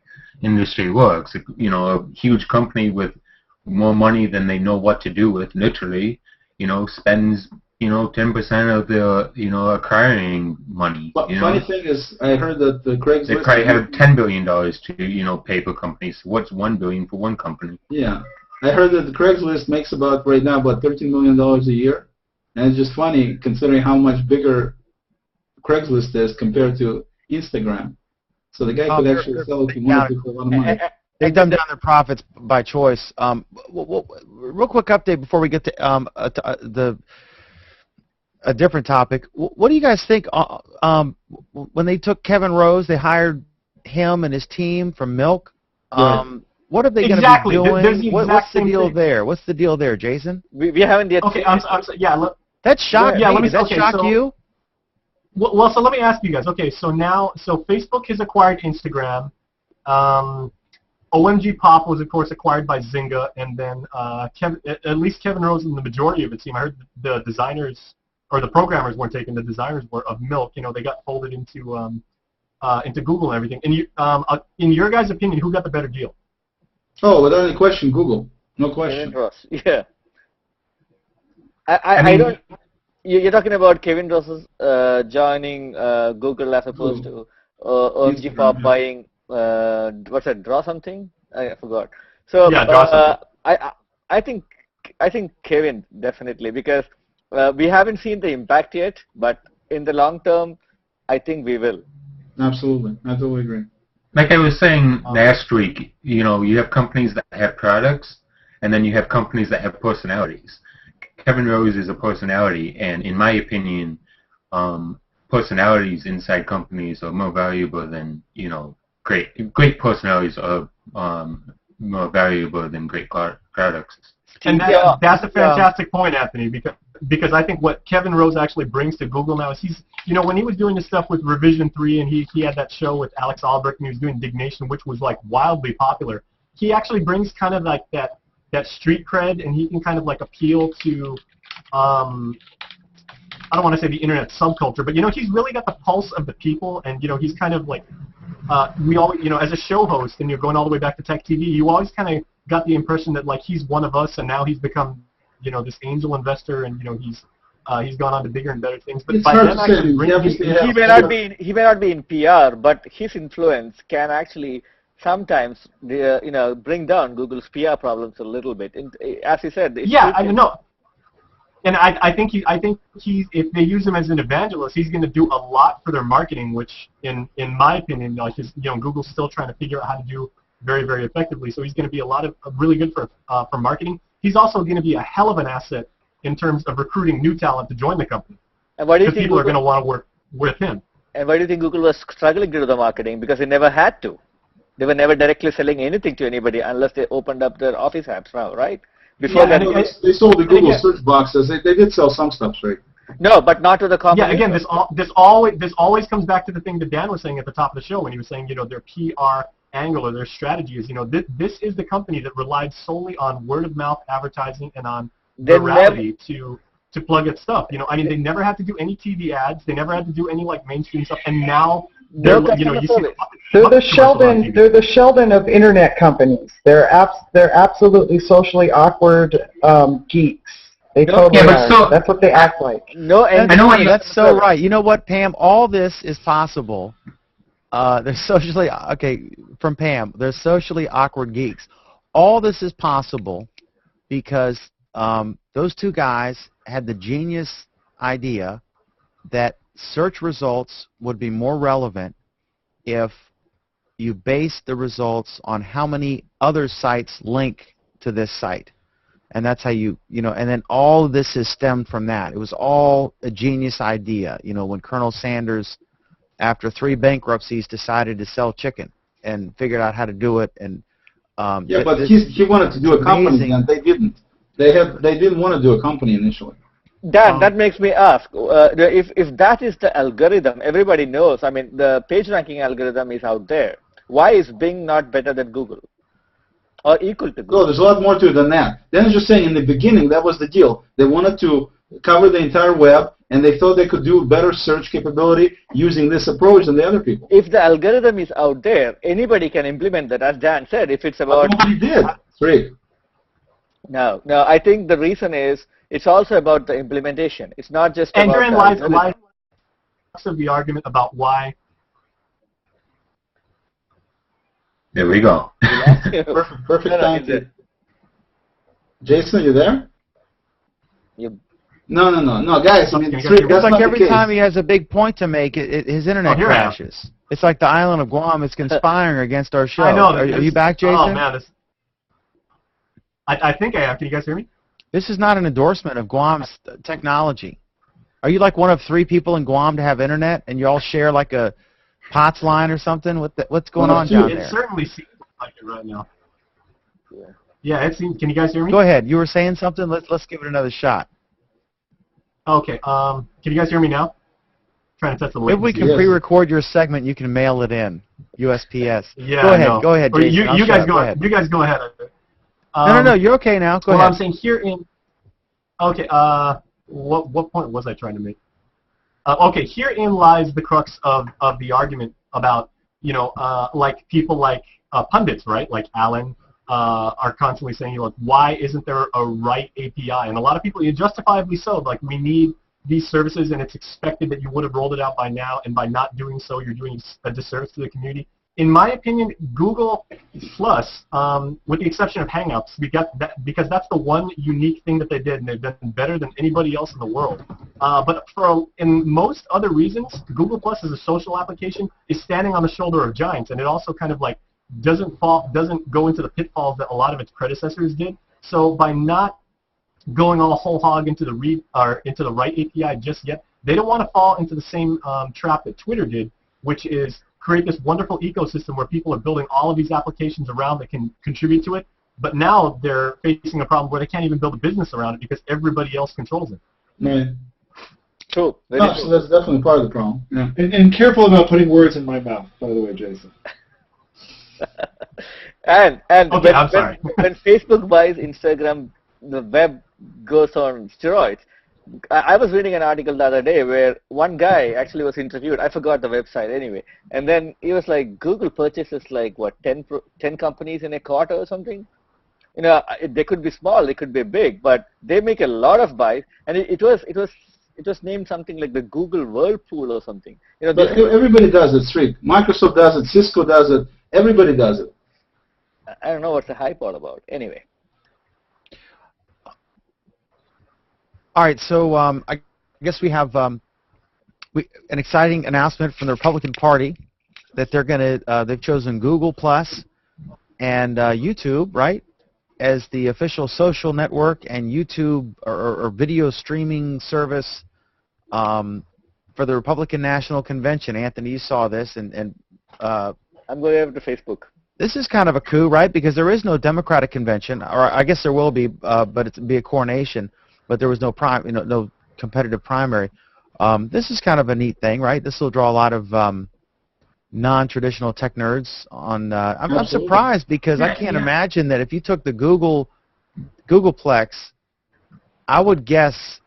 industry works. A huge company with more money than they know what to do with, literally, spends, 10% of their, acquiring money. But funny thing is, I heard that the Craigslist... They probably have $10 billion to, pay for companies. What's $1 billion for one company? Yeah. I heard that the Craigslist makes right now about $13 million a year. And it's just funny, considering how much bigger Craigslist is compared to Instagram. So the guy could actually sell it if he wanted to for a lot of money. They dumb down their profits by choice. Real quick update before we get to a different topic. What do you guys think? When they took Kevin Rose, they hired him and his team from Milk. What are they going to be doing? What's the deal there? What's the deal there, Jason? We haven't yet. Okay, I'm sorry. Yeah. That shocked me. Does that shock you? Well, so let me ask you guys. Okay, so Facebook has acquired Instagram. OMG Pop was, of course, acquired by Zynga, and then at least Kevin Rose and the majority of the team. I heard the designers or the programmers weren't taken. The designers were of Milk. They got folded into Google and everything. And in your guys' opinion, who got the better deal? Oh, without any question, Google. No question. Kevin Rose. Yeah. I don't. You're talking about Kevin Rose's joining Google as opposed to OMG Pop buying what's that? Draw something? I forgot. So yeah, Draw something. I think Kevin definitely, because we haven't seen the impact yet, but in the long term, I think we will. Absolutely, I totally agree. Like I was saying last week, you have companies that have products, and then you have companies that have personalities. Kevin Rose is a personality, and in my opinion, personalities inside companies are more valuable than, great personalities are more valuable than great products. And that's a fantastic point, Anthony, because I think what Kevin Rose actually brings to Google now is he's, when he was doing this stuff with Revision 3 and he had that show with Alex Albrecht and he was doing Dignation, which was like wildly popular, he actually brings kind of like that street cred, and he can kind of like appeal to, I don't want to say the internet subculture, but he's really got the pulse of the people, and he's kind of like, we always, as a show host, and you're going all the way back to Tech TV, you always kind of got the impression that like he's one of us, and now he's become, this angel investor, and he's gone on to bigger and better things. But by them actually he may not be in PR, but his influence can actually sometimes bring down Google's PR problems a little bit. And, as you said, yeah, I know. And I think if they use him as an evangelist, he's going to do a lot for their marketing, which in my opinion, like Google's still trying to figure out how to do very, very effectively. So he's going to be a lot of really good for marketing. He's also going to be a hell of an asset in terms of recruiting new talent to join the company. And why do you think people are going to want to work with him? And why do you think Google was struggling to do the marketing? Because they never had to. They were never directly selling anything to anybody unless they opened up their Office apps now, right? Before that, they sold the Google search boxes. They did sell some stuff, right? No, but not to the company. Yeah, again, this always comes back to the thing that Dan was saying at the top of the show when he was saying, their PR angle or their strategy is, this is the company that relied solely on word of mouth advertising and on virality to plug its stuff. They never had to do any TV ads. They never had to do any like mainstream stuff, and now. They're the Sheldon of internet companies. They're absolutely socially awkward geeks. They totally are. That's what they act like. That's so right. You know what, Pam? All this is possible. They're socially from Pam. They're socially awkward geeks. All this is possible because those two guys had the genius idea that search results would be more relevant if you base the results on how many other sites link to this site. And that's how and then all of this is stemmed from that. It was all a genius idea, when Colonel Sanders, after 3 bankruptcies, decided to sell chicken and figured out how to do it. And but he wanted to do a company, and they didn't. They didn't want to do a company initially. Dan, that makes me ask, if that is the algorithm, everybody knows, the page ranking algorithm is out there. Why is Bing not better than Google? Or equal to Google? No, there's a lot more to it than that. Dan is just saying in the beginning, that was the deal. They wanted to cover the entire web, and they thought they could do better search capability using this approach than the other people. If the algorithm is out there, anybody can implement that, as Dan said, if it's about... Nobody did. Right. No, no. I think the reason is it's also about the implementation. It's not just And about herein the lies usability. of the argument about why. There we go. Perfect No, time is to... it? Jason, you there? You, No, guys. I mean, It's that's It's like not the every case. time he has a big point to make, his internet here I am. crashes. It's like the island of Guam is conspiring against our show. I know. Are you back, Jason? Oh man, I think I am. Can you guys hear me? This is not an endorsement of Guam's technology. Are you like one of 3 people in Guam to have internet, and you all share like a POTS line or something? What's going on down It there? certainly seems like it right now. yeah. Yeah, it seems. Can you guys hear me? Go ahead. You were saying something. Let's give it another shot. Okay. Can you guys hear me now? Trying to test the If we latency. can Yes. pre-record your segment, you can mail it in. USPS. Yeah, Go I ahead. know. Go ahead, Or Jason. I'll you shut guys up. go ahead. You guys go ahead. No. You're okay now. Go well, ahead. I'm saying herein. Okay. What point was I trying to make? Okay. Herein lies the crux of the argument about like people like pundits, right? Like Alan are constantly saying, like, why isn't there a right API? And a lot of people, justifiably so, like, we need these services, and it's expected that you would have rolled it out by now, and by not doing so, you're doing a disservice to the community. In my opinion, Google Plus, with the exception of Hangouts, because that's the one unique thing that they did, and they've done better than anybody else in the world. But in most other reasons, Google Plus as a social application is standing on the shoulder of giants, and it also kind of like doesn't go into the pitfalls that a lot of its predecessors did. So by not going all whole hog into the right API just yet, they don't want to fall into the same trap that Twitter did, which is create this wonderful ecosystem where people are building all of these applications around that can contribute to it. But now they're facing a problem where they can't even build a business around it because everybody else controls it. Right. True. No, so that's definitely part of the problem. Yeah. And careful about putting words in my mouth, by the way, Jason. And Okay, I'm sorry. when Facebook buys Instagram, the web goes on steroids. I was reading an article the other day where one guy actually was interviewed. I forgot the website anyway. And then he was like, Google purchases like, what, 10 companies in a quarter or something? They could be small, they could be big, but they make a lot of buys. And it was named something like the Google Whirlpool or something. But everybody does it, Sri. Microsoft does it, Cisco does it, everybody does it. I don't know what's the hype all about. Anyway. All right, so I guess we have an exciting announcement from the Republican Party that they've chosen Google Plus and YouTube, right, as the official social network and YouTube or video streaming service for the Republican National Convention. Anthony, you saw this, and I'm going over to Facebook. This is kind of a coup, right? Because there is no Democratic convention, or I guess there will be, but it'll be a coronation. But there was no no competitive primary. This is kind of a neat thing, right? This will draw a lot of non-traditional tech nerds on. I'm surprised because I can't imagine that if you took the Googleplex, I would guess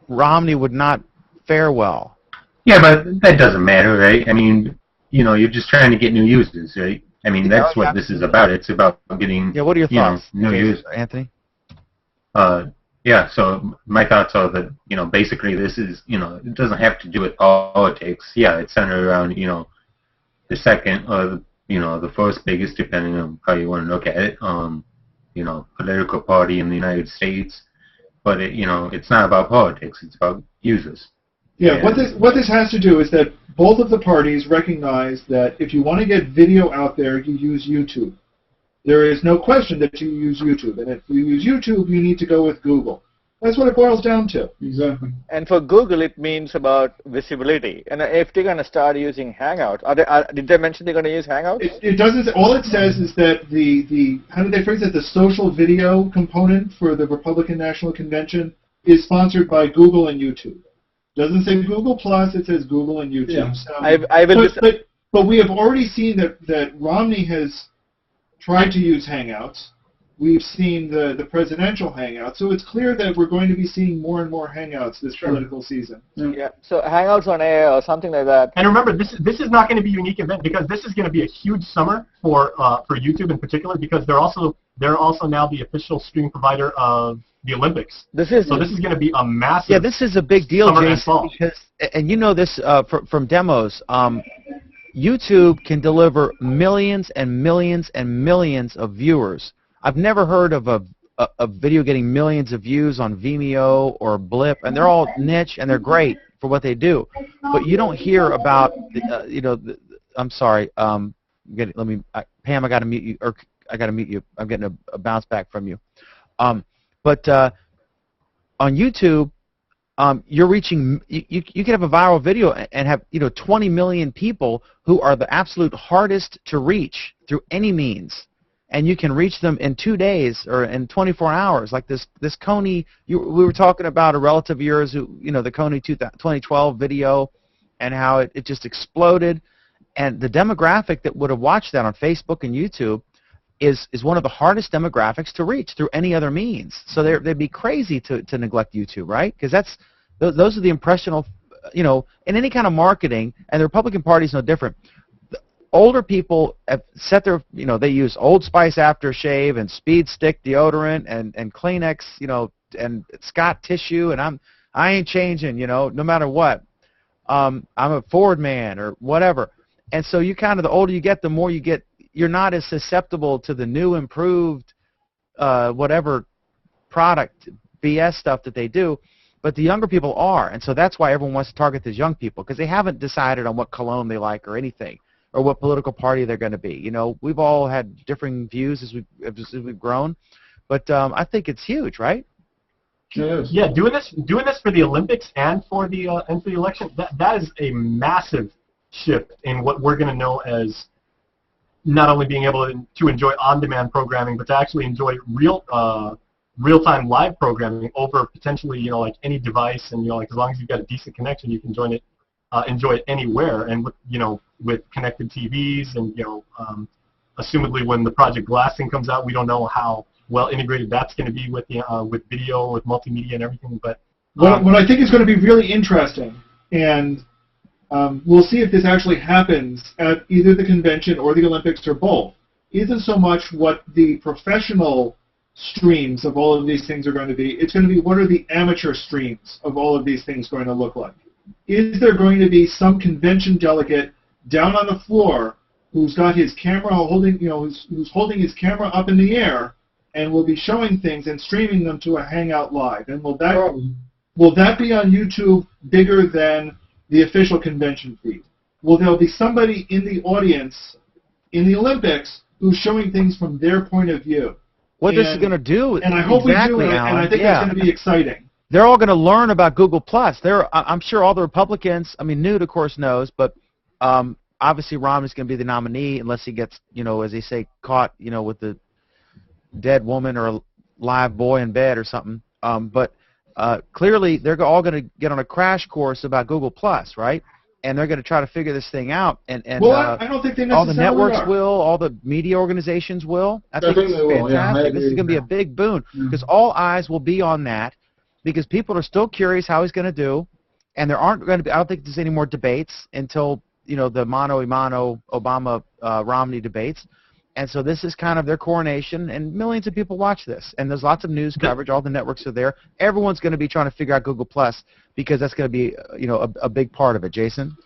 Romney would not fare well. Yeah, but that doesn't matter, right? I mean, you're just trying to get new users, right? I mean, that's what this is about. It's about getting what are your thoughts, new users. Anthony? Yeah, so my thoughts are that, basically this is, it doesn't have to do with politics. Yeah, it's centered around, the second or, the first biggest, depending on how you want to look at it, political party in the United States. But, it's not about politics. It's about users. Yeah, And what this has to do is that both of the parties recognize that if you want to get video out there, you use YouTube. There is no question that you use YouTube, and if you use YouTube, you need to go with Google. That's what it boils down to. Exactly. And for Google, it means about visibility. And if they're going to start using Hangouts, did they mention they're going to use Hangouts? It doesn't. All it says is that the how did they phrase it? The social video component for the Republican National Convention is sponsored by Google and YouTube. Doesn't say Google Plus. It says Google and YouTube. Yeah. So, but we have already seen that Romney has tried to use Hangouts. We've seen the presidential Hangouts, so it's clear that we're going to be seeing more and more Hangouts this political season. Yeah. So Hangouts on air or something like that. And remember, this is not going to be a unique event because this is going to be a huge summer for YouTube in particular because they're they're also now the official stream provider of the Olympics. So this is going to be a massive. Yeah, this is a big deal, summer and Jason, fall. because, and you know this from demos. YouTube can deliver millions and millions and millions of viewers. I've never heard of a video getting millions of views on Vimeo or Blip, and they're all niche and they're great for what they do. But you don't hear about, I'm sorry. Pam, I got to mute you, or I got to mute you. I'm getting a bounce back from you. But on YouTube, you're reaching. You can have a viral video and have 20 million people who are the absolute hardest to reach through any means, and you can reach them in 2 days or in 24 hours. Like this Coney, we were talking about a relative of yours who, the Coney 2012 video, and how it just exploded, and the demographic that would have watched that on Facebook and YouTube is one of the hardest demographics to reach through any other means. So they'd be crazy to neglect YouTube, right? Because those are the impressional, in any kind of marketing, and the Republican Party is no different. The older people have set their, they use Old Spice aftershave and Speed Stick deodorant and Kleenex, and Scott tissue, and I ain't changing, no matter what. I'm a Ford man or whatever. And so you kind of, the older you get, the more you get. You're not as susceptible to the new, improved, whatever product BS stuff that they do, but the younger people are, and so that's why everyone wants to target these young people, because they haven't decided on what cologne they like or anything, or what political party they're going to be. We've all had differing views as we've grown, but I think it's huge, right? Yes. Yeah, doing this for the Olympics and for the election, that is a massive shift in what we're going to know as not only being able to enjoy on-demand programming, but to actually enjoy real-time live programming over potentially, like any device, and like as long as you've got a decent connection, you can enjoy it anywhere. And with connected TVs, and assumedly when the Project Glass thing comes out, we don't know how well integrated that's going to be with video, with multimedia and everything. But what I think is going to be really interesting, and we'll see if this actually happens at either the convention or the Olympics or both, isn't so much what the professional streams of all of these things are going to be. It's going to be what are the amateur streams of all of these things going to look like. Is there going to be some convention delegate down on the floor who's got his camera holding, who's holding his camera up in the air and will be showing things and streaming them to a Hangout Live? And will that be on YouTube bigger than the official convention feed? Will there be somebody in the audience in the Olympics who's showing things from their point of view? What this is going to do, and I hope exactly, we do it, Alan, and I think it's going to be exciting. They're all going to learn about Google+. I'm sure all the Republicans, Newt, of course, knows, but obviously Romney's going to be the nominee unless he gets, as they say, caught, with the dead woman or a live boy in bed or something. But clearly they're all going to get on a crash course about Google+, right? And they're going to try to figure this thing out. And I don't think they necessarily all the networks are. will, all the media organizations will. I think they will. Yeah, fantastic. This is going to be a big boon because all eyes will be on that, because people are still curious how he's going to do, and there aren't going to be. I don't think there's any more debates until the mano a mano Obama Romney debates. And so this is kind of their coronation, and millions of people watch this. And there's lots of news coverage. All the networks are there. Everyone's going to be trying to figure out Google+, because that's going to be, a big part of it. Jason?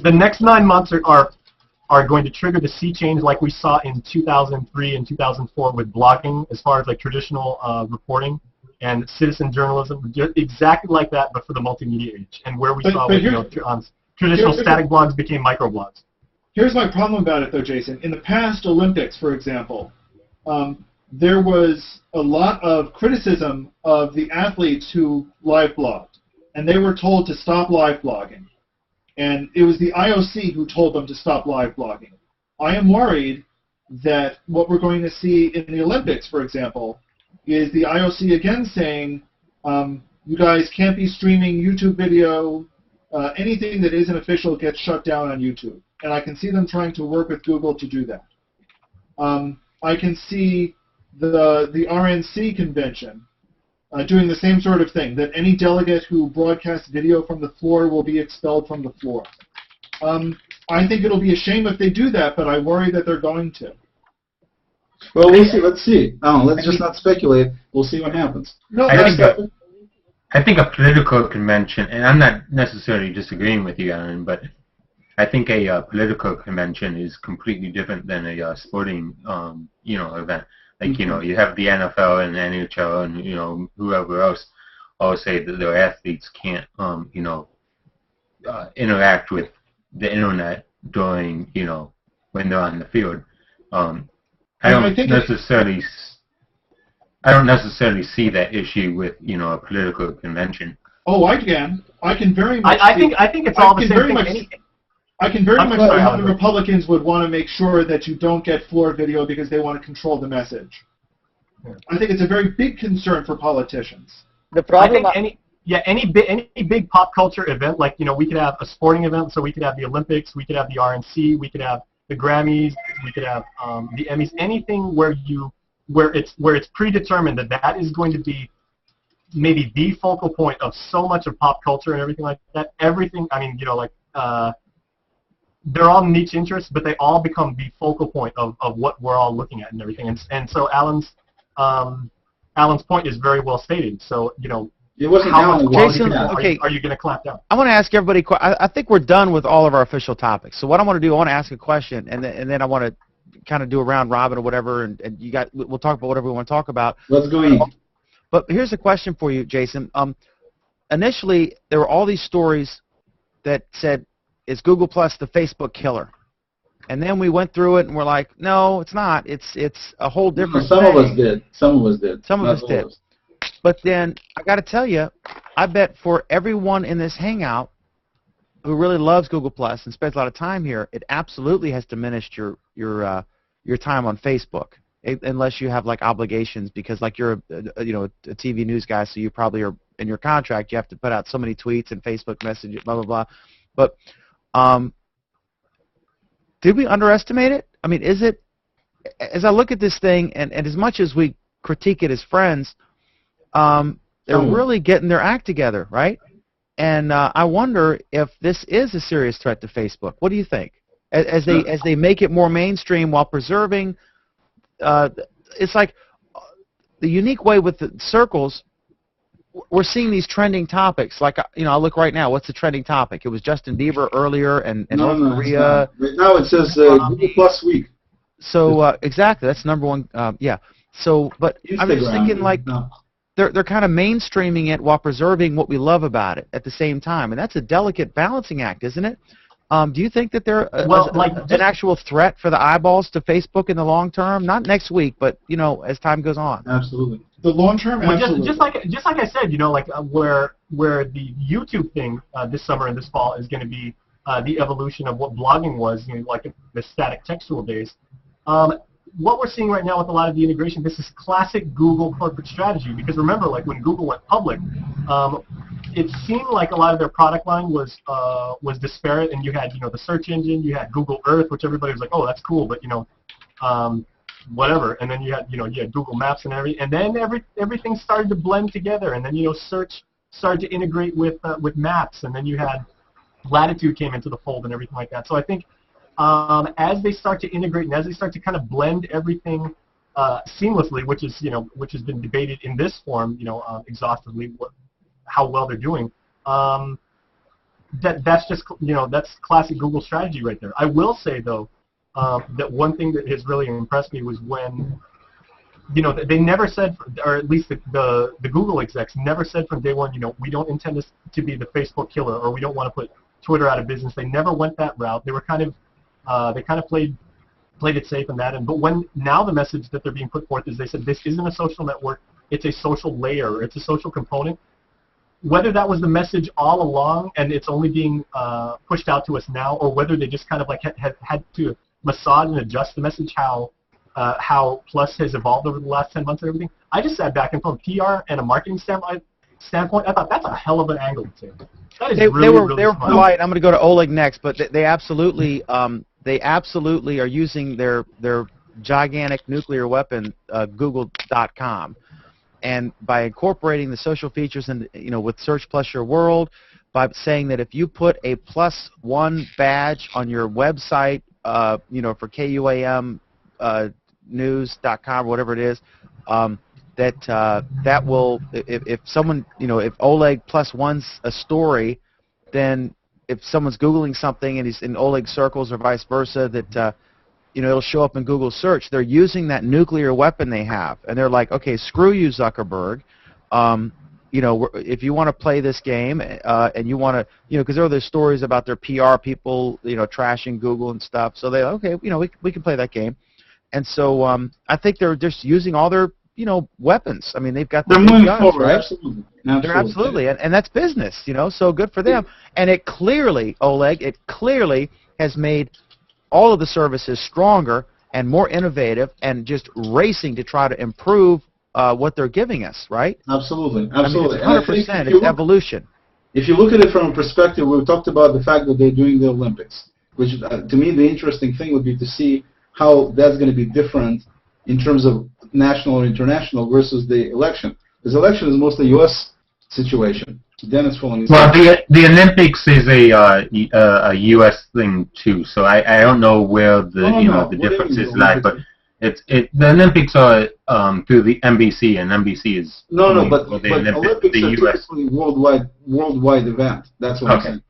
The next 9 months are going to trigger the sea change like we saw in 2003 and 2004 with blogging, as far as like traditional reporting and citizen journalism, exactly like that, but for the multimedia age. And where we saw traditional static blogs became microblogs. Here's my problem about it, though, Jason. In the past Olympics, for example, there was a lot of criticism of the athletes who live blogged, and they were told to stop live blogging. And it was the IOC who told them to stop live blogging. I am worried that what we're going to see in the Olympics, for example, is the IOC again saying, you guys can't be streaming YouTube video, anything that isn't official gets shut down on YouTube. And I can see them trying to work with Google to do that. I can see the RNC convention doing the same sort of thing, that any delegate who broadcasts video from the floor will be expelled from the floor. I think it'll be a shame if they do that, but I worry that they're going to. Well, we'll see. Let's see. Let's just not speculate. We'll see what happens. No, I think a political convention, and I'm not necessarily disagreeing with you, Aaron, but I think a political convention is completely different than a sporting, event. Like, you have the NFL and the NHL and, whoever else all say that their athletes can't, interact with the internet during, when they're on the field. I don't necessarily see that issue with, a political convention. Oh, I can. I can very much. I think it's all the same thing. I can very much see how the Republicans would want to make sure that you don't get floor video because they want to control the message. Yeah. I think it's a very big concern for politicians. The problem. I think any big pop culture event, like we could have a sporting event, so we could have the Olympics, we could have the RNC, we could have the Grammys, we could have the Emmys, anything where it's predetermined that is going to be maybe the focal point of so much of pop culture and everything like that. Everything, they're all niche interests, but they all become the focal point of what we're all looking at and everything. And so Alan's point is very well stated. So it wasn't how much Jason, are you going to clamp down? I want to ask everybody. I think we're done with all of our official topics. So what I want to do, I want to ask a question, and then I want to kind of do a round robin or whatever, and we'll talk about whatever we want to talk about. Let's go eat. But here's a question for you, Jason. Initially, there were all these stories that said, is Google Plus the Facebook killer? And then we went through it and we're like, no, it's not. It's a whole different Some thing. of us did. Some of us did. Some of us did. But then I got to tell you, I bet for everyone in this hangout who really loves Google Plus and spends a lot of time here, it absolutely has diminished your time on Facebook, unless you have like obligations, because like you're a TV news guy, so you probably are in your contract. You have to put out so many tweets and Facebook messages, blah blah blah. But did we underestimate it? I mean, is it? As I look at this thing, and as much as we critique it as friends, they're really getting their act together, right? And I wonder if this is a serious threat to Facebook. What do you think? As they make it more mainstream while preserving, it's like the unique way with the circles. We're seeing these trending topics. Like I look right now. What's the trending topic? It was Justin Bieber earlier, and North Korea. Right now it says Google Plus Week. So exactly, that's number one. Yeah. So, but I'm just thinking like. No. They're kind of mainstreaming it while preserving what we love about it at the same time, and that's a delicate balancing act, isn't it? Do you think that they're an actual threat for the eyeballs to Facebook in the long term? Not next week, but as time goes on. Absolutely. The long term, absolutely. Just like I said, where the YouTube thing this summer and this fall is going to be the evolution of what blogging was, like the static textual days. What we're seeing right now with a lot of the integration, this is classic Google corporate strategy. Because remember, like when Google went public, it seemed like a lot of their product line was disparate, and you had the search engine, you had Google Earth, which everybody was like, oh, that's cool, but whatever. And then you had Google Maps and everything, and then everything started to blend together, and then search started to integrate with Maps, and then you had Latitude came into the fold and everything like that. So I think. As they start to integrate and as they start to kind of blend everything seamlessly, which has been debated in this form, exhaustively, how well they're doing. That's just that's classic Google strategy right there. I will say though that one thing that has really impressed me was when they never said, or at least the Google execs never said from day one, we don't intend this to be the Facebook killer, or we don't want to put Twitter out of business. They never went that route. They were kind of played it safe in that. But now the message that they're being put forth is they said this isn't a social network, it's a social layer, it's a social component. Whether that was the message all along and it's only being pushed out to us now, or whether they just kind of like had to massage and adjust the message how Plus has evolved over the last 10 months and everything. I just sat back and from a PR and a marketing standpoint, I thought that's a hell of an angle to take. They were polite. I'm going to go to Oleg next, but they absolutely are using their gigantic nuclear weapon, Google.com, and by incorporating the social features and with Search Plus Your World, by saying that if you put a +1 badge on your website, for KUAM news.com or whatever it is, that will, if someone, if Oleg plus one's a story, then if someone's Googling something and he's in Oleg circles or vice versa, that it'll show up in Google search. They're using that nuclear weapon they have, and they're like, okay, screw you, Zuckerberg. If you want to play this game and you want to, because there are those stories about their PR people, trashing Google and stuff. So they, okay, we can play that game. And so I think they're just using all their, weapons. I mean, they've got the big guns, forward, right? absolutely. They're absolutely, and that's business, so good for them. And it clearly, Oleg, has made all of the services stronger and more innovative and just racing to try to improve what they're giving us, right? Absolutely. I mean, it's 100%. It's evolution. If you look at it from a perspective, we talked about the fact that they're doing the Olympics, which to me the interesting thing would be to see how that's going to be different in terms of national or international versus the election. Because election is mostly U.S. situation. Then it's falling. Well, the Olympics is a U.S. thing too, so I don't know where the difference is like, but the Olympics are through the NBC, and NBC is but Olympics the are US. typically worldwide event. That's what I'm saying.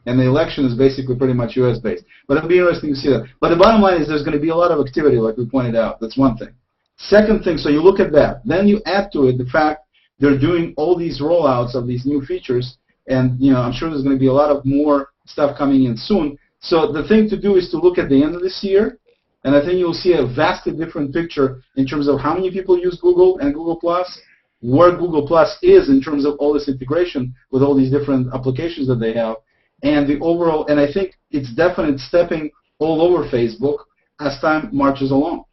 And the election is basically pretty much U.S. based. But it'll be interesting to see that. But the bottom line is there's going to be a lot of activity, like we pointed out. That's one thing. Second thing, so you look at that. Then you add to it the fact they're doing all these rollouts of these new features, and I'm sure there's going to be a lot of more stuff coming in soon. So the thing to do is to look at the end of this year, and I think you'll see a vastly different picture in terms of how many people use Google and Google+, where Google+ is in terms of all this integration with all these different applications that they have, and the overall, and I think it's definitely stepping all over Facebook as time marches along.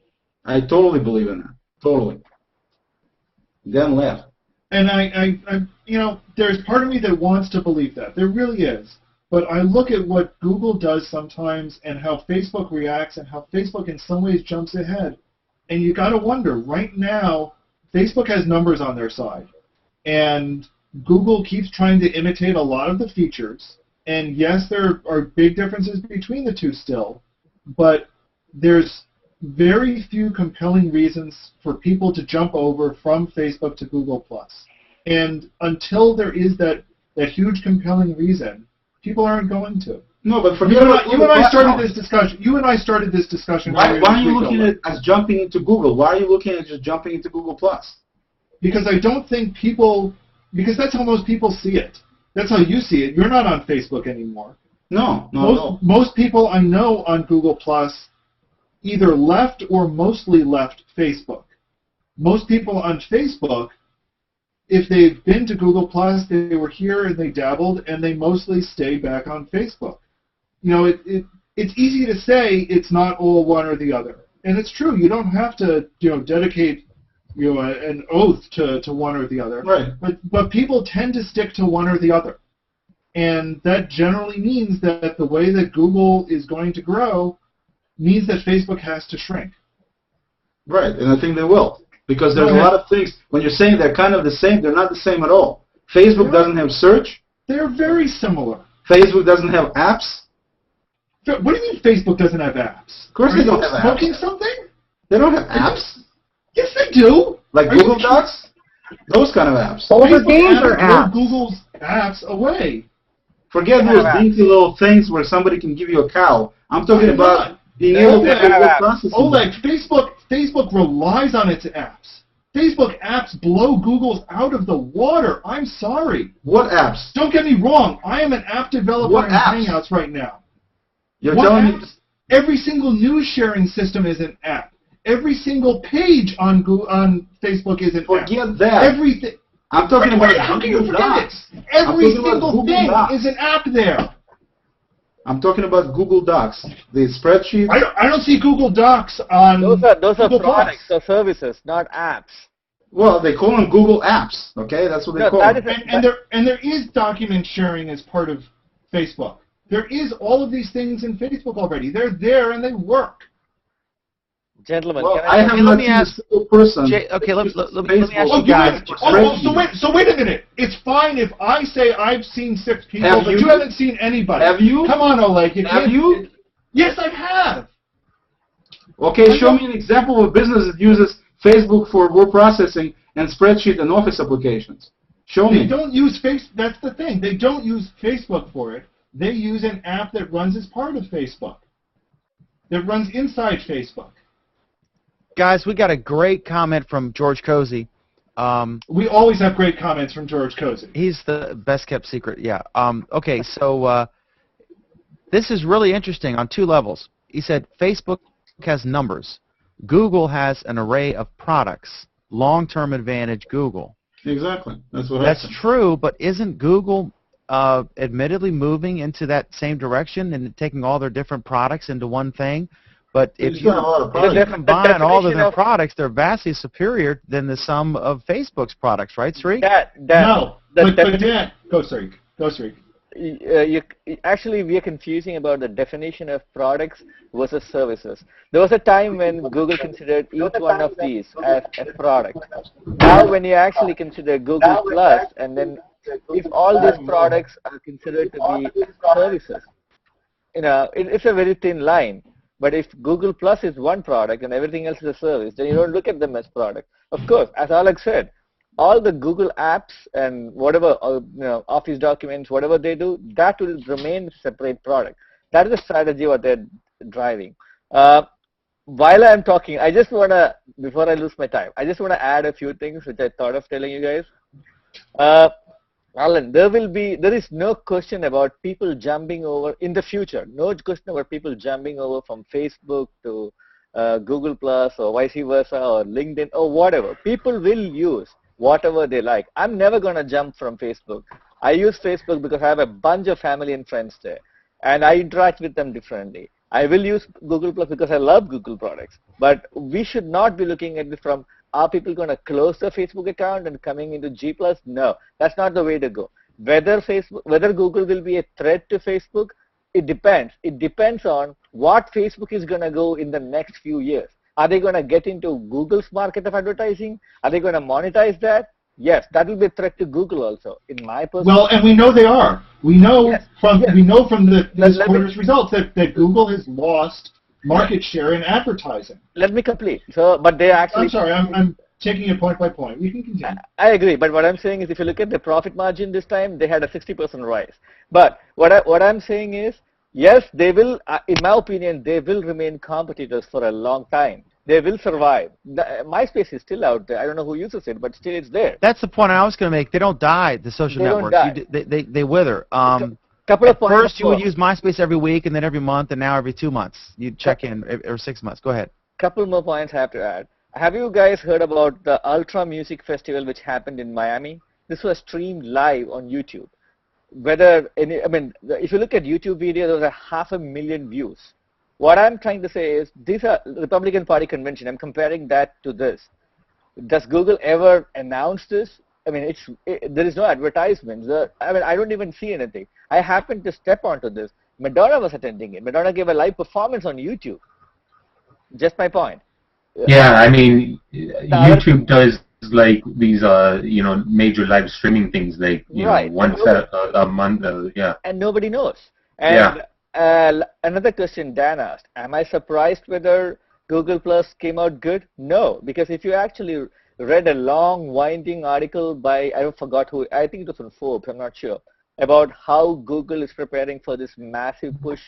I totally believe in that. Totally. Dan left. And I there's part of me that wants to believe that. There really is. But I look at what Google does sometimes and how Facebook reacts and how Facebook in some ways jumps ahead. And you got to wonder, right now, Facebook has numbers on their side. And Google keeps trying to imitate a lot of the features. And yes, there are big differences between the two still. But there's very few compelling reasons for people to jump over from Facebook to Google+. And until there is that huge compelling reason, people aren't going to. No, but for you and I started this discussion. You and I started this discussion. Why are you looking at it as jumping into Google? Why are you looking at just jumping into Google+? Because I don't think because that's how most people see it. That's how you see it. You're not on Facebook anymore. No. Most people I know on Google+ either left or mostly left Facebook. Most people on Facebook, if they've been to Google+, they were here and they dabbled, and they mostly stay back on Facebook. It's easy to say it's not all one or the other. And it's true. You don't have to, dedicate, an oath to one or the other. Right. But people tend to stick to one or the other. And that generally means that the way that Google is going to grow means that Facebook has to shrink. Right, and I think they will. Because there's a lot of things, when you're saying they're kind of the same, they're not the same at all. Facebook doesn't have search. They're very similar. Facebook doesn't have apps. What do you mean Facebook doesn't have apps? Of course they don't have apps. Smoking something? They don't have apps. Yes, they do. Like Google Docs? Those kind of apps. All the games are apps. Google's apps away. Forget those dinky little things where somebody can give you a cow. I'm talking about being able to have processing. Oleg, Facebook relies on its apps. Facebook apps blow Google's out of the water. I'm sorry. What apps? Don't get me wrong. I am an app developer in Hangouts right now. You're telling me? Every single news sharing system is an app. Every single page on Facebook is an app. Forget that. Everything. I'm talking about how can you Google forget Docs. it? Every single thing Docs. is an app there. I'm talking about Google Docs, the spreadsheet. I don't see Google Docs on Those are Google products Plus. or services, not apps. Well, they call them Google Apps. Okay, that's what they call them. And there is document sharing as part of Facebook. There is all of these things in Facebook already. They're there and they work. Gentlemen, well, can I have not seen a single person. Okay, let me ask you guys. So wait a minute. It's fine if I say I've seen 6 people, but you haven't seen anybody. Have you? Come on, Oleg. Have you? Yes, I have. Okay, show me an example of a business that uses Facebook for word processing and spreadsheet and office applications. Show me. They don't use That's the thing. They don't use Facebook for it. They use an app that runs as part of Facebook. That runs inside Facebook. Guys, we got a great comment from George Cozy. We always have great comments from George Cozy. He's the best kept secret, yeah. Okay, so this is really interesting on two levels. He said Facebook has numbers. Google has an array of products. Long-term advantage, Google. Exactly. That's That's true, but isn't Google admittedly moving into that same direction and taking all their different products into one thing? But if you combine all of their products, they're vastly superior than the sum of Facebook's products, right, Sri? No, but Dan, go Sri. Actually, we are confusing about the definition of products versus services. There was a time when Google considered each one of these as a product. Now, when you actually consider Google Plus, and then if all these products are considered to be services, it's a very thin line. But if Google Plus is one product and everything else is a service, then you don't look at them as product. Of course, as Alex said, all the Google apps and whatever, Office documents, whatever they do, that will remain separate product. That is the strategy what they're driving. While I'm talking, I just want to, before I lose my time, I just want to add a few things which I thought of telling you guys. Alan, there is no question about people jumping over in the future. No question about people jumping over from Facebook to Google Plus or vice versa or LinkedIn or whatever. People will use whatever they like. I'm never going to jump from Facebook. I use Facebook because I have a bunch of family and friends there, and I interact with them differently. I will use Google Plus because I love Google products. But we should not be looking at it from, are people going to close their Facebook account and coming into G+? No, that's not the way to go. Whether Google will be a threat to Facebook, it depends. It depends on what Facebook is going to go in the next few years. Are they going to get into Google's market of advertising? Are they going to monetize that? Yes, that will be a threat to Google also, in my perspective. Well, and we know they are. We know from this quarter's results that Google has lost market share in advertising. Let me complete. So, but they actually. I'm sorry. I'm taking it point by point. You can continue. I agree, but what I'm saying is, if you look at the profit margin this time, they had a 60% rise. But what I'm saying is, yes, they will. In my opinion, they will remain competitors for a long time. They will survive. MySpace is still out there. I don't know who uses it, but still it's there. That's the point I was going to make. They don't die, the social networks. They wither. Couple of points. First, you would use MySpace every week, and then every month, and now every 2 months. You'd check in every 6 months. Go ahead. Couple more points I have to add. Have you guys heard about the Ultra Music Festival which happened in Miami? This was streamed live on YouTube. If you look at YouTube video, there was 500,000 views. What I'm trying to say is, these are Republican Party convention. I'm comparing that to this. Does Google ever announce this? There is no advertisements. I don't even see anything. I happened to step onto this. Madonna was attending it. Madonna gave a live performance on YouTube. Just my point. Yeah, YouTube does like these, major live streaming things, like once a month. Yeah. And nobody knows. And another question Dan asked: am I surprised whether Google Plus came out good? No, because if you actually read a long, winding article by, I forgot who, I think it was from Forbes, I'm not sure, about how Google is preparing for this massive push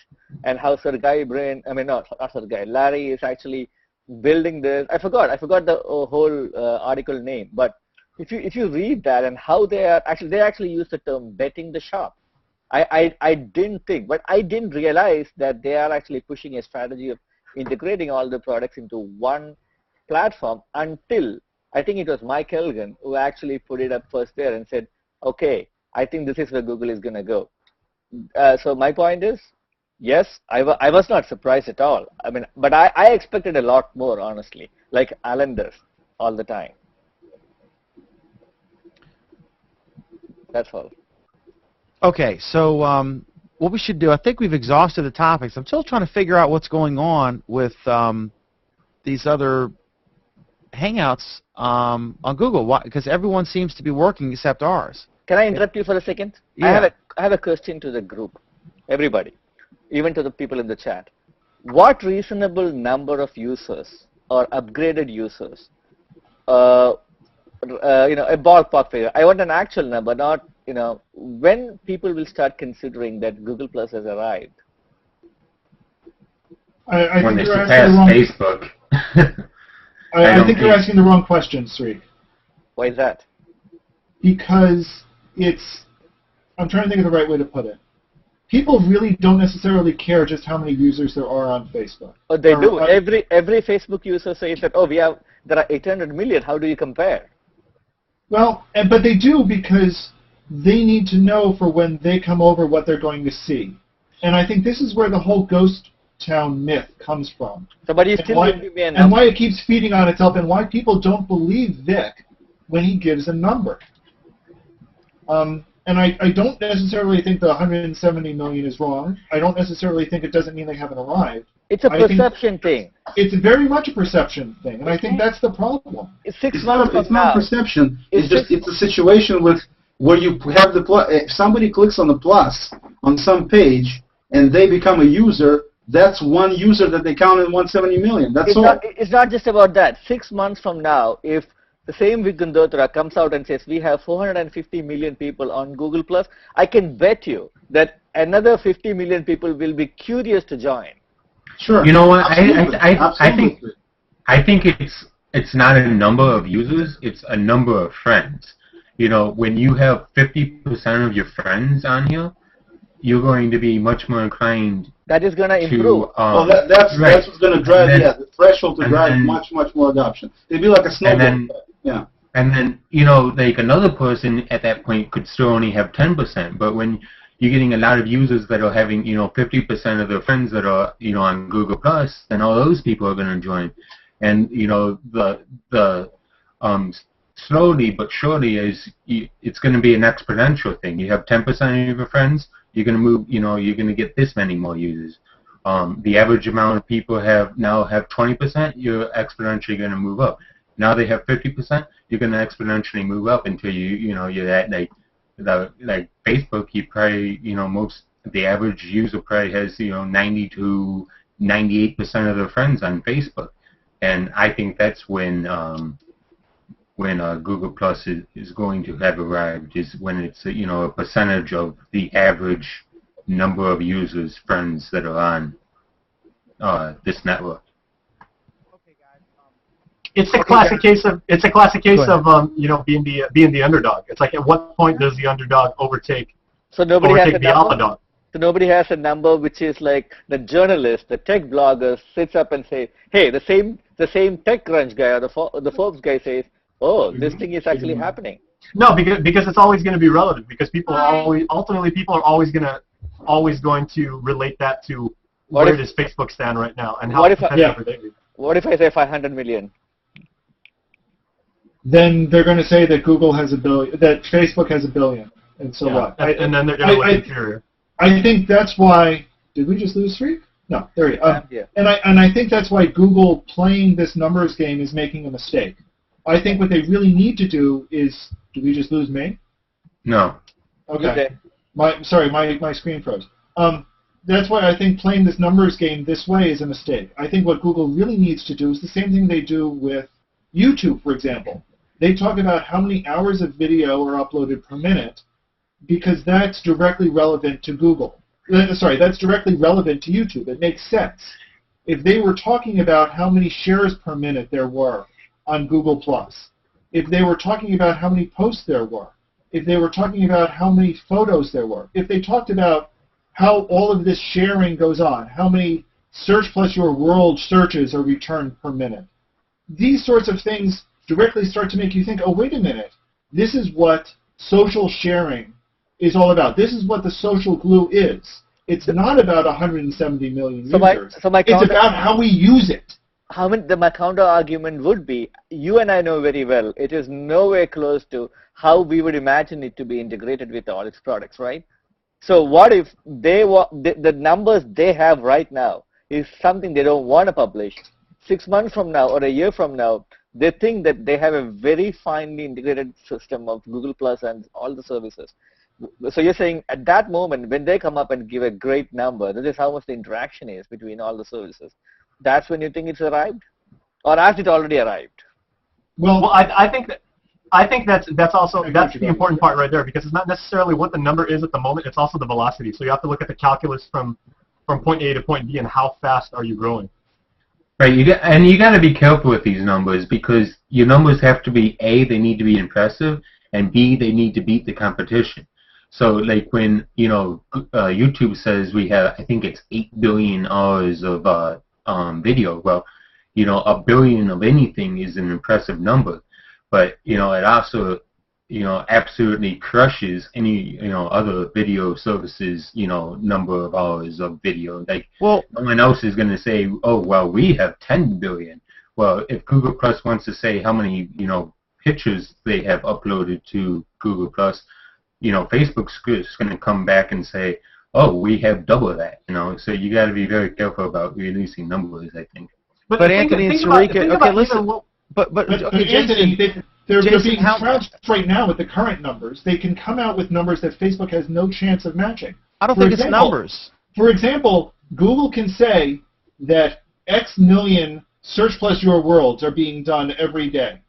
and how Larry is actually building this. I forgot the whole article name, but if you read that and how they actually use the term betting the shop. I didn't think, but I didn't realize that they are actually pushing a strategy of integrating all the products into one platform until, I think it was Mike Elgin who actually put it up first there and said, okay, I think this is where Google is going to go. So my point is, yes, I was not surprised at all. But I expected a lot more, honestly, like Alan does all the time. That's all. Okay, so what we should do, I think we've exhausted the topics. I'm still trying to figure out what's going on with these other Hangouts on Google. Why? Because everyone seems to be working except ours. Can I interrupt you for a second? Yeah. I have a question to the group, everybody, even to the people in the chat. what reasonable number of users or upgraded users, a ballpark figure. I want an actual number, not, when people will start considering that Google Plus has arrived. I When think they you're asking surpass the wrong. Facebook. I think you're asking the wrong question, Sri. Why is that? Because I'm trying to think of the right way to put it. People really don't necessarily care just how many users there are on Facebook. Oh, they do. Every Facebook user says that, there are 800 million. How do you compare? Well, but they do because they need to know for when they come over what they're going to see. And I think this is where the whole ghost town myth comes from. So, but you still give me a number. And why it keeps feeding on itself, and why people don't believe Vic when he gives a number. And I don't necessarily think the 170 million is wrong. I don't necessarily think it doesn't mean they haven't arrived. It's a perception thing. It's very much a perception thing, and I think that's the problem. It's not perception. It's a situation where you have the plus. If somebody clicks on the plus on some page and they become a user, that's one user that they count in 170 million. That's all. It's not just about that. 6 months from now, if the same Vikram Dotra comes out and says we have 450 million people on Google Plus, I can bet you that another 50 million people will be curious to join. Sure. You know what? I think it's not a number of users. It's a number of friends. When you have 50% of your friends on here, you're going to be much more inclined. That is going to improve. Well, that's what's going to drive the threshold to drive much more adoption. It'd be like a snowball effect. Yeah. And then like another person at that point could still only have 10%, but when you're getting a lot of users that are having 50% of their friends that are on Google Plus, then all those people are going to join, and the slowly but surely it's going to be an exponential thing. You have 10% of your friends, you're going to move, you're going to get this many more users. The average amount of people now have 20%, you're exponentially going to move up. Now they have 50%, you're going to exponentially move up until you're at like Facebook. You probably the average user probably has 90 to 98% of their friends on Facebook, and I think that's when Google Plus is going to have arrived, is when it's a percentage of the average number of users, friends that are on this network. It's a classic case of being the underdog. It's like, at what point does the underdog overtake the alpha dog? So nobody has a number which is like the journalist, the tech blogger sits up and say, hey, the same TechCrunch guy or the Forbes guy says, oh, this thing is actually happening. No, because it's always going to be relative, because people are always going to relate that to where does Facebook stand right now and how competitive are they? What if I say 500 million? Then they're going to say that Google has a billion, that Facebook has a billion, and so what? And then they're going to look inferior. I think that's why. Did we just lose Sri? No, there you go. And I think that's why Google playing this numbers game is making a mistake. I think what they really need to do is. Did we just lose me? No. Okay. My screen froze. That's why I think playing this numbers game this way is a mistake. I think what Google really needs to do is the same thing they do with YouTube, for example. They talk about how many hours of video are uploaded per minute, because that's directly relevant to Google. That's directly relevant to YouTube. It makes sense. If they were talking about how many shares per minute there were on Google+, if they were talking about how many posts there were, if they were talking about how many photos there were, if they talked about how all of this sharing goes on, how many search plus your world searches are returned per minute, these sorts of things directly start to make you think, oh, wait a minute, this is what social sharing is all about. This is what the social glue is. It's not about 170 million users. It's about how we use it. My counter argument would be, you and I know very well, it is nowhere close to how we would imagine it to be integrated with all its products, right? So what if the numbers they have right now is something they don't want to publish? 6 months from now or a year from now, they think that they have a very finely integrated system of Google Plus and all the services. So you're saying at that moment when they come up and give a great number, that is how much the interaction is between all the services. That's when you think it's arrived, or has it already arrived? Well, I think that's the important part right there, because it's not necessarily what the number is at the moment. It's also the velocity. So you have to look at the calculus from point A to point B and how fast are you growing. Right, you got to be careful with these numbers, because your numbers have to be A, they need to be impressive, and B, they need to beat the competition. So, like when YouTube says we have, I think it's 8 billion hours of video. Well, a billion of anything is an impressive number, but it also absolutely crushes any other video services number of hours of video. Like, Well, no one else is going to say, oh well, we have 10 billion. Well, if Google Plus wants to say how many pictures they have uploaded to Google Plus, Facebook's just going to come back and say, oh, we have double that. So you got to be very careful about releasing numbers, I think. But Anthony and Sarika, okay, listen. But Anthony, they're Jason, being trounced right now with the current numbers. They can come out with numbers that Facebook has no chance of matching. I don't think it's numbers. For example, Google can say that X million search plus your worlds are being done every day.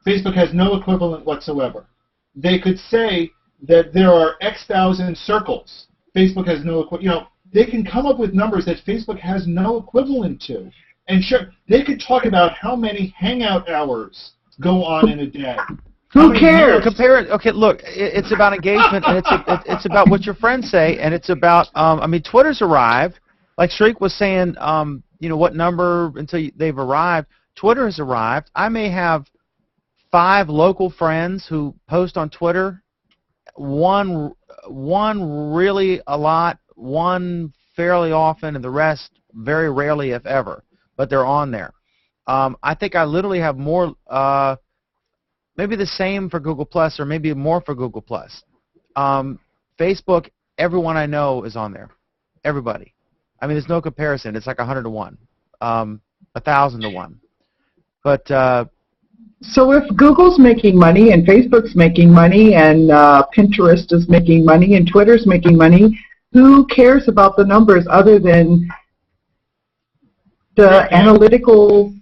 Facebook has no equivalent whatsoever. They could say that there are X thousand circles. Facebook has no equivalent. They can come up with numbers that Facebook has no equivalent to. And sure, they could talk about how many Hangout hours go on in a day. Who cares? Compare it. Okay, look, it's about engagement, and it's about what your friends say, and it's about. Twitter's arrived. Like Shriek was saying, what number until they've arrived. Twitter has arrived. I may have 5 local friends who post on Twitter. One really a lot, one fairly often, and the rest very rarely, if ever. But they're on there. I think I literally have more, maybe the same for Google Plus, or maybe more for Google Plus. Facebook, everyone I know is on there. Everybody. I mean, there's no comparison. It's like 100 to 1, 1,000 to 1. But so if Google's making money and Facebook's making money and Pinterest is making money and Twitter's making money, who cares about the numbers other than the analytical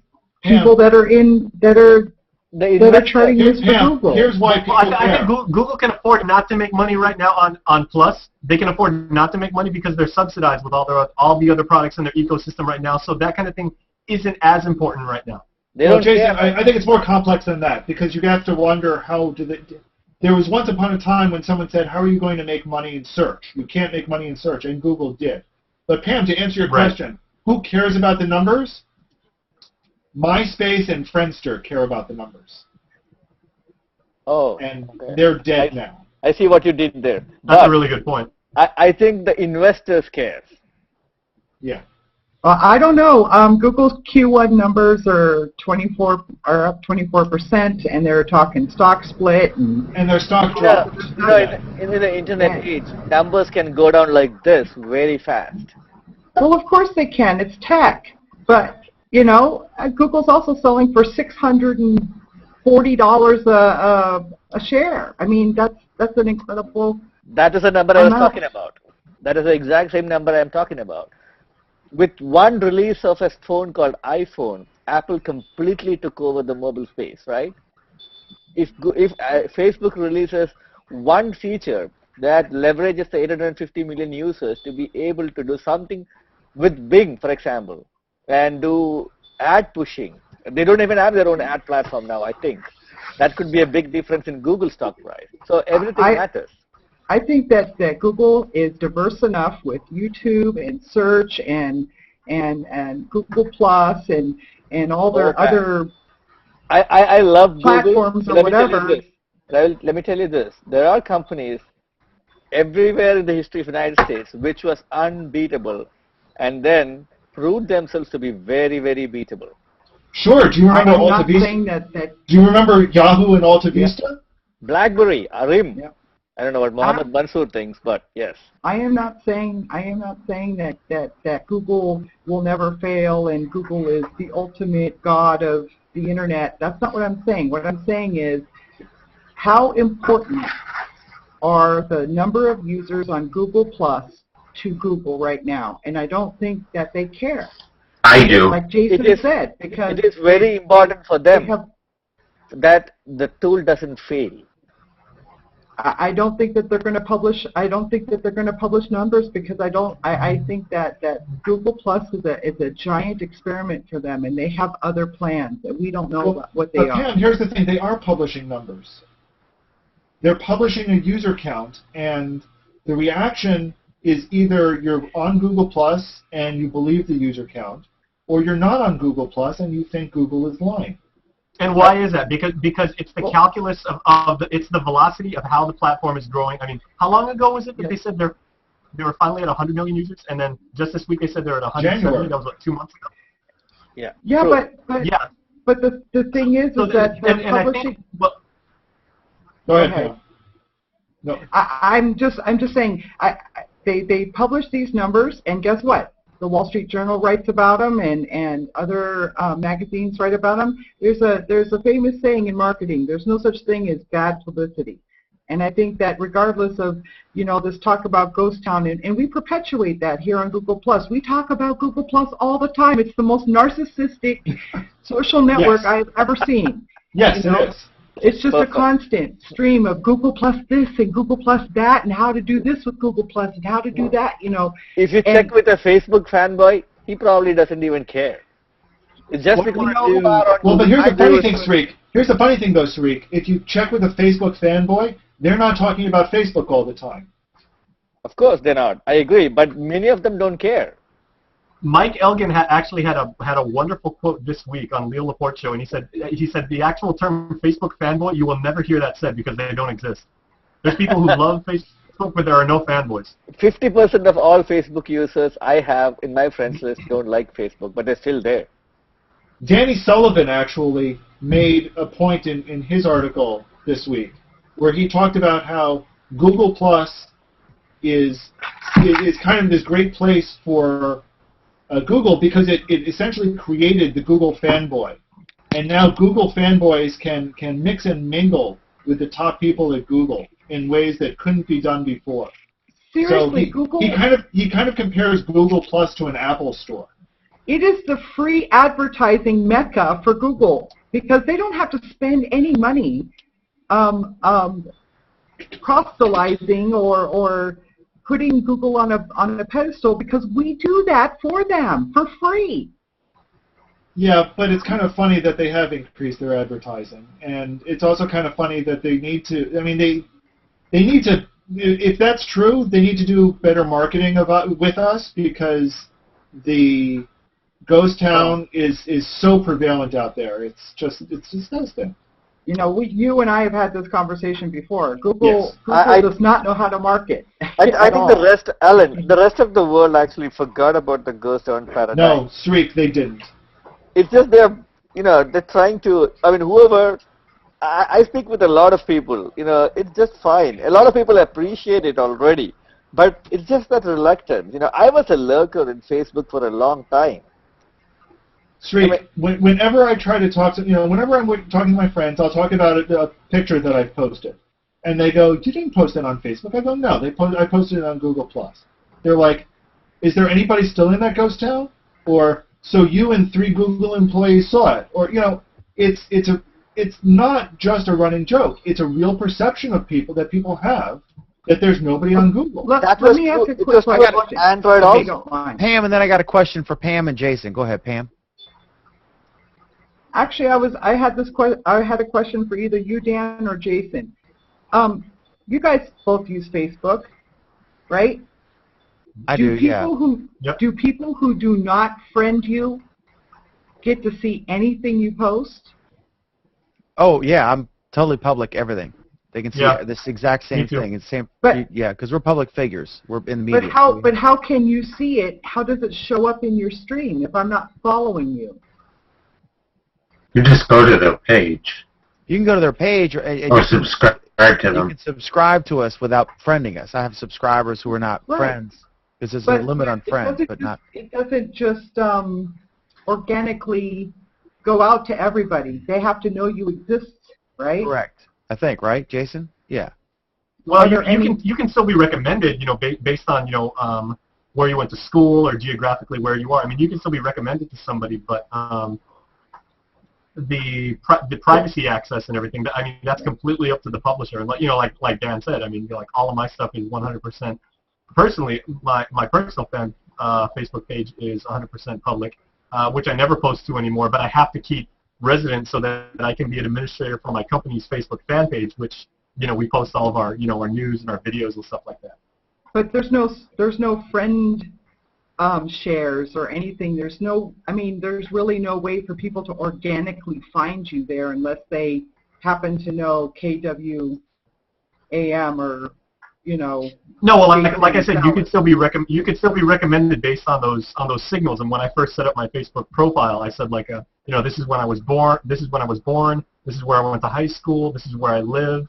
people that are charting this for Google? Here's why people I think Google can afford not to make money right now on Plus. They can afford not to make money because they're subsidized with all the other products in their ecosystem right now. So that kind of thing isn't as important right now. Well, Jason, I think it's more complex than that, because you have to wonder how do they. There was once upon a time when someone said, "How are you going to make money in search? You can't make money in search," and Google did. But Pam, to answer your question, who cares about the numbers? MySpace and Friendster care about the numbers. Oh, and they're dead now. I see what you did there. That's a really good point. I think the investors care. Yeah. I don't know. Google's Q1 numbers are up 24%, and they're talking stock split and their stock dropped. In the internet age, numbers can go down like this very fast. Well, of course they can. It's tech, but Google's also selling for $640 a share. I mean, that's an incredible. That is the number I was talking about. That is the exact same number I'm talking about. With one release of a phone called iPhone, Apple completely took over the mobile space, right? If Facebook releases one feature that leverages the 850 million users to be able to do something with Bing, for example, and do ad pushing. They don't even have their own ad platform now, I think. That could be a big difference in Google stock price. So everything matters. I think that Google is diverse enough with YouTube and search and Google Plus and all their other I love platforms Google. or whatever. Let me tell you this. There are companies everywhere in the history of the United States which was unbeatable and then proved themselves to be very, very beatable. Sure. Do you remember Alta Vista? Do you remember Yahoo and Alta Vista? BlackBerry, RIM. Yeah. I don't know what Mohammed Mansour thinks, but yes. I am not saying that Google will never fail and Google is the ultimate god of the internet. That's not what I'm saying. What I'm saying is how important are the number of users on Google Plus to Google right now, and I don't think that they care. I do. Like Jason said, because it is very important for them have, that the tool doesn't fail. I don't think that they're going to publish. I don't think that they're going to publish numbers because I think that Google Plus is a giant experiment for them, and they have other plans that we don't know what they are. Pam, here's the thing: they are publishing numbers. They're publishing a user count, and the reaction is either you're on Google Plus and you believe the user count, or you're not on Google Plus and you think Google is lying. And why is that? Because it's the calculus it's the velocity of how the platform is growing. I mean, how long ago was it that they said they were finally at 100 million users, and then just this week they said they're at 170? January. That was what, 2 months ago. Yeah. Yeah, True. but the thing is So that they're and I publishing. think, well, Go ahead, Okay. Pam. No. I'm just saying they publish these numbers, and guess what? The Wall Street Journal writes about them, and other magazines write about them. There's a famous saying in marketing: there's no such thing as bad publicity. And I think that regardless of this talk about ghost town, and we perpetuate that here on Google Plus. We talk about Google Plus all the time. It's the most narcissistic social network Yes. I've ever seen. Yes, it is. It's just Perfect. a constant stream of Google Plus this and Google Plus that, and how to do this with Google Plus and how to do that. If you check with a Facebook fanboy, he probably doesn't even care. It's just Well, because you know, you are on Well, but Google. here's the funny thing, Sreek. Here's the funny thing, though, Sreek. If you check with a Facebook fanboy, they're not talking about Facebook all the time. Of course they're not. I agree, but many of them don't care. Mike Elgin actually had a wonderful quote this week on Leo Laporte show, and he said the actual term Facebook fanboy, you will never hear that said because they don't exist. There's people who love Facebook, but there are no fanboys. 50% of all Facebook users I have in my friends list don't like Facebook, but they're still there. Danny Sullivan actually made a point in his article this week where he talked about how Google Plus is kind of this great place for Google because it essentially created the Google fanboy. And now Google fanboys can mix and mingle with the top people at Google in ways that couldn't be done before. Seriously, So Google. he kind of compares Google Plus to an Apple store. It is the free advertising mecca for Google because they don't have to spend any money proselytizing or putting Google on a pedestal because we do that for them for free. Yeah, but it's kind of funny that they have increased their advertising, and it's also kind of funny that they need to. I mean, they need to. If that's true, they need to do better marketing with us because the ghost town is so prevalent out there. It's disgusting. You and I have had this conversation before. Google Yes. does not know how to market. I think the rest of the world actually forgot about the ghost town paradigm. No, Sreek, they didn't. It's just they're trying to, whoever, I speak with a lot of people, it's just fine. A lot of people appreciate it already, but it's just that reluctance. I was a lurker in Facebook for a long time. Sreek, whenever I try to talk to, whenever I'm talking to my friends, I'll talk about a picture that I've posted. And they go, you didn't post it on Facebook? I go, no, I posted it on Google+. They're like, is there anybody still in that ghost town? Or, so you and 3 Google employees saw it? Or, it's not just a running joke. It's a real perception of people that people have that there's nobody on Google. Let me ask a quick Just like question. Android If you also. don't mind. Pam, and then I got a question for Pam and Jason. Go ahead, Pam. Actually, I had a question for either you, Dan, or Jason. You guys both use Facebook, right? I do, yeah. Do people who do not friend you get to see anything you post? Oh, yeah, I'm totally public, everything. They can see this exact same thing. It's same, because we're public figures. We're in the media. But how can you see it? How does it show up in your stream if I'm not following you? You just go to their page. You can go to their page or subscribe to them. You can subscribe to us without friending us. I have subscribers who are not friends because there's a limit on friends, but not. It doesn't just organically go out to everybody. They have to know you exist, right? Correct. I think, right, Jason? Yeah. Well, you can still be recommended, based on where you went to school or geographically where you are. I mean, you can still be recommended to somebody, but the privacy access and everything, I mean, that's completely up to the publisher. And like Dan said, I mean, like all of my stuff is 100%. Personally, my personal Facebook page is 100% public, which I never post to anymore. But I have to keep resident so that I can be an administrator for my company's Facebook fan page, which we post all of our our news and our videos and stuff like that. But there's no friend shares or anything. There's really no way for people to organically find you there unless they happen to know KWAM or No, well, like I said, you could still be recommended based on those signals. And when I first set up my Facebook profile, I said this is when I was born. This is when I was born. This is where I went to high school. This is where I live.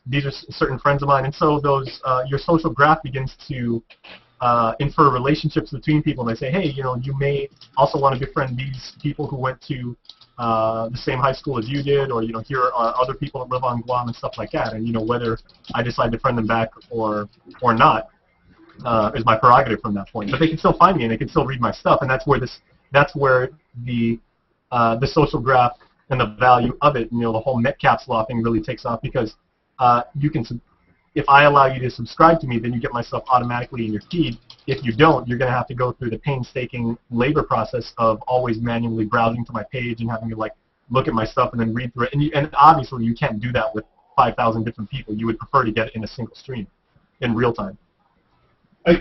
These are certain friends of mine, and so those your social graph begins to infer relationships between people. And they say, hey, you may also want to befriend these people who went to the same high school as you did, or here are other people that live on Guam and stuff like that. And whether I decide to friend them back or not is my prerogative from that point. But they can still find me and they can still read my stuff, and that's where the social graph and the value of it, the whole Metcalfe's law thing really takes off, because if I allow you to subscribe to me, then you get my stuff automatically in your feed. If you don't, you're going to have to go through the painstaking labor process of always manually browsing to my page and having to look at my stuff and then read through it. And obviously you can't do that with 5,000 different people. You would prefer to get it in a single stream in real time.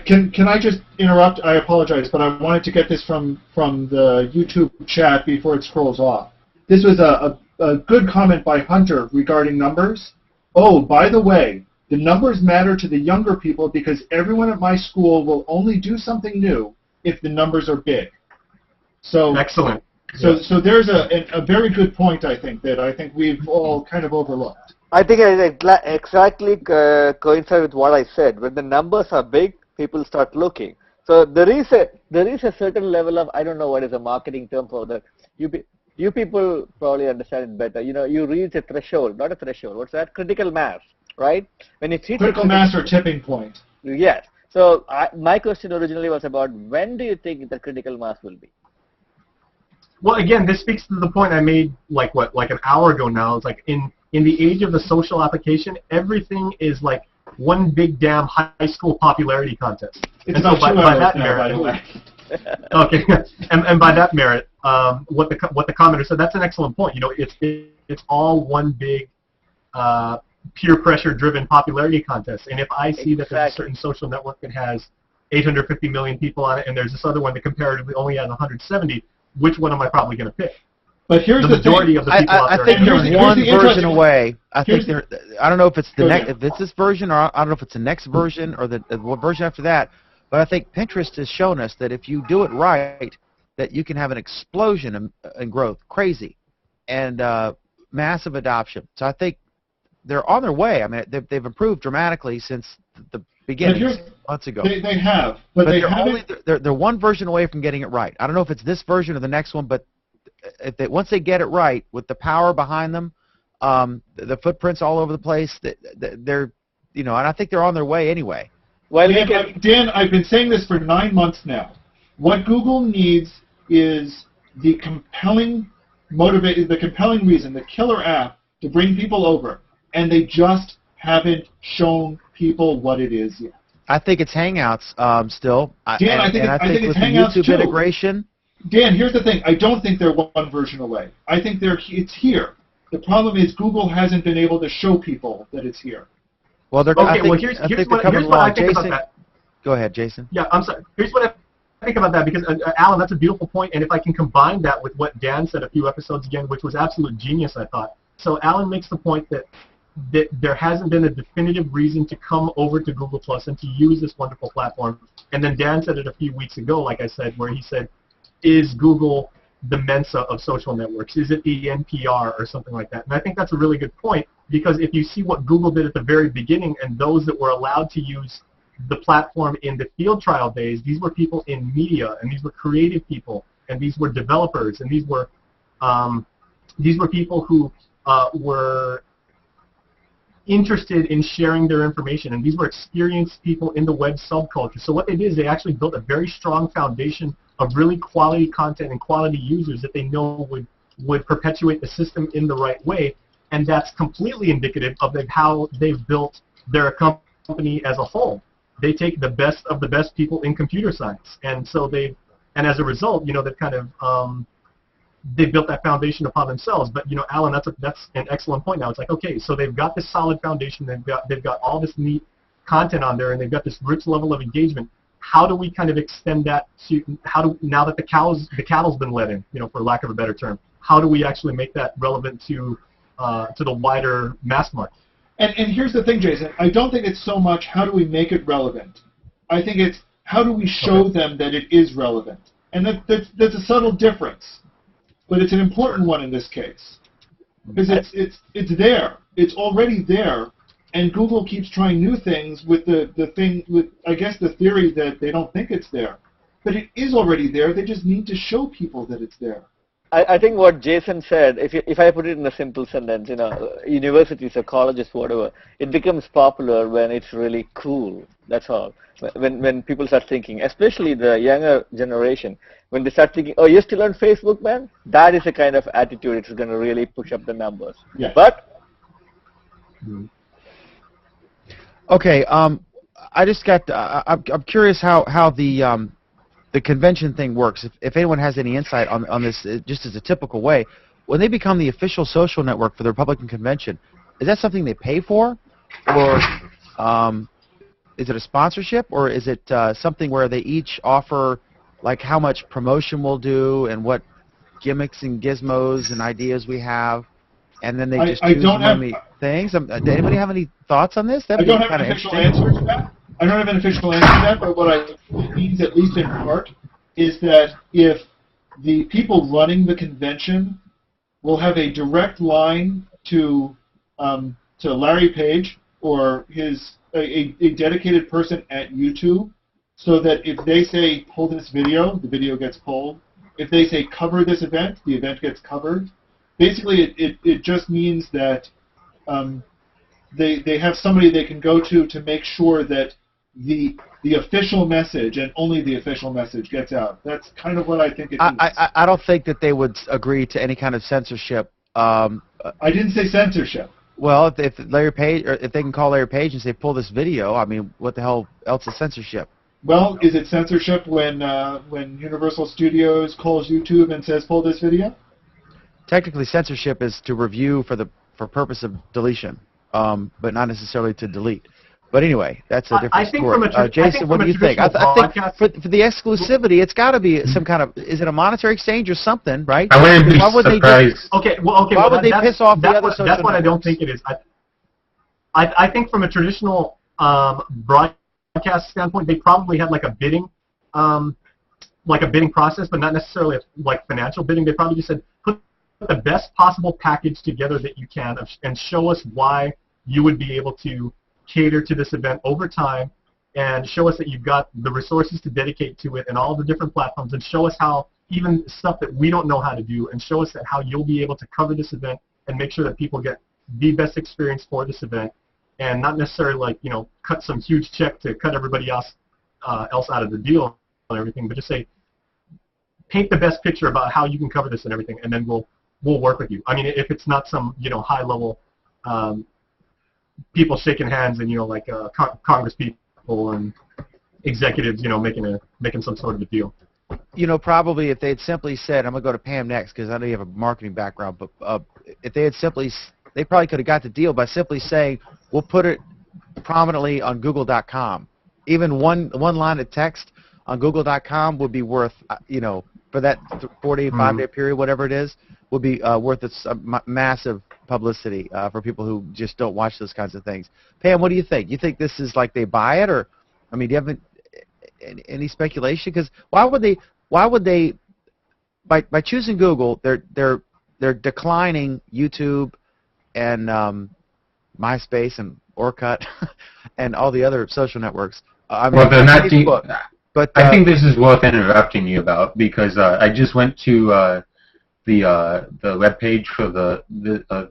Can I just interrupt? I apologize, but I wanted to get this from the YouTube chat before it scrolls off. This was a good comment by Hunter regarding numbers. Oh, by the way, the numbers matter to the younger people because everyone at my school will only do something new if the numbers are big. So excellent. So there's a very good point, I think, that I think we've all kind of overlooked. I think it exactly coincides with what I said. When the numbers are big, people start looking. So there is a certain level of, I don't know what is a marketing term for that. You people probably understand it better. You reach a threshold, not a threshold. What's that? Critical mass, right? When it hits critical mass or tipping point. Yes. So my question originally was about when do you think the critical mass will be? Well, again, this speaks to the point I made like an hour ago now. It's like in the age of the social application, everything is like one big damn high school popularity contest. It's and about so by that now, merit, by the way. Okay, and by that merit, what the commenter said, that's an excellent point. It's all one big peer pressure driven popularity contest. And if I see that there's a certain social network that has 850 million people on it, and there's this other one that comparatively only has 150, which one am I probably going to pick? But here's the majority thing. of the people out there. I think here's they're one version away. I don't know if it's if it's this version, or I don't know if it's the next version or the version after that. But I think Pinterest has shown us that if you do it right, that you can have an explosion in growth, crazy, and massive adoption. So I think they're on their way. I mean, they've improved dramatically since the beginning months ago. They have, but they're one version away from getting it right. I don't know if it's this version or the next one, but once they get it right with the power behind them, the footprints all over the place, they're and I think they're on their way anyway. Well, Dan, I've been saying this for 9 months now. What Google needs is the compelling reason, the killer app to bring people over, and they just haven't shown people what it is yet. I think it's Hangouts still. Dan, I think it's with Hangouts the YouTube too. Integration. Dan, here's the thing. I don't think they're one version away. I think it's here. The problem is Google hasn't been able to show people that it's here. Well, here's what I think about that. Go ahead, Jason. Yeah, I'm sorry. Here's what I think about that, because, Alan, that's a beautiful point, and if I can combine that with what Dan said a few episodes ago, which was absolute genius, I thought. So Alan makes the point that there hasn't been a definitive reason to come over to Google Plus and to use this wonderful platform. And then Dan said it a few weeks ago, like I said, where he said, is Google the Mensa of social networks? Is it the NPR or something like that? And I think that's a really good point, because if you see what Google did at the very beginning, and those that were allowed to use the platform in the field trial days, these were people in media, and these were creative people, and these were developers, and these were people who were interested in sharing their information, and these were experienced people in the web subculture. So what they did is they actually built a very strong foundation of really quality content and quality users that they know would perpetuate the system in the right way, and that's completely indicative of how they've built their company as a whole. They take the best of the best people in computer science, and so and as a result, they've kind of they built that foundation upon themselves. But Alan, that's an excellent point. Now it's like, okay, so they've got this solid foundation, they've got all this neat content on there, and they've got this rich level of engagement. How do we kind of extend that to now that the cattle's been let in, for lack of a better term? How do we actually make that relevant to the wider mass market? And here's the thing, Jason. I don't think it's so much how do we make it relevant. I think it's how do we show them that it is relevant. And that's a subtle difference. But it's an important one in this case, because it's there. It's already there, and Google keeps trying new things with I guess the theory that they don't think it's there, but it is already there. They just need to show people that it's there. I think what Jason said, if I put it in a simple sentence, universities or colleges, whatever, it becomes popular when it's really cool. That's all. When people start thinking, especially the younger generation, when they start thinking, oh, you're still on Facebook, man? That is the kind of attitude it's going to really push up the numbers. Yeah. But okay, I just got. I'm curious how the convention thing works. If anyone has any insight on this, just as a typical way, when they become the official social network for the Republican convention, is that something they pay for, or is it a sponsorship, or is it something where they each offer like how much promotion we'll do and what gimmicks and gizmos and ideas we have, and then they just choose among the things? Does anybody have any thoughts on this? I don't have an official answer to that. I don't have an official answer to that, but what it means, at least in part, is that if the people running the convention will have a direct line to Larry Page or a dedicated person at YouTube, so that if they say pull this video, the video gets pulled. If they say cover this event, the event gets covered. Basically, it just means that they have somebody they can go to make sure that the official message and only the official message gets out. That's kind of what I think it means. I don't think that they would agree to any kind of censorship. I didn't say censorship. Well, if Larry Page, or if they can call Larry Page and say pull this video, I mean, what the hell else is censorship? Well, is it censorship when Universal Studios calls YouTube and says pull this video? Technically, censorship is to review for purpose of deletion, but not necessarily to delete. But anyway, that's a different story. Jason, what do you think? I think for the exclusivity, it's got to be some kind of, is it a monetary exchange or something, right? I wouldn't be surprised. Why would they piss off the other social That's what I don't think it is. I think from a traditional broadcast standpoint, they probably had like a bidding process, but not necessarily like financial bidding. They probably just said, put the best possible package together that you can and show us why you would be able to cater to this event over time, and show us that you've got the resources to dedicate to it and all the different platforms, and show us how even stuff that we don't know how to do, and show us that how you'll be able to cover this event and make sure that people get the best experience for this event, and not necessarily like, cut some huge check to cut everybody else out of the deal and everything, but just say, paint the best picture about how you can cover this and everything, and then we'll work with you. I mean, if it's not some high level people shaking hands and like Congress people and executives making some sort of a deal. Probably if they'd simply said, I'm gonna go to Pam next because I know you have a marketing background, but if they had they probably could have got the deal by simply saying, we'll put it prominently on Google.com. Even one line of text on Google.com would be worth, for that 45-day period, whatever it is, would be worth its massive publicity for people who just don't watch those kinds of things. Pam, what do you think? You think this is like they buy it, or, I mean, do you have any speculation? Because why would they, by choosing Google, they're declining YouTube and MySpace and Orkut and all the other social networks. I mean, they're not. But I think this is worth interrupting you about, because I just went to the web page for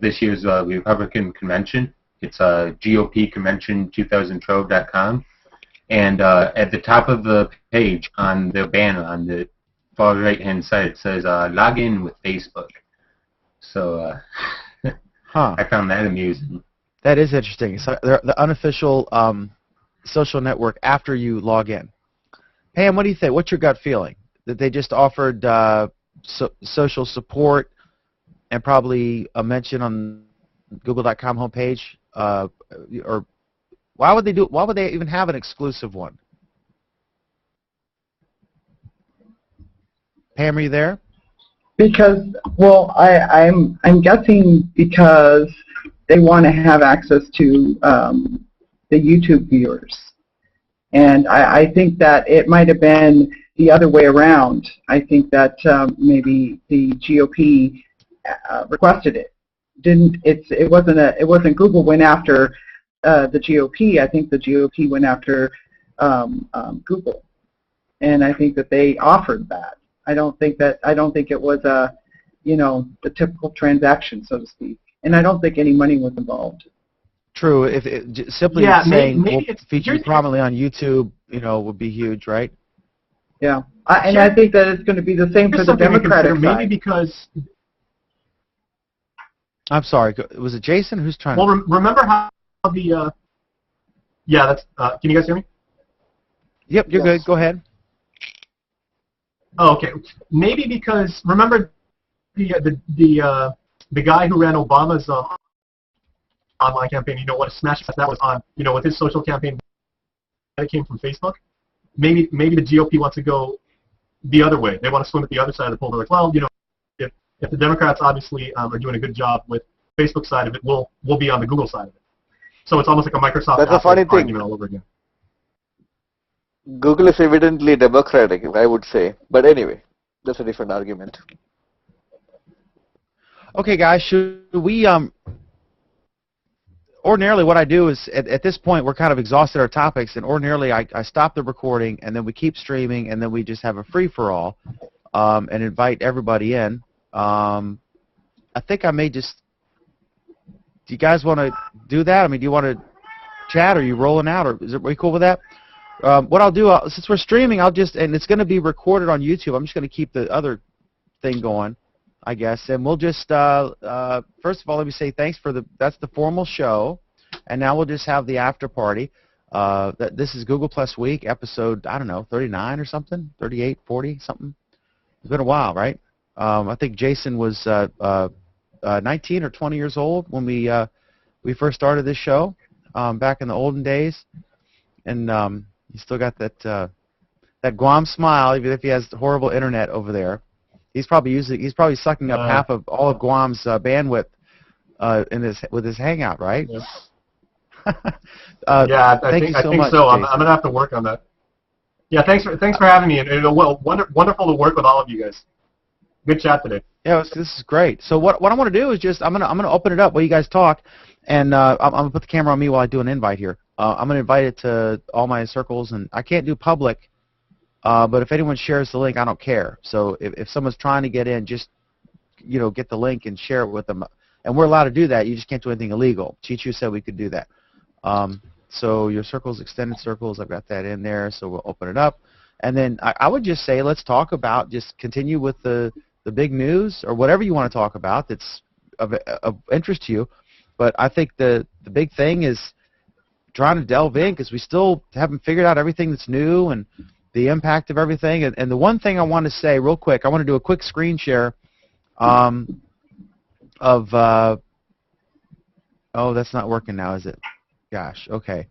this year's Republican convention, It's GOPconvention2012.com. And at the top of the page on the banner on the far right-hand side, it says log in with Facebook. So I found that amusing. That is interesting. So they're the unofficial social network after you log in. Pam, what do you think? What's your gut feeling? That they just offered social support and probably a mention on Google.com homepage, or why would they do? Why would they even have an exclusive one? Pam, are you there? Because, well, I'm guessing because they want to have access to the YouTube viewers. And I think that it might have been the other way around. I think that maybe the GOP requested it. It wasn't Google went after the GOP. I think the GOP went after Google, and I think that they offered that. I don't think it was the typical transaction, so to speak, and I don't think any money was involved. True. If simply saying we'll feature you prominently on YouTube, would be huge, right? Yeah, I think that it's going to be the same for the Democratic side. Maybe because. I'm sorry. Was it Jason who's trying? Well, remember how the. Yeah, that's. Can you guys hear me? Yep, you're good. Go ahead. Oh, okay. Maybe because remember the guy who ran Obama's online campaign. What a smash that was on. With his social campaign that came from Facebook. Maybe the GOP wants to go the other way. They want to swim at the other side of the pool. They're like, well, if the Democrats obviously are doing a good job with Facebook side of it, we'll be on the Google side of it. So it's almost like a Microsoft That's a funny thing. argument all over again. Google is evidently democratic, I would say. But anyway, that's a different argument. Okay, guys, should we ordinarily what I do is at this point we're kind of exhausted our topics, and ordinarily I stop the recording and then we keep streaming and then we just have a free-for-all and invite everybody in. I think I may just. Do you guys want to do that? I mean, do you want to chat? Or are you rolling out? Or are we cool with that? What I'll do, since we're streaming, and it's going to be recorded on YouTube. I'm just going to keep the other thing going, I guess, and we'll just first of all, let me say thanks for that's the formal show, and now we'll just have the after party. This is Google Plus Week, episode 39 or something, 38, 40 something. It's been a while, right? I think Jason was 19 or 20 years old when we first started this show back in the olden days, and he's still got that Guam smile, even if he has horrible internet over there. He's probably sucking up half of all of Guam's bandwidth with his Hangout, right? Yeah, I think so. I'm gonna have to work on that. Yeah, thanks for having me, and wonderful to work with all of you guys. Good chat today. Yeah, this is great. So what I want to do is just I'm gonna open it up while you guys talk, and I'm gonna put the camera on me while I do an invite here. I'm gonna invite it to all my circles, and I can't do public, but if anyone shares the link, I don't care. So if someone's trying to get in, just get the link and share it with them, and we're allowed to do that. You just can't do anything illegal. Chichu said we could do that. So your circles, extended circles, I've got that in there. So we'll open it up, and then I would just say let's talk about continue with the big news or whatever you want to talk about that's of interest to you. But I think the big thing is trying to delve in because we still haven't figured out everything that's new and the impact of everything. And the one thing I want to say real quick, I want to do a quick screen share of oh, that's not working now, is it? Gosh, okay.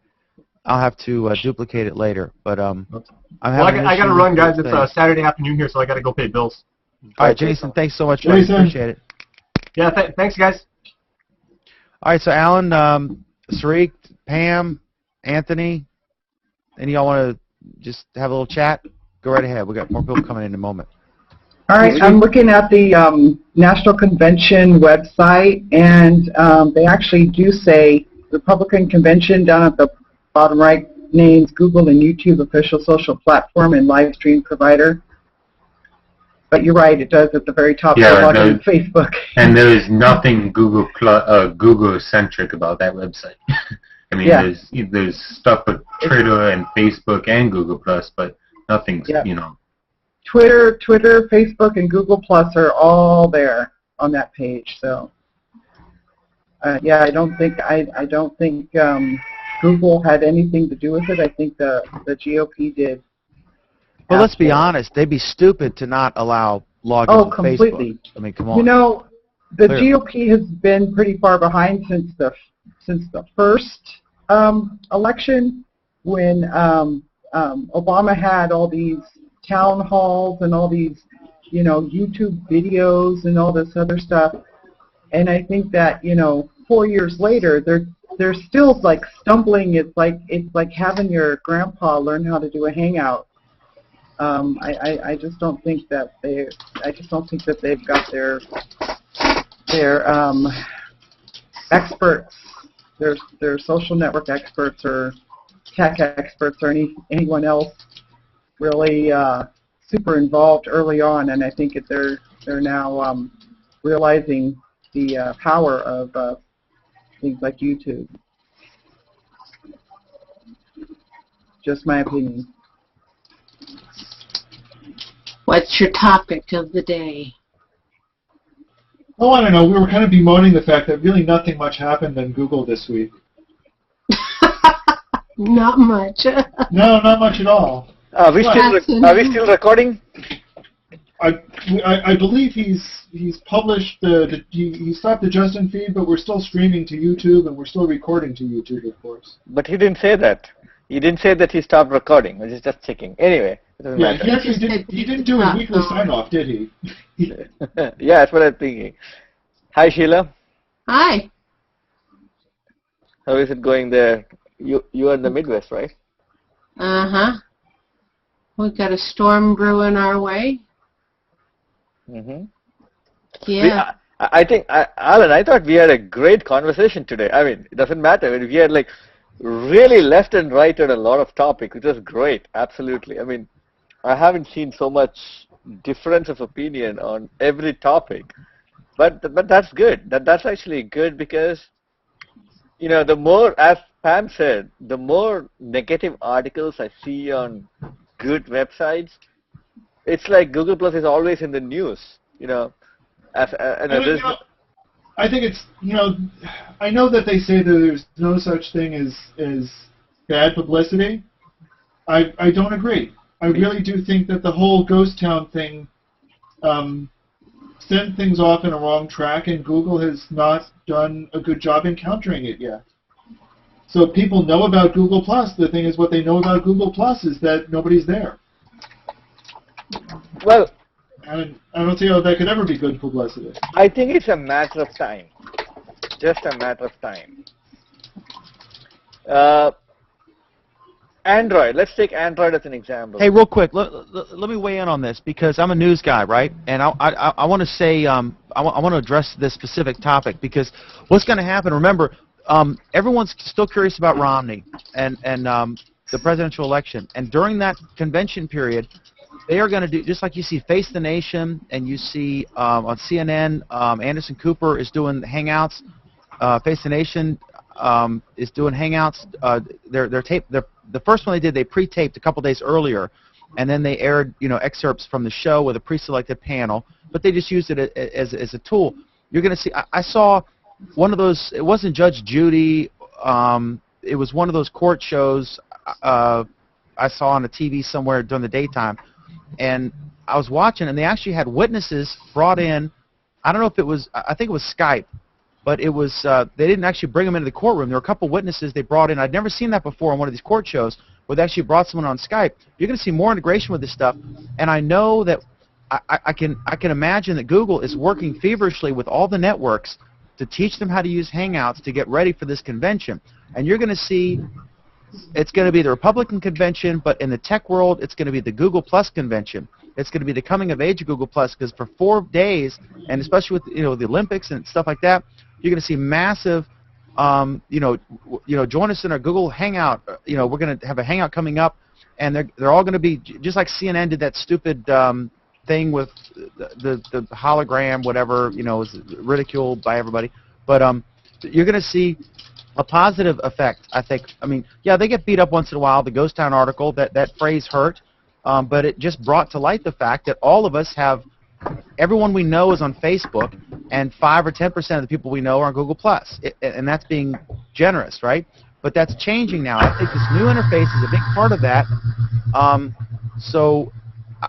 I'll have to duplicate it later. But I got to run, guys. It's Saturday afternoon here, so I got to go pay bills. All right, Jason, thanks so much. Jason. Appreciate it. Yeah, thanks, guys. All right, so Alan, Sarik, Pam, Anthony, any of y'all want to just have a little chat? Go right ahead. We got more people coming in a moment. All right, I'm looking at the National Convention website, and they actually do say Republican Convention down at the bottom right names Google and YouTube official social platform and live stream provider. But you're right, it does at the very top. Yeah, so log in Facebook. And there is nothing Google centric about that website. I mean, Yeah. there's stuff with Twitter and Facebook and Google Plus, but nothing's Yeah. you know. Twitter, Facebook, and Google Plus are all there on that page. So, yeah, I don't think Google had anything to do with it. I think the GOP did. Well, let's be honest. They'd be stupid to not allow logins Oh, on completely. Facebook. I mean, come on. You know, the Clearly. GOP has been pretty far behind since the first election, when Obama had all these town halls and all these, you know, YouTube videos and all this other stuff. And I think that, you know, 4 years later, they're still like stumbling. It's like having your grandpa learn how to do a Hangout. I just don't think that they've got their experts, their social network experts or tech experts or anyone else really super involved early on, and I think they're now realizing the power of things like YouTube. Just my opinion. What's your topic of the day? Oh, I don't know. We were kind of bemoaning the fact that really nothing much happened in Google this week. Not much. No, not much at all. Are we still recording? I believe he's published he stopped the Justin feed, but we're still streaming to YouTube and we're still recording to YouTube, of course. But he didn't say that. He didn't say that he stopped recording. I was just checking. Anyway, it doesn't Yeah, matter. he actually he didn't do a weekly sign-off, did he? Yeah, that's what I'm thinking. Hi, Sheila. Hi. How is it going there? You are in the Midwest, right? Uh-huh. We've got a storm brewing our way. Mm-hmm. Yeah. I think, Alan, I thought we had a great conversation today. I mean, it doesn't matter. We had like really left and right on a lot of topics, which was great. Absolutely. I mean, I haven't seen so much difference of opinion on every topic, but that's good. That's actually good because, you know, the more, as Pam said, the more negative articles I see on good websites, it's like Google Plus is always in the news, you know. I think it's, you know, I know that they say that there's no such thing as bad publicity. I don't agree. I really do think that the whole ghost town thing sent things off in a wrong track, and Google has not done a good job in countering it yet. So people know about Google Plus. The thing is, what they know about Google Plus is that nobody's there. Well, and I don't see how that could ever be good publicity. I think it's a matter of time. Just a matter of time. Android. Let's take Android as an example. Hey, real quick, let me weigh in on this because I'm a news guy, right? And I want to say I want to address this specific topic because what's going to happen? Remember, everyone's still curious about Romney and the presidential election, and during that convention period, they are going to do just like you see Face the Nation and you see on CNN, Anderson Cooper is doing Hangouts. Face the Nation is doing Hangouts. The first one they did, they pre-taped a couple days earlier, and then they aired, you know, excerpts from the show with a pre-selected panel. But they just used it as a tool. You're going to see. I saw one of those. It wasn't Judge Judy. It was one of those court shows I saw on a TV somewhere during the daytime, and I was watching, and they actually had witnesses brought in. I don't know if it was. I think it was Skype. But it was, they didn't actually bring them into the courtroom. There were a couple witnesses they brought in. I'd never seen that before on one of these court shows where they actually brought someone on Skype. You're going to see more integration with this stuff. And I know that I can imagine that Google is working feverishly with all the networks to teach them how to use Hangouts to get ready for this convention. And you're going to see it's going to be the Republican convention, but in the tech world, it's going to be the Google Plus convention. It's going to be the coming of age of Google Plus because for 4 days, and especially with the Olympics and stuff like that, you're going to see massive, join us in our Google Hangout. We're going to have a Hangout coming up, and they're all going to be just like CNN did that stupid thing with the hologram, whatever, was ridiculed by everybody. But you're going to see a positive effect, I think. I mean, yeah, they get beat up once in a while. The Ghost Town article, that phrase hurt, but it just brought to light the fact that all of us have, everyone we know is on Facebook, and 5 or 10% of the people we know are on Google+. And that's being generous, right? But that's changing now. I think this new interface is a big part of that. So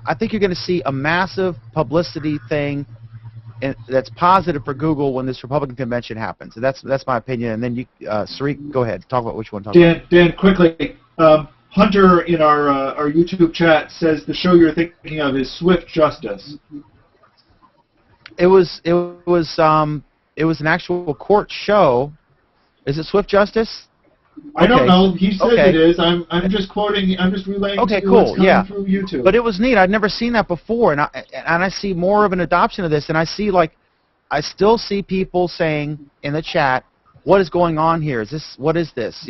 I think you're going to see a massive publicity thing that's positive for Google when this Republican convention happens. And that's my opinion. And then you, Sariq, go ahead. Talk about what you want to talk about. Dan, quickly. Hunter in our YouTube chat says the show you're thinking of is Swift Justice. It was an actual court show. Is it Swift Justice? I don't know. He says Okay. it is. I'm just quoting. I'm just relaying Okay, to you cool. what's coming Yeah. through YouTube. But it was neat. I'd never seen that before, and I see more of an adoption of this. And I still see people saying in the chat, "What is going on here? What is this?"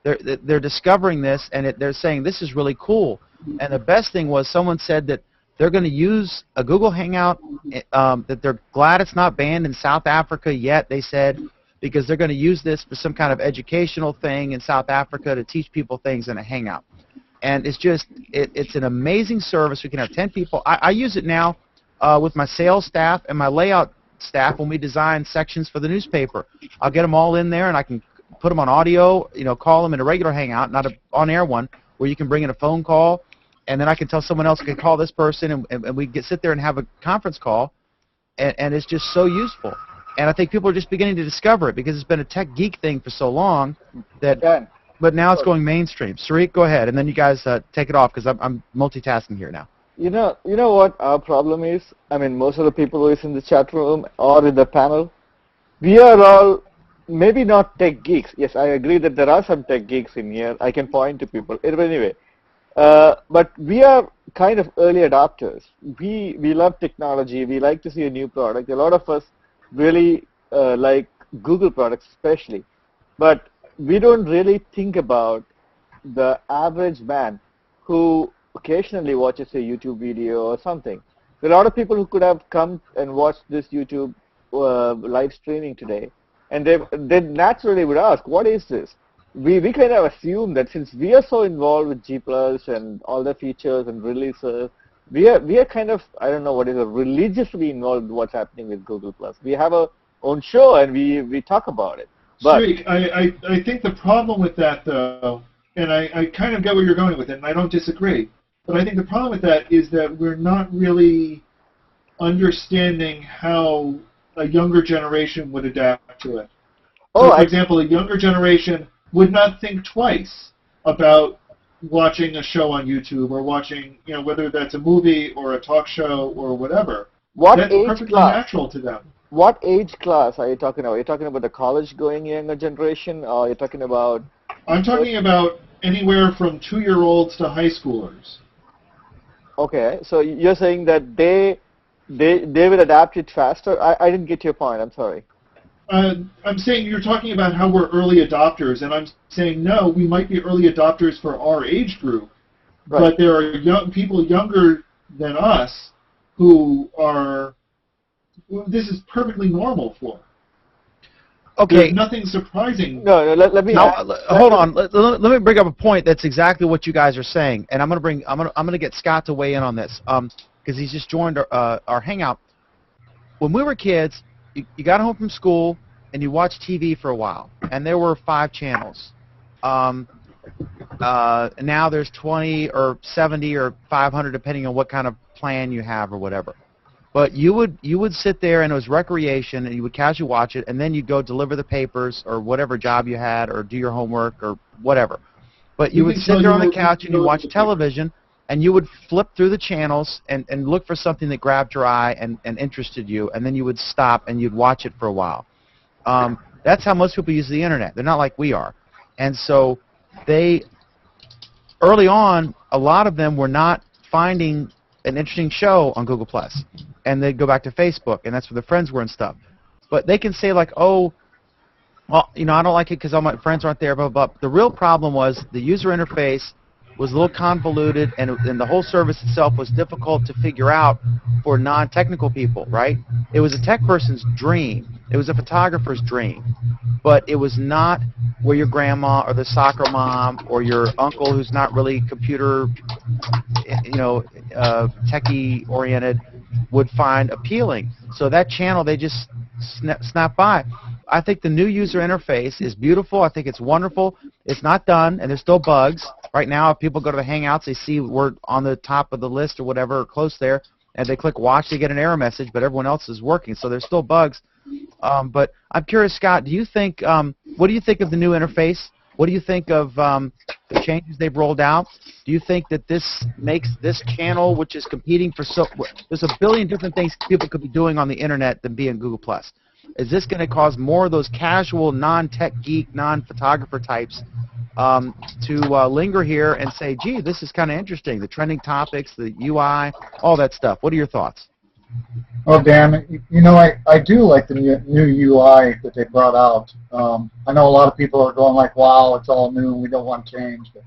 They're discovering this, and they're saying this is really cool. And the best thing was someone said that they're going to use a Google Hangout, that they're glad it's not banned in South Africa yet, they said, because they're going to use this for some kind of educational thing in South Africa to teach people things in a Hangout. And it's just, it's an amazing service. We can have 10 people. I use it now with my sales staff and my layout staff when we design sections for the newspaper. I'll get them all in there, and I can put them on audio, call them in a regular Hangout, not an on-air one, where you can bring in a phone call, and then I can tell someone else, can call this person, and we sit there and have a conference call, and it's just so useful. And I think people are just beginning to discover it because it's been a tech geek thing for so long that, but now it's going mainstream. Sariq, go ahead, and then you guys take it off because I'm multitasking here now. You know what our problem is? I mean, most of the people who is in the chat room or in the panel, we are all maybe not tech geeks. Yes, I agree that there are some tech geeks in here. I can point to people. Anyway, but we are kind of early adopters. We love technology. We like to see a new product. A lot of us really like Google products especially. But we don't really think about the average man who occasionally watches a YouTube video or something. There are a lot of people who could have come and watched this YouTube live streaming today, and they naturally would ask, what is this? We kind of assume that since we are so involved with G+ and all the features and releases, we are kind of, I don't know what is it, religiously involved in what's happening with Google+. We have our own show and we talk about it. But Sariq, I think the problem with that, though, and I kind of get where you're going with it, and I don't disagree, but I think the problem with that is that we're not really understanding how a younger generation would adapt to it. So, for example, a younger generation would not think twice about watching a show on YouTube or watching, whether that's a movie or a talk show or whatever. That's perfectly natural to them. What age class are you talking about? Are you talking about the college-going younger generation, or are you talking about... I'm talking about anywhere from 2-year-olds to high schoolers. Okay, so you're saying that they will adapt it faster? I didn't get your point, I'm sorry. I'm saying you're talking about how we're early adopters, and I'm saying no, we might be early adopters for our age group, right. But there are people younger than us who are, this is perfectly normal for. Okay. There's nothing surprising. No, let me. Hold on. Let me bring up a point that's exactly what you guys are saying, and I'm gonna get Scott to weigh in on this, because he's just joined our Hangout. When we were kids, you got home from school and you watched TV for a while, and there were 5 channels. Now there's 20 or 70 or 500, depending on what kind of plan you have or whatever. But you would sit there, and it was recreation, and you would casually watch it, and then you'd go deliver the papers or whatever job you had, or do your homework or whatever. But you would sit there on the couch and you watch television, and you would flip through the channels and look for something that grabbed your eye and interested you, and then you would stop and you'd watch it for a while. That's how most people use the internet. They're not like we are. And so early on, a lot of them were not finding an interesting show on Google+, and they'd go back to Facebook, and that's where their friends were and stuff. But they can say like, oh, well, I don't like it because all my friends aren't there, blah, blah, blah. The real problem was the user interface was a little convoluted, and the whole service itself was difficult to figure out for non-technical people, right? It was a tech person's dream. It was a photographer's dream. But it was not where your grandma or the soccer mom or your uncle who's not really computer, techie-oriented would find appealing. So that channel, they just snap by. I think the new user interface is beautiful. I think it's wonderful. It's not done, and there's still bugs. Right now, if people go to the Hangouts, they see we're on the top of the list or whatever, or close there, and they click watch, they get an error message, but everyone else is working, so there's still bugs. But I'm curious, Scott, what do you think of the new interface? What do you think of the changes they've rolled out? Do you think that this makes this channel, which is competing for there's a billion different things people could be doing on the internet than being Google+. Is this going to cause more of those casual, non-tech geek, non-photographer types to linger here and say, gee, this is kind of interesting, the trending topics, the UI, all that stuff? What are your thoughts? Oh, Dan, I do like the new UI that they brought out. I know a lot of people are going like, wow, it's all new and we don't want change. But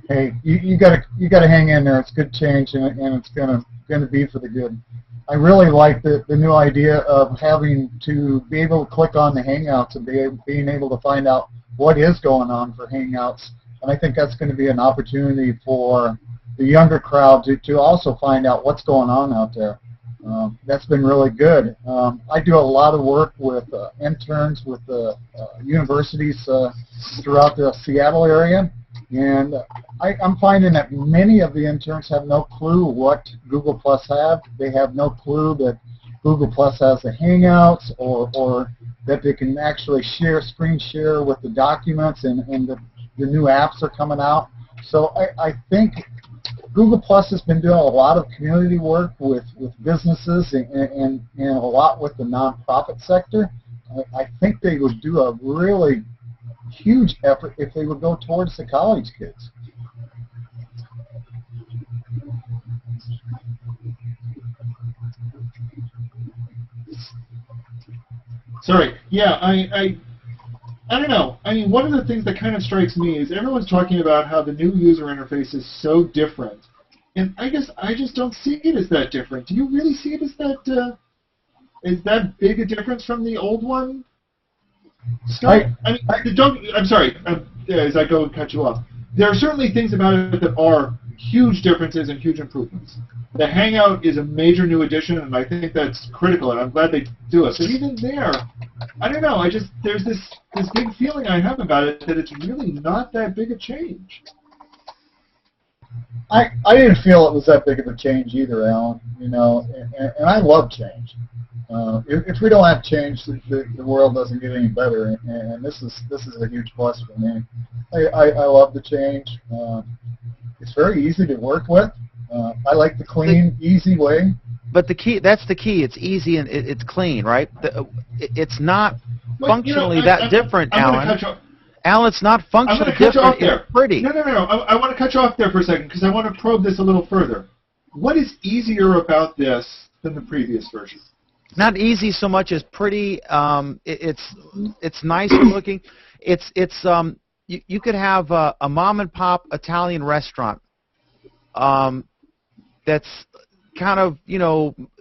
hey, you gotta hang in there. It's good change, and it's gonna be for the good. I really like the new idea of having to be able to click on the Hangouts and being able to find out what is going on for Hangouts. And I think that's going to be an opportunity for the younger crowd to also find out what's going on out there. That's been really good. I do a lot of work with interns with the universities throughout the Seattle area, and I'm finding that many of the interns have no clue what Google Plus have. They have no clue that Google Plus has the Hangouts, or that they can actually screen share with the documents, and the new apps are coming out. So I think Google Plus has been doing a lot of community work with businesses and a lot with the nonprofit sector. I think they would do a really huge effort if they would go towards the college kids. Sorry. Yeah, I don't know. I mean, one of the things that kind of strikes me is everyone's talking about how the new user interface is so different. And I guess I just don't see it as that different. Do you really see it as that big a difference from the old one? Scott, I'm sorry, as I go and cut you off. There are certainly things about it that are huge differences and huge improvements. The Hangout is a major new addition, and I think that's critical, and I'm glad they do it. But even there, I don't know, there's this big feeling I have about it that it's really not that big a change. I didn't feel it was that big of a change either, Alan. And I love change. If we don't have change, the world doesn't get any better, and this is a huge plus for me. I love the change. It's very easy to work with. I like the clean, easy way. But that's the key. It's easy and it's clean, right? It's not functionally that different, Alan. Alan, it's not functionally different. It's pretty. No. I want to cut you off there for a second because I want to probe this a little further. What is easier about this than the previous version? Not easy so much as pretty. It's nicer looking. You could have a mom and pop Italian restaurant that's kind of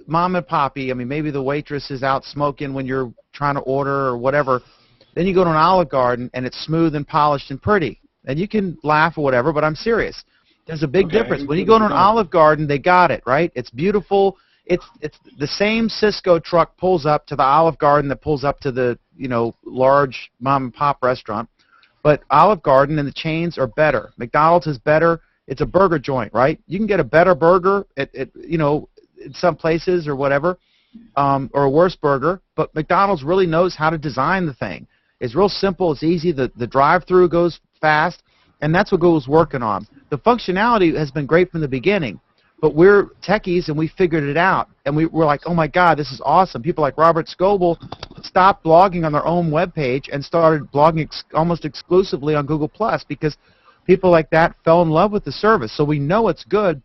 mom and poppy. I mean, maybe the waitress is out smoking when you're trying to order or whatever. Then you go to an Olive Garden and it's smooth and polished and pretty, and you can laugh or whatever, but I'm serious. There's a big difference. When you go to an Olive Garden, they got it right. It's beautiful. It's the same Cisco truck pulls up to the Olive Garden that pulls up to the large mom and pop restaurant, but Olive Garden and the chains are better. McDonald's is better. It's a burger joint, right? You can get a better burger at in some places or whatever, or a worse burger, but McDonald's really knows how to design the thing. It's real simple. It's easy. The drive-through goes fast, and that's what Google's working on. The functionality has been great from the beginning, but we're techies, and we figured it out, and we're like, oh, my God, this is awesome. People like Robert Scoble stopped blogging on their own webpage and started blogging almost exclusively on Google+, because people like that fell in love with the service. So we know it's good.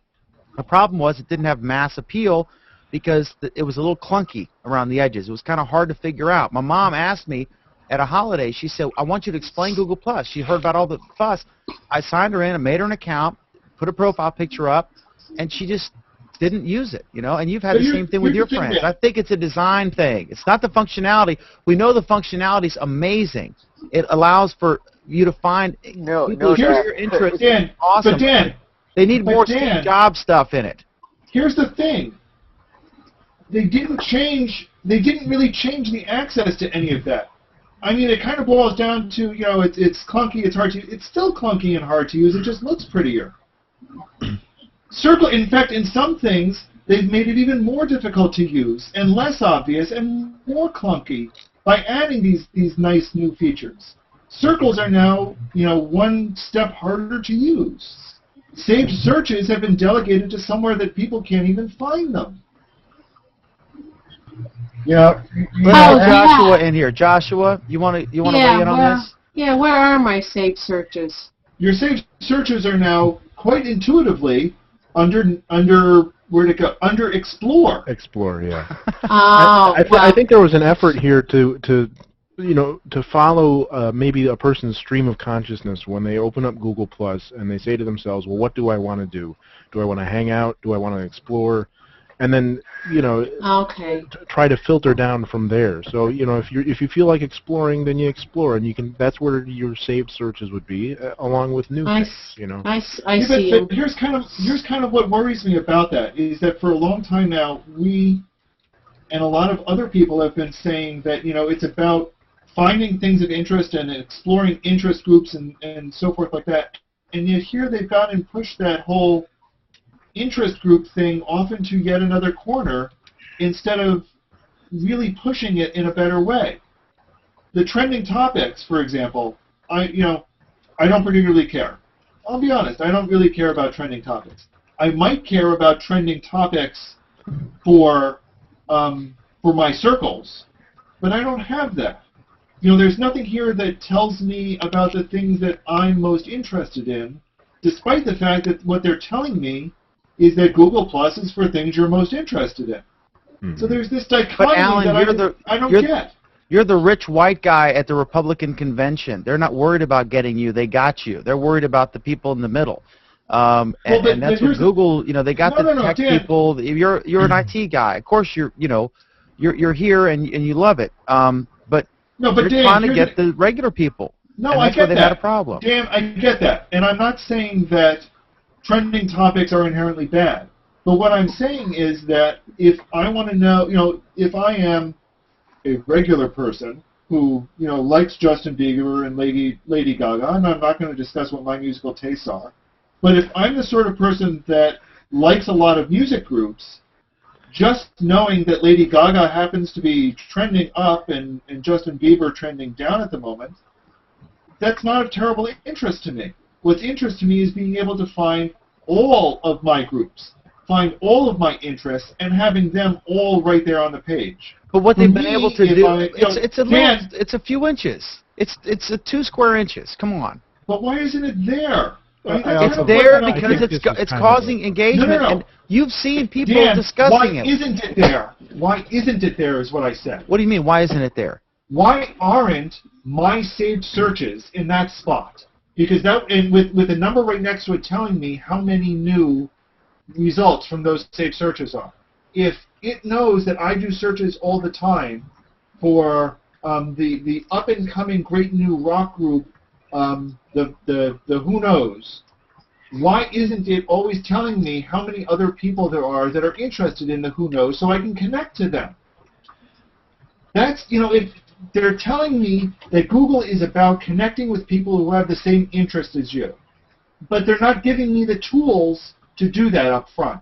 The problem was it didn't have mass appeal because it was a little clunky around the edges. It was kind of hard to figure out. My mom asked me at a holiday, she said, I want you to explain Google+. She heard about all the fuss. I signed her in and made her an account, put a profile picture up, and she just didn't use it, you know. And you've had But the same thing with your here's the thing, friends. man. I think it's a design thing. It's not the functionality. We know the functionality is amazing. It allows for you to find No, people no, who share Dan. your interests. Dan, Awesome. but Dan, They need but more Dan- Steve Jobs stuff in it. here's the thing. They didn't really change the access to any of that. I mean, it kind of boils down to, you know, it's clunky, it's hard to use. It's still clunky and hard to use. It just looks prettier. Circle, in fact, in some things, they've made it even more difficult to use and less obvious and more clunky by adding these nice new features. Circles are now, you know, one step harder to use. Saved searches have been delegated to somewhere that people can't even find them. You know, Let's Oh, get yeah. Joshua in here. Joshua, you want to weigh in on this? Yeah, where are my saved searches? Your saved searches are now quite intuitively where'd it go? Under Explore. Explore, yeah. Oh, I think there was an effort here to you know, to follow maybe a person's stream of consciousness when they open up Google Plus and they say to themselves, well, what do I want to do? Do I want to hang out? Do I want to explore? And then, you know, okay. try to filter down from there. So, you know, if you feel like exploring, then you explore, and you can. That's where your saved searches would be, along with new things. You know. I Yeah, see. but here's kind of what worries me about that is that for a long time now, we and a lot of other people have been saying that, you know, it's about finding things of interest and exploring interest groups and so forth like that. And yet here they've gone and pushed that whole interest group thing off into yet another corner instead of really pushing it in a better way. The trending topics, for example, I don't particularly care. I'll be honest, I don't really care about trending topics. I might care about trending topics for my circles, but I don't have that. You know, there's nothing here that tells me about the things that I'm most interested in, despite the fact that what they're telling me is that Google Plus is for things you're most interested in. Mm-hmm. So there's this dichotomy But Alan, that I don't get. You're the rich white guy at the Republican convention. They're not worried about getting you. They got you. They're worried about the people in the middle. And that's what Google, you know, they got the tech Dan. people. You're an IT guy. Of course, you're here and you love it. But you're Dan, trying to get the regular people. No, and I that's get where they that. had a problem. Dan, I get that. And I'm not saying that trending topics are inherently bad. But what I'm saying is that if I want to know, you know, if I am a regular person who, you know, likes Justin Bieber and Lady Gaga, and I'm not going to discuss what my musical tastes are, but if I'm the sort of person that likes a lot of music groups, just knowing that Lady Gaga happens to be trending up and Justin Bieber trending down at the moment, that's not of terrible interest to me. What's interest to me is being able to find all of my groups, find all of my interests, and having them all right there on the page. But what they've been able to do, Dan, it's a few inches. It's 2 square inches. Come on. But why isn't it there? I mean, It's there because it's causing engagement, No. and you've seen people Dan, discussing why it. isn't it there? Why isn't it there is what I said. What do you mean? Why isn't it there? Why aren't my saved searches in that spot? Because with the number right next to it telling me how many new results from those saved searches are. If it knows that I do searches all the time for the up and coming great new rock group, the Who Knows, why isn't it always telling me how many other people there are that are interested in the Who Knows so I can connect to them? That's, you know, if they're telling me that Google is about connecting with people who have the same interest as you, but they're not giving me the tools to do that up front.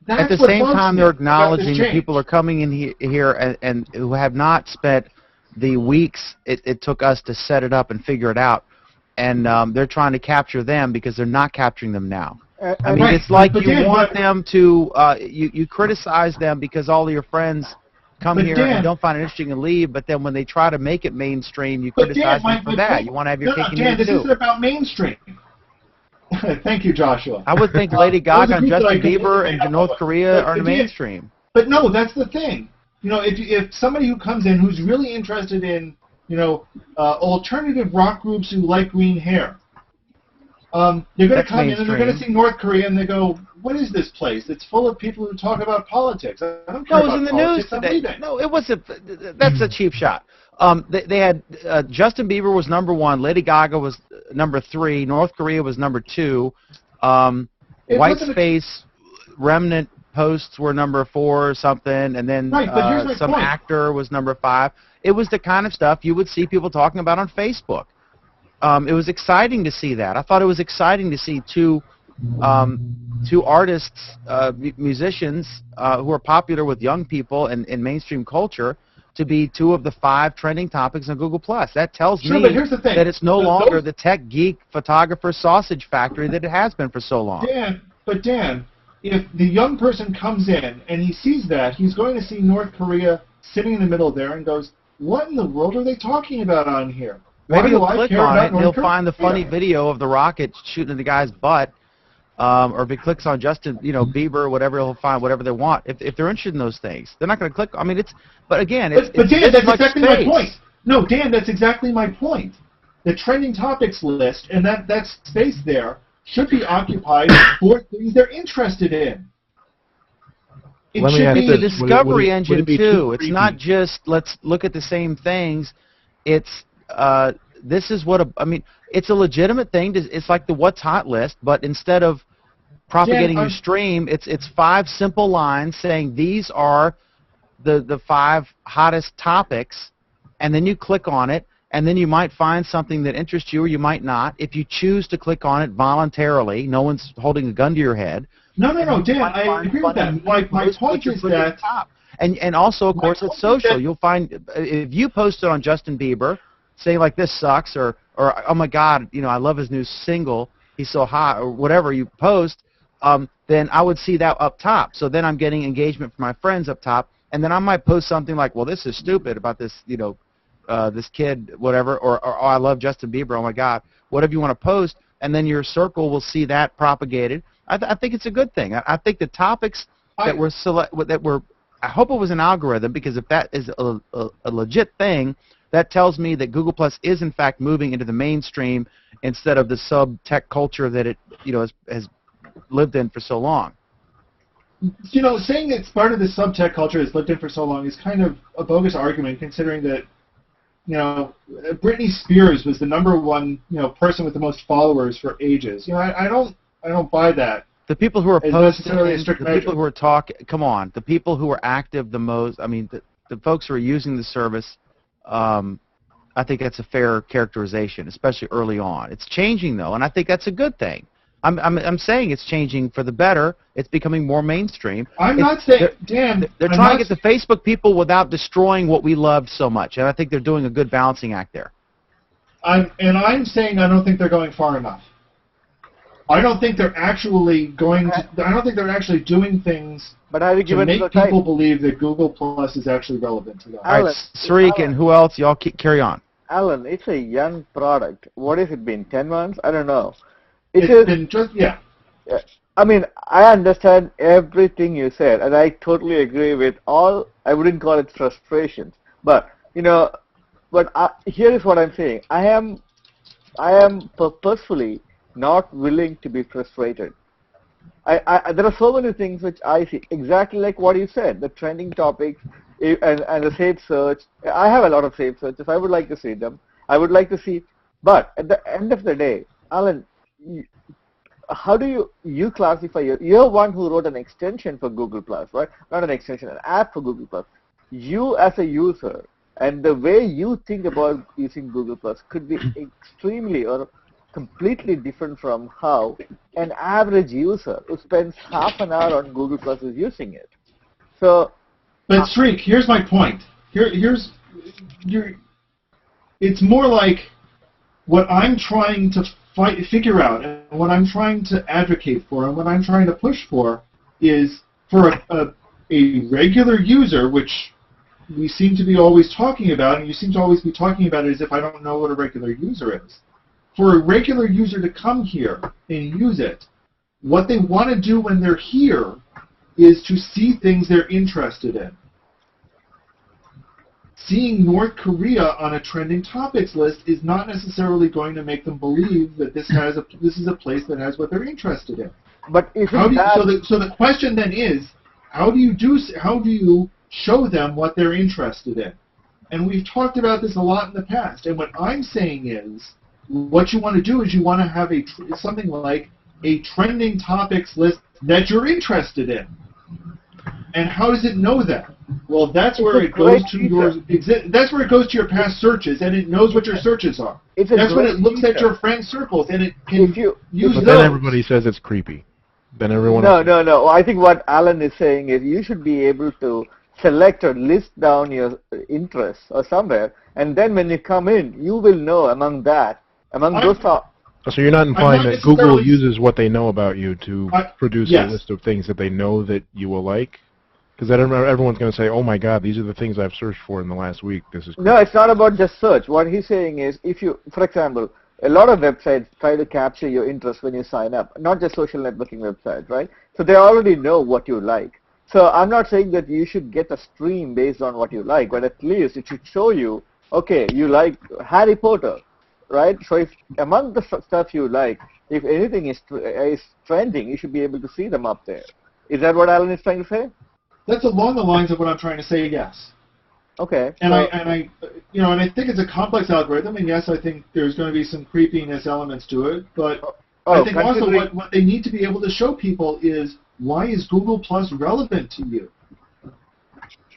At the same time, they're acknowledging that people are coming in here and who have not spent the weeks it took us to set it up and figure it out, and they're trying to capture them because they're not capturing them now. I mean, it's like you want them to, you criticize them because all of your friends come here and don't find it interesting and leave, but then when they try to make it mainstream, you criticize them for that. You want to have your cake and eat it too. This isn't about mainstream. Thank you, Joshua. I would think Lady Gaga and Justin Bieber and North Korea are the mainstream. But no, that's the thing. You know, if somebody who comes in who's really interested in, you know, alternative rock groups who like green hair, They're going to That's come in and they're going to mainstream. see North Korea and they go, what is this place? It's full of people who talk about politics. I don't care No, it was about in the politics. news I'm today. leaving. No, it was that's a cheap shot. They had Justin Bieber was number 1, Lady Gaga was number 3, North Korea was number 2, White Space remnant posts were number 4 or something, and then Right, but here's my some point. actor was number 5. It was the kind of stuff you would see people talking about on Facebook. It was exciting to see that. I thought it was exciting to see two artists, musicians who are popular with young people and in mainstream culture to be 2 of the 5 trending topics on Google+. That tells Sure, me but here's the thing. that it's no longer Those- the tech geek photographer sausage factory that it has been for so long. Dan, if the young person comes in and he sees that, he's going to see North Korea sitting in the middle there and goes, what in the world are they talking about on here? Why Maybe do he'll I click care on about it and he'll North Korea? find the funny video of the rocket shooting at the guy's butt, or if he clicks on Justin, Bieber or whatever, he'll find whatever they want. If they're interested in those things, they're not going to click. I mean, but again, it's But Dan, this that's much exactly my space. point. No, Dan, that's exactly my point. The trending topics list and that space there should be occupied for things they're interested in. It Let me should ask be this. It's a discovery would it engine be too. It's creepy? not just let's look at the same things. It's this is what it's a legitimate thing. It's like the what's hot list, but instead of propagating your stream, it's 5 simple lines saying these are the 5 hottest topics, and then you click on it, and then you might find something that interests you, or you might not. If you choose to click on it voluntarily, no one's holding a gun to your head. No, Dan, I agree with that. My point is that... And also, of course, it's social. You'll find, if you posted on Justin Bieber, saying like this sucks, or oh my God, I love his new single, he's so hot, or whatever you post, then I would see that up top. So then I'm getting engagement from my friends up top, and then I might post something like, well, this is stupid about this, this kid, whatever, or oh, I love Justin Bieber, oh my God, whatever you want to post, and then your circle will see that propagated. I think it's a good thing. I think the topics that were I hope it was an algorithm, because if that is a legit thing, that tells me that Google Plus is in fact moving into the mainstream instead of the sub-tech culture that it has lived in for so long. Saying it's part of the sub-tech culture that's lived in for so long is kind of a bogus argument, considering that Britney Spears was the #1 person with the most followers for ages. I don't buy that. The people who are As posting, necessarily a strict the measure. people who are talking, come on, the people who are active the most, the folks who are using the service, I think that's a fair characterization, especially early on. It's changing, though, and I think that's a good thing. I'm saying it's changing for the better. It's becoming more mainstream. I'm not saying, Dan. They're trying to get the Facebook people without destroying what we loved so much, and I think they're doing a good balancing act there. I'm saying I don't think they're going far enough. I don't think they're actually going to. I don't think they're actually doing things to make people believe that Google Plus is actually relevant to them. All right, Sreek and who else? Y'all carry on. Alan, it's a young product. What has it been? 10 months? I don't know. It's been just I mean, I understand everything you said, and I totally agree with all. I wouldn't call it frustrations, but here is what I'm saying. I am purposefully not willing to be frustrated. There are so many things which I see, exactly like what you said, the trending topics and the saved search. I have a lot of saved searches. I would like to see them. I would like to see, but at the end of the day, Alan, how do you classify you're one who wrote an extension for Google Plus, right? Not an extension, an app for Google Plus. You as a user and the way you think about using Google Plus could be extremely or completely different from how an average user who spends half an hour on Google Plus is using it. So, but Sreek, here's my point. It's more like what I'm trying to figure out, and what I'm trying to advocate for, and what I'm trying to push for is for a regular user, which we seem to be always talking about, and you seem to always be talking about it as if I don't know what a regular user is. For a regular user to come here and use it, what they want to do when they're here is to see things they're interested in. seeing North Korea on a trending topics list is not necessarily going to make them believe that this is a place that has what they're interested in. But isn't so the question then is, how do you show them what they're interested in? And we've talked about this a lot in the past. And what I'm saying is, what you want to do is you want to have something like a trending topics list that you're interested in. And how does it know that? Well, that's where it goes to your past searches, and it knows what your searches are. That's when it looks at your friends' circles, and it can use those. But then everybody says it's creepy. Then everyone. No. I think what Alan is saying is you should be able to select or list down your interests or somewhere, and then when you come in, you will know among those top. So you're not implying that Google uses what they know about you to produce a list of things that they know that you will like? Because then everyone's going to say, oh my God, these are the things I've searched for in the last week. This is No, it's not about just search. What he's saying is, if you, for example, a lot of websites try to capture your interest when you sign up, not just social networking websites, right? So they already know what you like. So I'm not saying that you should get a stream based on what you like, but at least it should show you, okay, you like Harry Potter, right? So if among the stuff you like, if anything is trending, you should be able to see them up there. Is that what Alan is trying to say? That's along the lines of what I'm trying to say. Yes. Okay. And I think it's a complex algorithm, and yes, I think there's going to be some creepiness elements to it, but I think also what they need to be able to show people is, why is Google Plus relevant to you?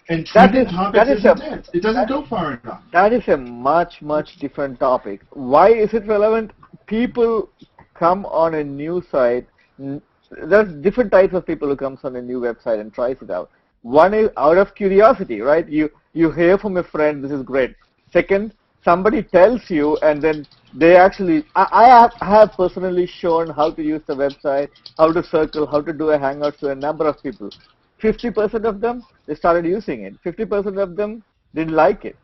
And trending topics isn't it. It doesn't go far enough. That is a much, much different topic. Why is it relevant? People come on a new site. There's different types of people who comes on a new website and tries it out. One is out of curiosity, right? You hear from a friend, this is great. Second, somebody tells you, and then they actually, I have personally shown how to use the website, how to circle, how to do a hangout to a number of people. 50% of them, they started using it. 50% of them didn't like it.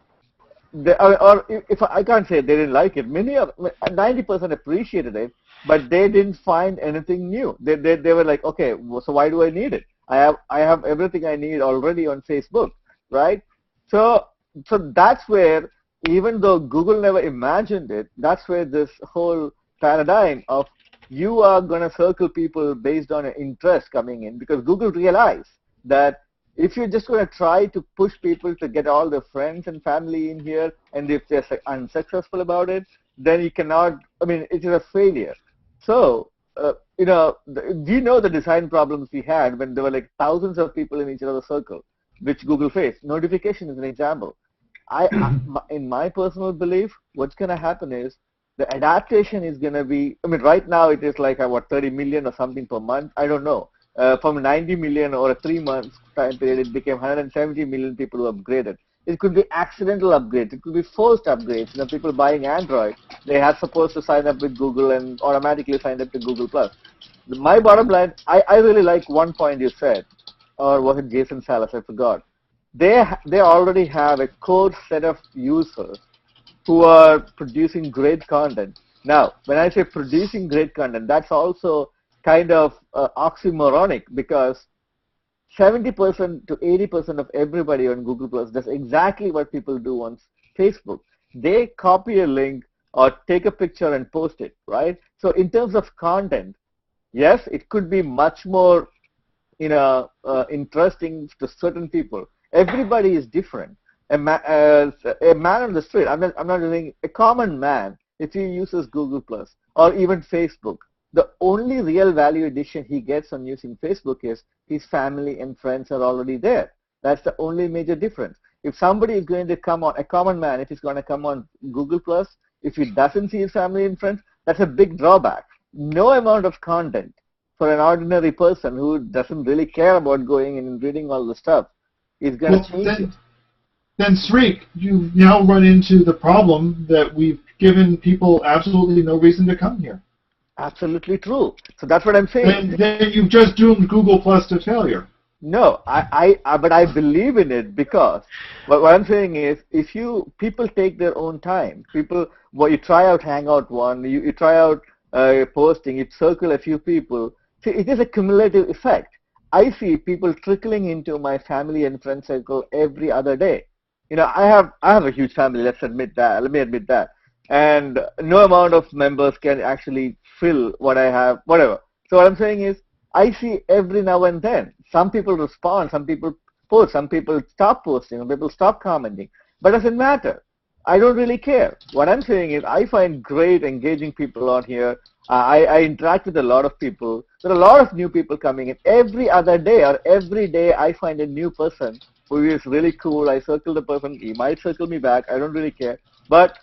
If I can't say they didn't like it, 90% appreciated it, but they didn't find anything new. They were like, okay, so why do I need it? I have everything I need already on Facebook, right? So that's where, even though Google never imagined it, that's where this whole paradigm of you are going to circle people based on an interest coming in, because Google realized that if you're just going to try to push people to get all their friends and family in here, and if they're unsuccessful about it, then you cannot, it is a failure. So, we know the design problems we had when there were like thousands of people in each other's circle, which Google faced. Notification is an example. In my personal belief, what's going to happen is the adaptation is going to be, right now it is like, 30 million or something per month. I don't know. From 90 million over a 3 month time period, it became 170 million people who upgraded. It could be accidental upgrades. It could be forced upgrades. People buying Android, they are supposed to sign up with Google and automatically signed up to Google+. My bottom line, I really like one point you said, or was it Jason Salas? I forgot. They already have a core set of users who are producing great content. Now, when I say producing great content, that's also kind of oxymoronic, because 70% to 80% of everybody on Google Plus does exactly what people do on Facebook. They copy a link or take a picture and post it, right? So in terms of content, yes, it could be much more, interesting to certain people. Everybody is different. A man on the street, I'm not saying a common man, if he uses Google Plus or even Facebook, the only real value addition he gets on using Facebook is his family and friends are already there. That's the only major difference. If somebody is going to come on, a common man, if he's going to come on Google Plus, if he doesn't see his family and friends, that's a big drawback. No amount of content for an ordinary person who doesn't really care about going and reading all the stuff is going to change it. Then, Sreek, you've now run into the problem that we've given people absolutely no reason to come here. Absolutely true. So that's what I'm saying. Then you've just doomed Google Plus to failure. No, but I believe in it, because what I'm saying is, if people take their own time, you try out Hangout one, you try out posting, you circle a few people. See, it is a cumulative effect. I see people trickling into my family and friend circle every other day. I have a huge family. Let's admit that. Let me admit that. And no amount of members can actually fill what I have, whatever. So what I'm saying is, I see every now and then. Some people respond, some people post, some people stop posting, some people stop commenting. But it doesn't matter. I don't really care. What I'm saying is, I find great engaging people on here. I interact with a lot of people. There are a lot of new people coming in every other day, or every day I find a new person who is really cool. I circle the person. He might circle me back. I don't really care. But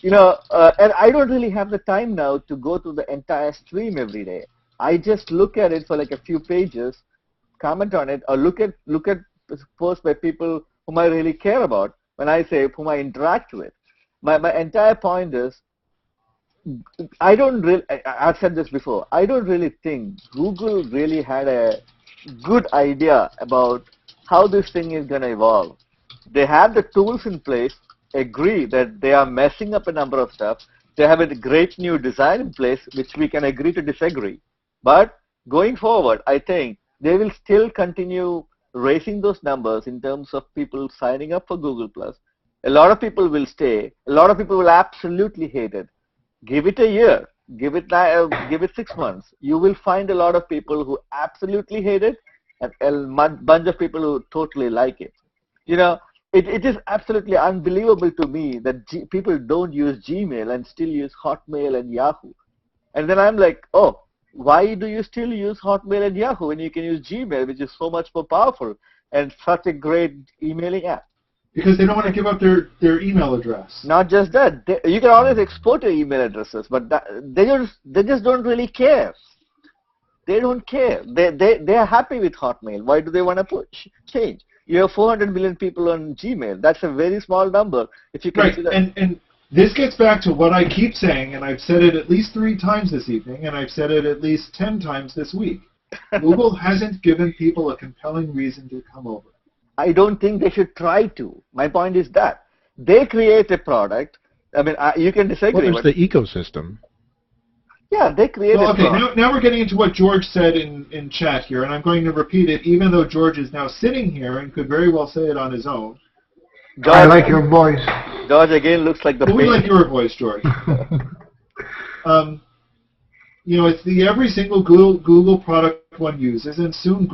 and I don't really have the time now to go through the entire stream every day. I just look at it for like a few pages, comment on it, or look at posts by people whom I really care about. When I say whom I interact with, my entire point is, I've said this before, I don't really think Google really had a good idea about how this thing is going to evolve. They have the tools in place, agree that they are messing up a number of stuff. They have a great new design in place, which we can agree to disagree. But going forward, I think they will still continue raising those numbers in terms of people signing up for Google+. A lot of people will stay. A lot of people will absolutely hate it. Give it a year. Give it 6 months. You will find a lot of people who absolutely hate it, and a bunch of people who totally like it. It is absolutely unbelievable to me that people don't use Gmail and still use Hotmail and Yahoo. And then I'm like, oh, why do you still use Hotmail and Yahoo when you can use Gmail, which is so much more powerful and such a great emailing app? Because they don't want to give up their email address. Not just that. You can always export your email addresses, but they just don't really care. They don't care. They are happy with Hotmail. Why do they want to change? You have 400 million people on Gmail. That's a very small number. If you consider. Right, and this gets back to what I keep saying, and I've said it at least 3 times this evening, and I've said it at least 10 times this week. Google hasn't given people a compelling reason to come over. I don't think they should try to. My point is that they create a product. I mean, you can disagree. Well, there's the ecosystem. Yeah, they create a okay, product. now we're getting into what George said in chat here, and I'm going to repeat it, even though George is now sitting here and could very well say it on his own. George, I like your voice. George again looks like the. We like your voice, George. It's the every single Google product one uses, and soon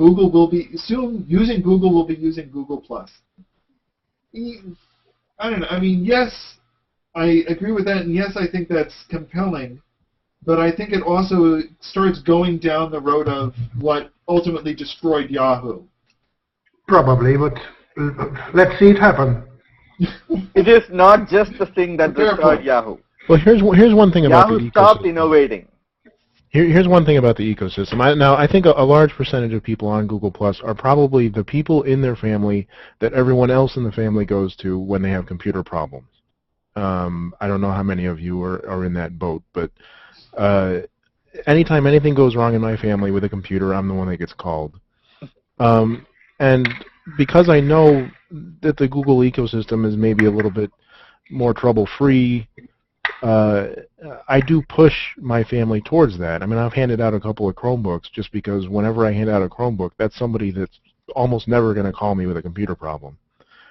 using Google will be using Google+. I don't know. I mean, yes, I agree with that, and yes, I think that's compelling. But I think it also starts going down the road of what ultimately destroyed Yahoo. Probably, but let's see it happen. It is not just the thing that destroyed Yahoo. Well, here's one thing about Yahoo the ecosystem. stopped innovating. Here's one thing about the ecosystem. I think a large percentage of people on Google Plus are probably the people in their family that everyone else in the family goes to when they have computer problems. I don't know how many of you are in that boat, but anytime anything goes wrong in my family with a computer, I'm the one that gets called. And because I know that the Google ecosystem is maybe a little bit more trouble-free, I do push my family towards that. I mean, I've handed out a couple of Chromebooks just because whenever I hand out a Chromebook, that's somebody that's almost never going to call me with a computer problem.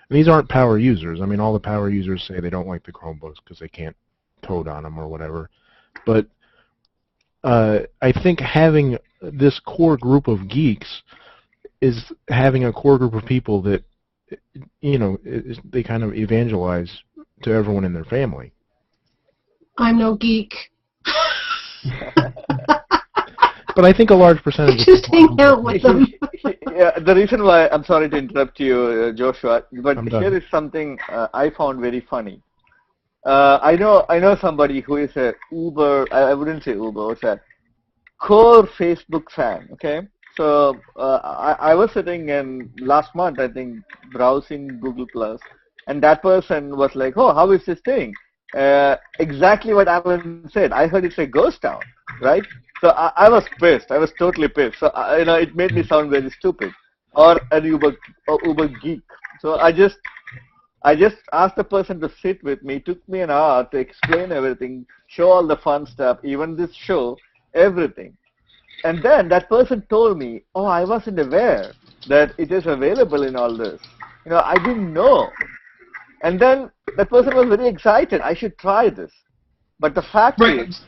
And these aren't power users. I mean, all the power users say they don't like the Chromebooks because they can't code on them or whatever. But I think having this core group of geeks is having a core group of people that, they kind of evangelize to everyone in their family. I'm no geek. But I think a large percentage of just people hang out with them. Yeah, the reason why, I'm sorry to interrupt you, Joshua, but here is something I found very funny. I know somebody who is a Uber, I wouldn't say Uber, it's a core Facebook fan, okay? So I was sitting in last month, I think, browsing Google+, and that person was like, oh, how is this thing? Exactly what Alan said. I heard it's a ghost town, right? So I was pissed. I was totally pissed. So it made me sound very stupid, or an Uber geek. So I just asked the person to sit with me. It took me an hour to explain everything, show all the fun stuff, even this show, everything. And then that person told me, oh, I wasn't aware that it is available in all this. I didn't know. And then that person was very excited. I should try this. But the fact Right. is,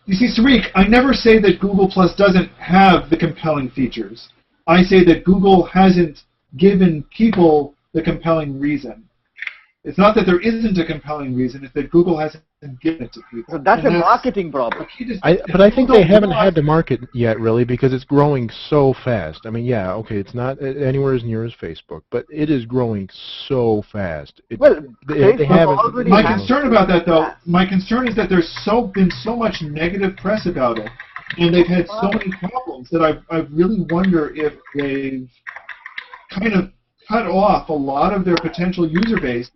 You see, Sariq, I never say that Google Plus doesn't have the compelling features. I say that Google hasn't given people the compelling reason. It's not that there isn't a compelling reason, it's that Google hasn't given it to people. so that's And a marketing problem. But I think they don't haven't realize- had to market yet, really, because it's growing so fast. I mean, yeah, okay, it's not anywhere as near as Facebook, but it is growing so fast. Well, They Facebook haven't. already My has- concern about that, though, my concern is that there's been so much negative press about it, and they've had so many problems that I really wonder if they've kind of cut off a lot of their potential user base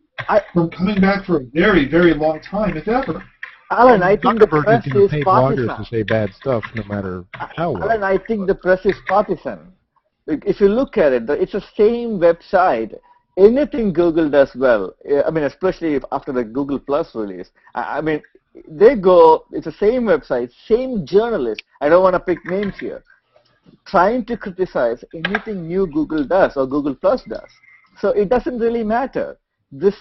from coming back for a very, very long time, if ever. Alan, I think the Zuckerberg press is going is to pay bloggers partisan. to say bad stuff, no matter how well. Alan, I think the press is partisan. If you look at it, it's the same website. Anything Google does well, I mean, especially after the Google Plus release, I mean, it's the same website, same journalist. I don't want to pick names here, trying to criticize anything new Google does or Google Plus does. So it doesn't really matter. This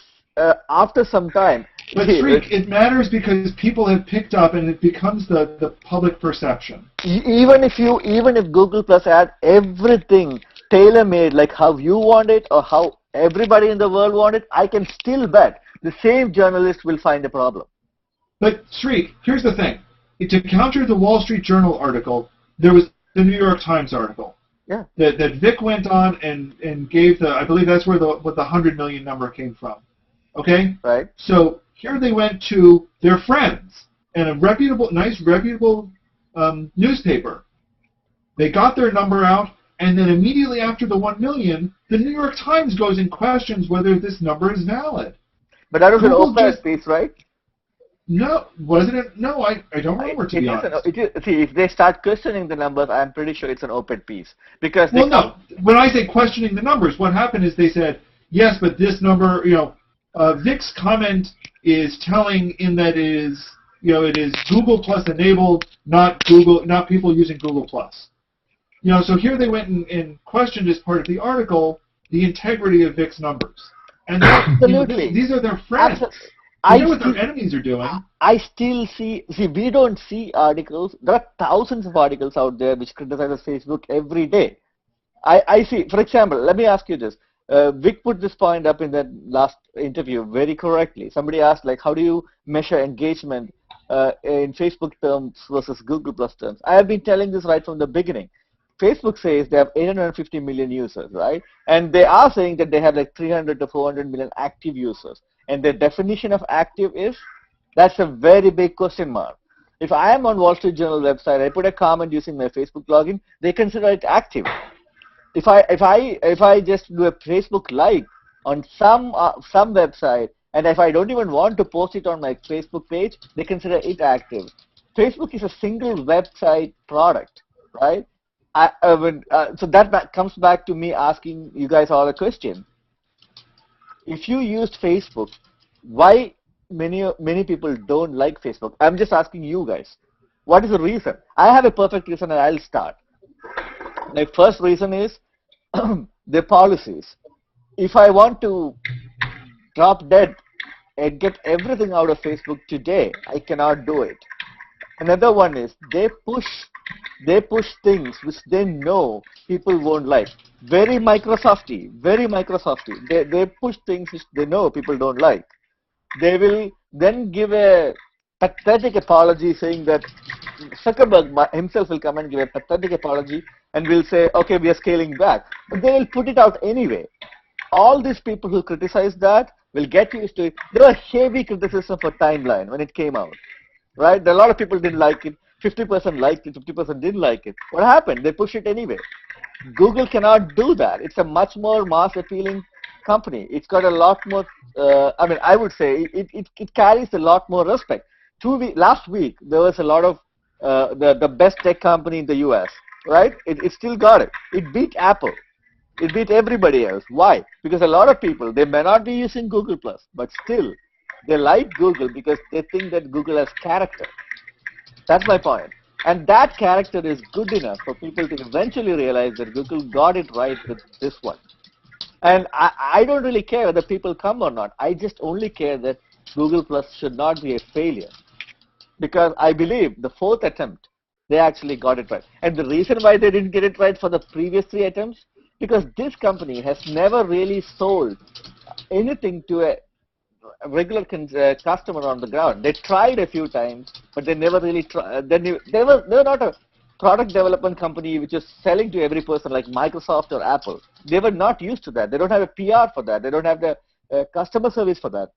after some time. But Sariq, it matters because people have picked up and it becomes the public perception. Even if Google Plus had everything tailor-made like how you want it or how everybody in the world want it, I can still bet the same journalist will find a problem. But Sariq, here's the thing. To counter the Wall Street Journal article, there was the New York Times article. Yeah. That Vic went on and gave I believe that's where what the 100 million number came from. Okay? Right. So here they went to their friends and a nice reputable newspaper. They got their number out, and then immediately after the 1 million, the New York Times goes and questions whether this number is valid. But that was an Google open just- piece, right? No, wasn't it? No, I don't remember, to be honest. See, if they start questioning the numbers, I'm pretty sure it's an open piece. Because Well, no. When I say questioning the numbers, what happened is they said, yes, but this number, Vic's comment is telling in that it is Google Plus enabled, not people using Google Plus. So here they went and questioned as part of the article the integrity of Vic's numbers. And Absolutely. these are their friends. They know what their enemies are doing. I still see, we don't see articles. There are thousands of articles out there which criticize Facebook every day. I see, for example, let me ask you this. Vic put this point up in that last interview very correctly. Somebody asked, like, how do you measure engagement in Facebook terms versus Google Plus terms? I have been telling this right from the beginning. Facebook says they have 850 million users, right? And they are saying that they have like 300 to 400 million active users. And their definition of active is, that's a very big question mark. If I am on Wall Street Journal website, I put a comment using my Facebook login, they consider it active. If I just do a Facebook like on some website, and if I don't even want to post it on my Facebook page, they consider it active. Facebook is a single website product, right? So that comes back to me asking you guys all a question. If you used Facebook, why many people don't like Facebook? I'm just asking you guys. What is the reason? I have a perfect reason, and I'll start. My first reason is the policies. If I want to drop dead and get everything out of Facebook today, I cannot do it. Another one is they push things which they know people won't like. Very Microsofty. They push things which they know people don't like. They will then give a pathetic apology saying that Zuckerberg himself will come and give a pathetic apology and will say, okay, we are scaling back. But they will put it out anyway. All these people who criticize that will get used to it. There was heavy criticism for Timeline when it came out, right? A lot of people didn't like it. 50% liked it, 50% didn't like it. What happened? They push it anyway. Google cannot do that. It's a much more mass-appealing company. It's got a lot more, I would say it carries a lot more respect. Last week, there was a lot of the best tech company in the US, right? It still got it. It beat Apple. It beat everybody else. Why? Because a lot of people, they may not be using Google+, but still, they like Google because they think that Google has character. That's my point. And that character is good enough for people to eventually realize that Google got it right with this one. And I don't really care whether people come or not. I just only care that Google Plus should not be a failure. Because I believe the fourth attempt, they actually got it right. And the reason why they didn't get it right for the previous 3 attempts, because this company has never really sold anything to a regular customer on the ground. They tried a few times, but they never really tried. They were not a product development company which is selling to every person like Microsoft or Apple. They were not used to that. They don't have a PR for that. They don't have the customer service for that.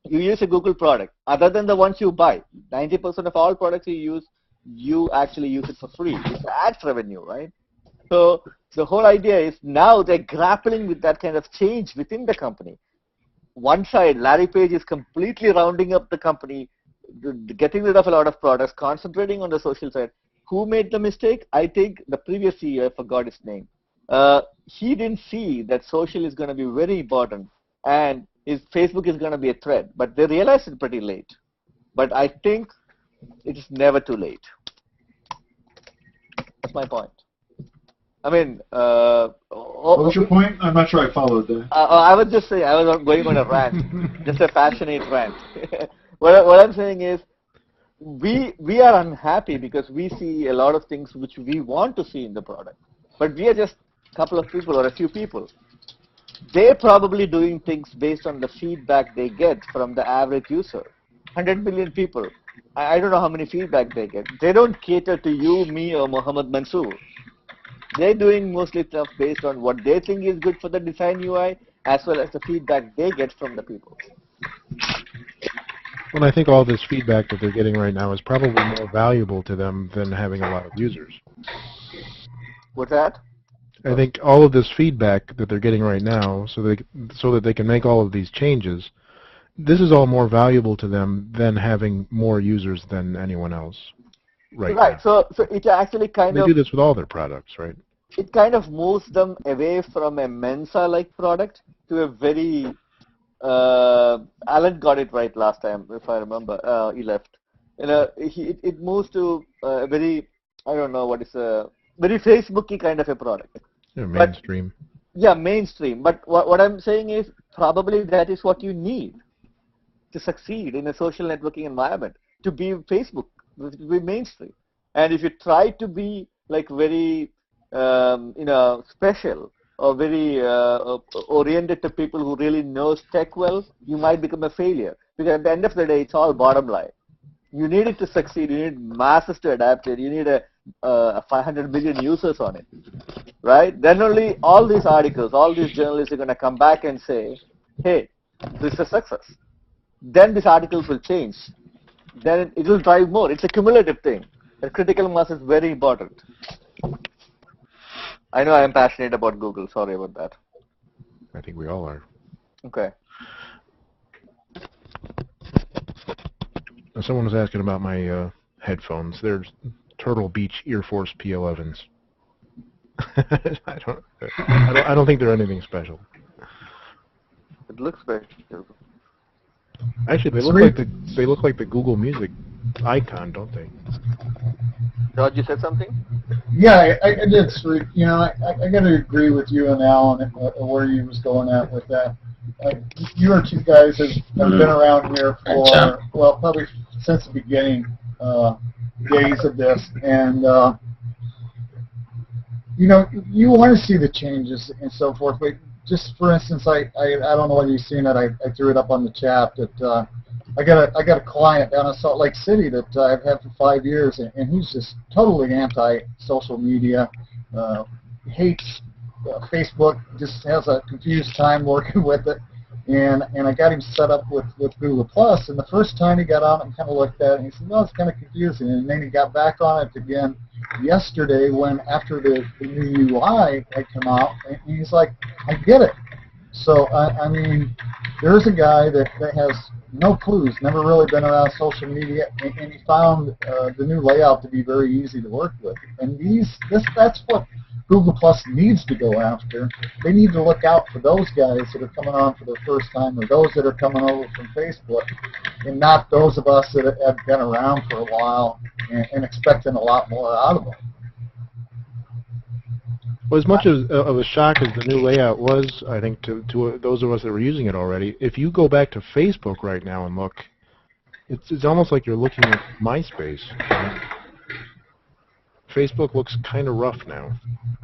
You use a Google product. Other than the ones you buy, 90% of all products you use, you actually use it for free. It's ads revenue, right? So the whole idea is now they're grappling with that kind of change within the company. One side, Larry Page is completely rounding up the company, getting rid of a lot of products, concentrating on the social side. Who made the mistake? I think the previous CEO, I forgot his name. He didn't see that social is going to be very important and Facebook is going to be a threat. But they realized it pretty late. But I think it is never too late. That's my point. I mean, what was your point? I'm not sure I followed that. I was just saying, I was going on a rant, just a passionate rant. What I'm saying is, we are unhappy because we see a lot of things which we want to see in the product, but we are just a couple of people or a few people. They're probably doing things based on the feedback they get from the average user. 100 million people. I don't know how many feedback they get. They don't cater to you, me, or Mohammed Mansoor. They're doing mostly stuff based on what they think is good for the design UI, as well as the feedback they get from the people. Well, I think all this feedback that they're getting right now is probably more valuable to them than having a lot of users. What's that? I think all of this feedback that they're getting right now, so that they can make all of these changes, this is all more valuable to them than having more users than anyone else. Right. So it actually they do this with all their products, right? It kind of moves them away from a Mensa-like product to a very Alan got it right last time, if I remember. He left. It moves to a very, I don't know what is a very Facebooky kind of a product. Yeah, mainstream. Mainstream. But what I'm saying is probably that is what you need to succeed in a social networking environment, to be Facebook, to be mainstream. And if you try to be like very, special or very oriented to people who really knows tech well, you might become a failure. Because at the end of the day, it's all bottom line. You need it to succeed. You need masses to adapt it. You need a 500 million users on it, right? Then only all these articles, all these journalists are going to come back and say, hey, this is a success. Then these articles will change. Then it will drive more. It's a cumulative thing. The critical mass is very important. I know I am passionate about Google. Sorry about that. I think we all are. Okay. Someone was asking about my headphones. They're Turtle Beach Ear Force P11s. I don't think they're anything special. It looks special. Actually, they look like the Google Music icon, don't they? George, you said something? Yeah, I did, Sri. You know, I got to agree with you and Alan where you was going at with that. You two guys have been around here for, well, probably since the beginning days of this, and you know, you want to see the changes and so forth. But just for instance, I don't know whether you've seen it. I threw it up on the chat that I got a client down in Salt Lake City that I've had for 5 years, and he's just totally anti-social media, hates Facebook, just has a confused time working with it, and I got him set up with Google Plus, and the first time he got on it and kind of looked at it, and he said, well, it's kind of confusing, and then he got back on it again yesterday when after the new UI had come out, and he's like, I get it. So, I mean, there's a guy that has no clues, never really been around social media, and he found the new layout to be very easy to work with. And that's what Google Plus needs to go after. They need to look out for those guys that are coming on for the first time, or those that are coming over from Facebook, and not those of us that have been around for a while and expecting a lot more out of them. Well, as much of a shock as the new layout was, I think, to those of us that were using it already, if you go back to Facebook right now and look, it's almost like you're looking at MySpace. Facebook looks kind of rough now.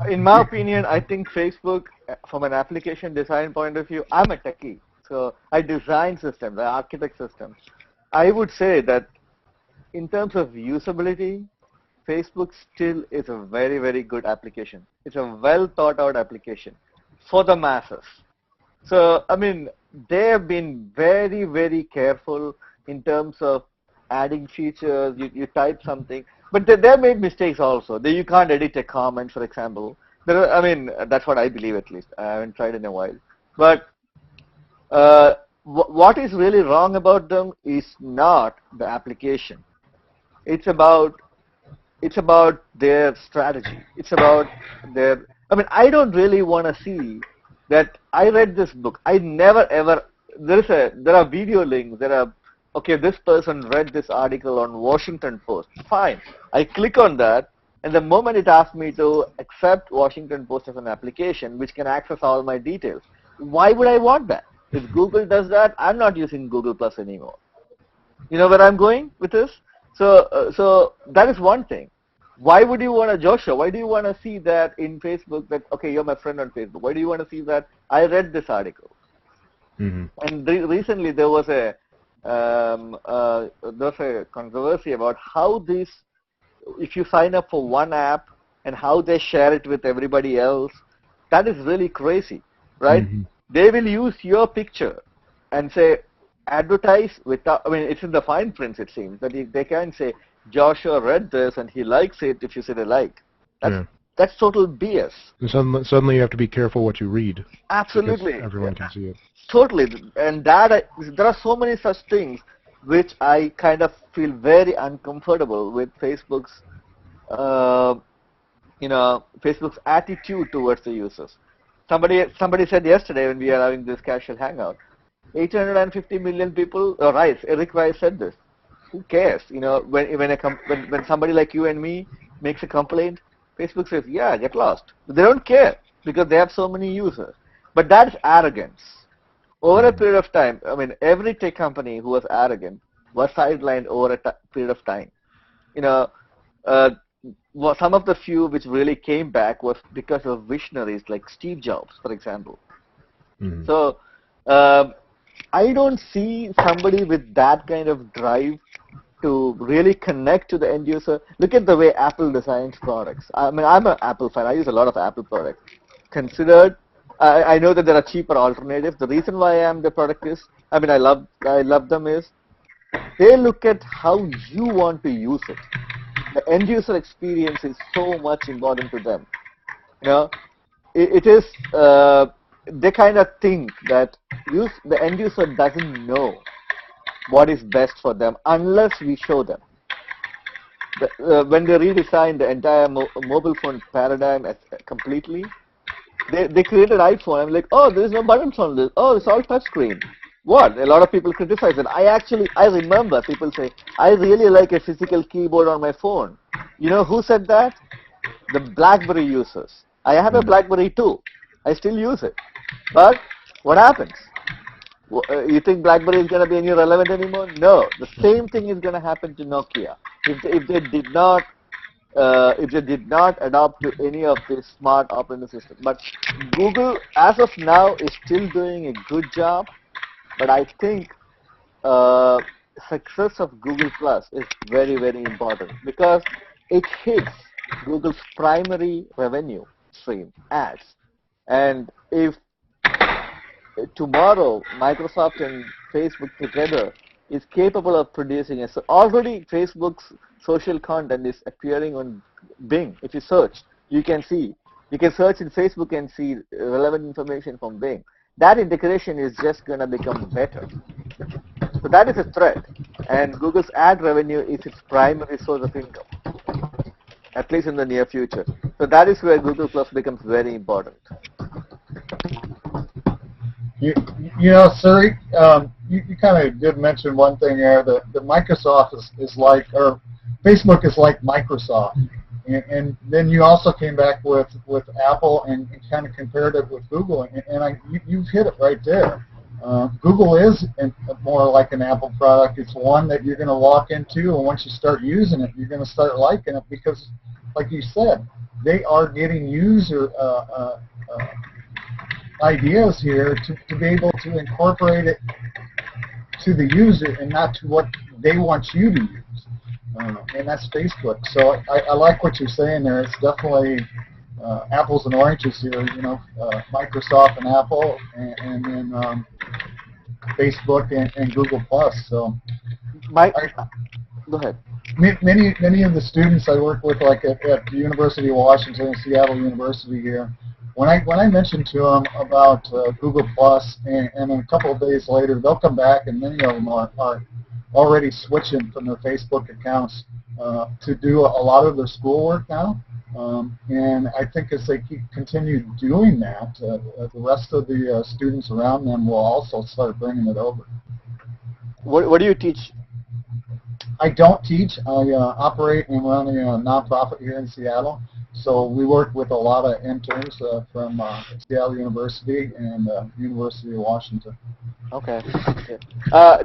In my opinion, I think Facebook, from an application design point of view, I'm a techie, so I design systems, I architect systems. I would say that in terms of usability, Facebook still is a very, very good application. It's a well thought out application for the masses. So, I mean, they have been very, very careful in terms of adding features. You type something, but they have made mistakes also. You can't edit a comment, for example. I mean, that's what I believe at least. I haven't tried in a while. But what is really wrong about them is not the application. It's about their strategy. It's about their, I mean, I don't really want to see that I read this book. I never ever, there are video links, okay, this person read this article on Washington Post. Fine. I click on that, and the moment it asks me to accept Washington Post as an application, which can access all my details, why would I want that? If Google does that, I'm not using Google Plus anymore. You know where I'm going with this? So that is one thing. Why would you want to, Joshua, why do you want to see that in Facebook that, okay, you're my friend on Facebook. Why do you want to see that I read this article? Mm-hmm. And recently there was a controversy about how this, if you sign up for one app and how they share it with everybody else, that is really crazy, right? Mm-hmm. They will use your picture and say, advertise without, I mean, it's in the fine print, it seems, that they can say, Joshua read this and he likes it if you say they like. That's total BS. And suddenly you have to be careful what you read. Absolutely. Everyone can see it. Totally. And there are so many such things which I kind of feel very uncomfortable with Facebook's, Facebook's attitude towards the users. Somebody said yesterday when we were having this casual hangout, 850 million people, Eric Rice said this. Who cares? You know, when somebody like you and me makes a complaint, Facebook says, yeah, get lost. They don't care because they have so many users. But that is arrogance. Over a period of time, I mean, every tech company who was arrogant was sidelined over a period of time. You know, some of the few which really came back was because of visionaries like Steve Jobs, for example. Mm-hmm. So, I don't see somebody with that kind of drive to really connect to the end user. Look at the way Apple designs products. I mean, I'm an Apple fan. I use a lot of Apple products. Considered, I know that there are cheaper alternatives. The reason why I am the product is, I mean, I love them is, they look at how you want to use it. The end user experience is so much important to them. You know, it is. They kind of think that the end user doesn't know what is best for them unless we show them. When they redesigned the entire mobile phone paradigm completely, they created iPhone. I'm like, oh, there's no buttons on this. Oh, it's all touchscreen. What? A lot of people criticize it. I remember people say, I really like a physical keyboard on my phone. You know who said that? The BlackBerry users. I have a BlackBerry too. I still use it. But what happens? You think BlackBerry is going to be any relevant anymore? No. The same thing is going to happen to Nokia. If they did not adopt to any of this smart operating system. But Google, as of now, is still doing a good job. But I think success of Google Plus is very, very important because it hits Google's primary revenue stream, ads. And if tomorrow Microsoft and Facebook together is capable of producing it, so already Facebook's social content is appearing on Bing. If you search, you can search in Facebook and see relevant information from Bing. That integration is just going to become better. So that is a threat. And Google's ad revenue is its primary source of income, at least in the near future. So that is where Google Plus becomes very important. You know, Siri, you kind of did mention one thing there, that Microsoft is like, or Facebook is like Microsoft And then you also came back with Apple and kind of compared it with Google, and you've hit it right there. Google is more like an Apple product. It's one that you're going to walk into, and once you start using it, you're going to start liking it because, like you said, they are getting user ideas here to be able to incorporate it to the user and not to what they want you to use. And that's Facebook. So I like what you're saying there. It's definitely apples and oranges here, Microsoft and Apple, and then Facebook and Google+. So, Go ahead. Many of the students I work with, like at the University of Washington and Seattle University here, when I mention to them about Google+, and a couple of days later, they'll come back, and many of them are already switching from their Facebook accounts to do a lot of their schoolwork now. And I think as they continue doing that, the rest of the students around them will also start bringing it over. What do you teach? I don't teach. I operate and run a nonprofit here in Seattle. So we work with a lot of interns from Seattle University and University of Washington. Okay.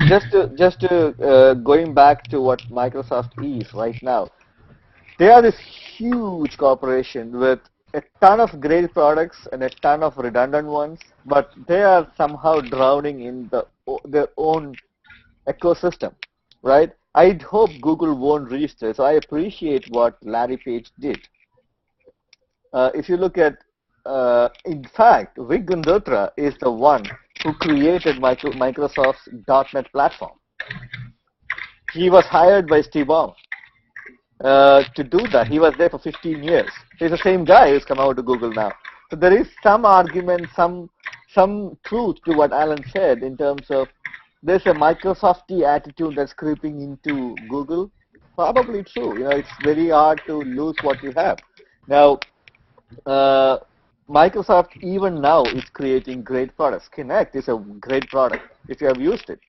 Just to going back to what Microsoft is right now, they are this huge corporation with a ton of great products and a ton of redundant ones, but they are somehow drowning in their own ecosystem, right? I hope Google won't reach this. So I appreciate what Larry Page did. If you look at, in fact, Vic Gundotra is the one who created Microsoft's .NET platform. He was hired by Steve Ballmer to do that. He was there for 15 years. He's the same guy who's come out to Google now. So there is some argument, some truth to what Alan said in terms of there's a Microsoft-y attitude that's creeping into Google. Probably true. It's very hard to lose what you have. Now, Microsoft even now is creating great products. Kinect is a great product if you have used it.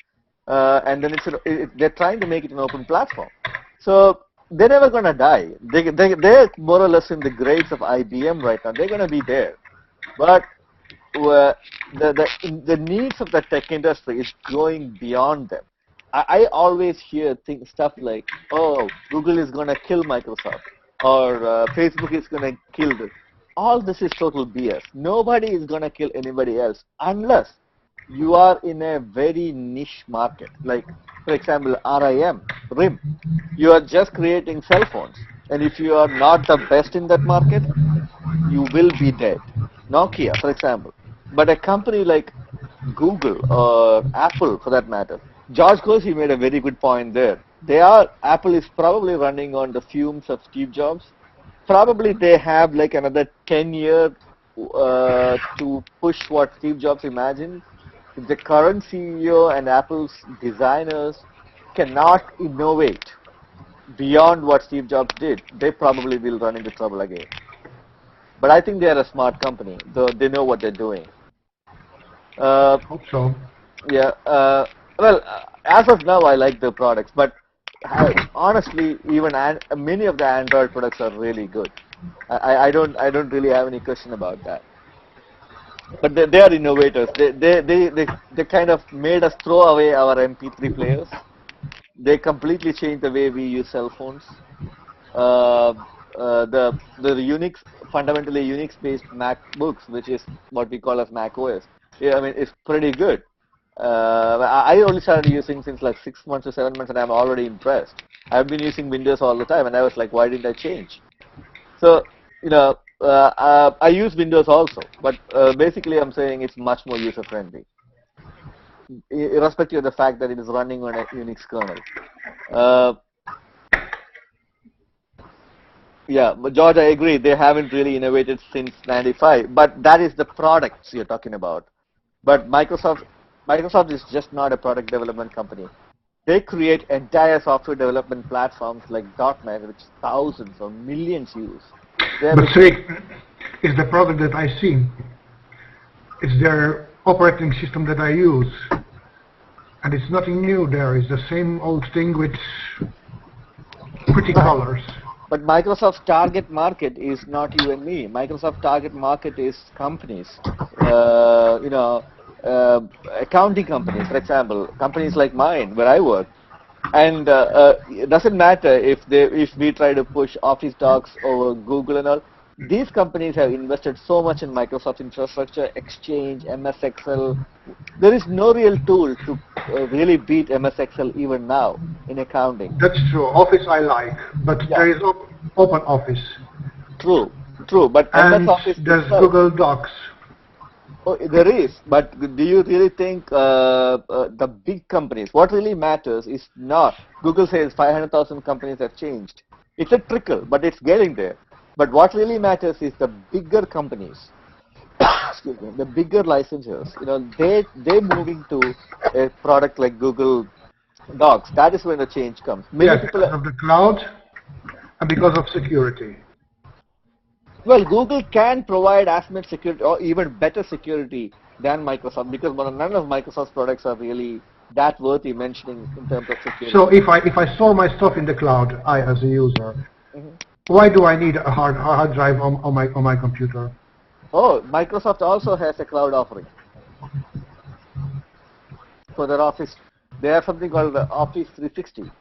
And then they're trying to make it an open platform. So they're never going to die. They're more or less in the grades of IBM right now. They're going to be there. But the needs of the tech industry is going beyond them. I always hear stuff like, oh, Google is going to kill Microsoft, or Facebook is going to kill them. All this is total BS. Nobody is going to kill anybody else unless you are in a very niche market. Like, for example, RIM. You are just creating cell phones. And if you are not the best in that market, you will be dead. Nokia, for example. But a company like Google or Apple, for that matter, George Gorsi made a very good point there. Apple is probably running on the fumes of Steve Jobs. Probably they have like another 10 years to push what Steve Jobs imagined. If the current CEO and Apple's designers cannot innovate beyond what Steve Jobs did, they probably will run into trouble again. But I think they are a smart company. They know what they're doing. Hope so. Yeah. Well, as of now, I like the products, but honestly, even many of the Android products are really good. I don't really have any question about that. But they are innovators. They kind of made us throw away our MP3 players. They completely changed the way we use cell phones. The Unix, fundamentally Unix-based MacBooks, which is what we call as Mac OS. Yeah, I mean, it's pretty good. I only started using since like 6 months or 7 months, and I'm already impressed. I've been using Windows all the time, and I was like, why didn't I change? So, I use Windows also, but basically I'm saying it's much more user-friendly, irrespective of the fact that it is running on a Unix kernel. Yeah, but George, I agree. They haven't really innovated since '95, but that is the products you're talking about. But Microsoft is just not a product development company. They create entire software development platforms like .NET, which thousands or millions use. But say, it's the product that I see. It's their operating system that I use. And it's nothing new there. It's the same old thing with pretty colors. But Microsoft's target market is not you and me. Microsoft's target market is companies. You know, accounting companies, for example, companies like mine, where I work. And it doesn't matter if we try to push Office Docs over Google and all. These companies have invested so much in Microsoft infrastructure, Exchange, MS Excel. There is no real tool to really beat MS Excel even now in accounting. That's true. Office I like, but there is Open Office. True, but And MS Office there's itself, Google Docs. oh, there is, but do you really think the big companies, what really matters is not, Google says 500,000 companies have changed. It's a trickle, but it's getting there. But what really matters is the bigger companies, excuse me, the bigger licensors, you know, they're moving to a product like Google Docs. That is when the change comes. Many Yes, people because of the cloud and because of security. Well, Google can provide as much security or even better security than Microsoft because none of Microsoft's products are really that worthy mentioning in terms of security. So if I store my stuff in the cloud, I as a user, why do I need a hard drive on my computer? Oh, Microsoft also has a cloud offering for their Office. They have something called the Office 360.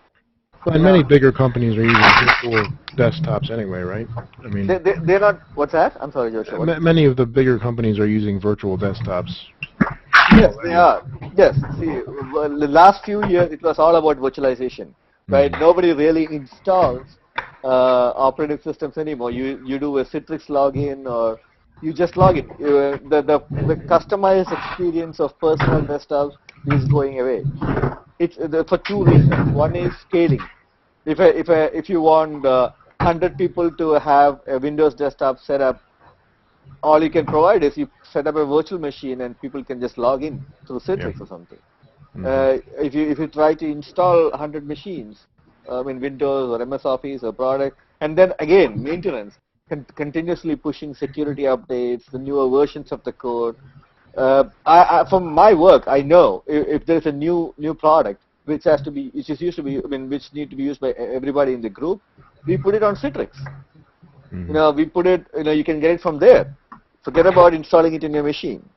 Well, and many bigger companies are using virtual desktops anyway, right? I mean, They're not. What's that? I'm sorry, Joshua. Many of the bigger companies are using virtual desktops. Yes, they are. Yes. See, well, the last few years it was all about virtualization, right? Nobody really installs operating systems anymore. You do a Citrix login or you just log in. The customized experience of personal desktops is going away. It's for two reasons. One is scaling. If you want 100 people to have a Windows desktop set up, all you can provide is you set up a virtual machine and people can just log in through Citrix or something. If you try to install 100 machines, I mean Windows or MS Office or product, and then again maintenance, continuously pushing security updates, the newer versions of the code. From my work, I know if there's a new product which need to be used by everybody in the group, we put it on Citrix. You know, we put it. You know, you can get it from there. Forget about installing it in your machine.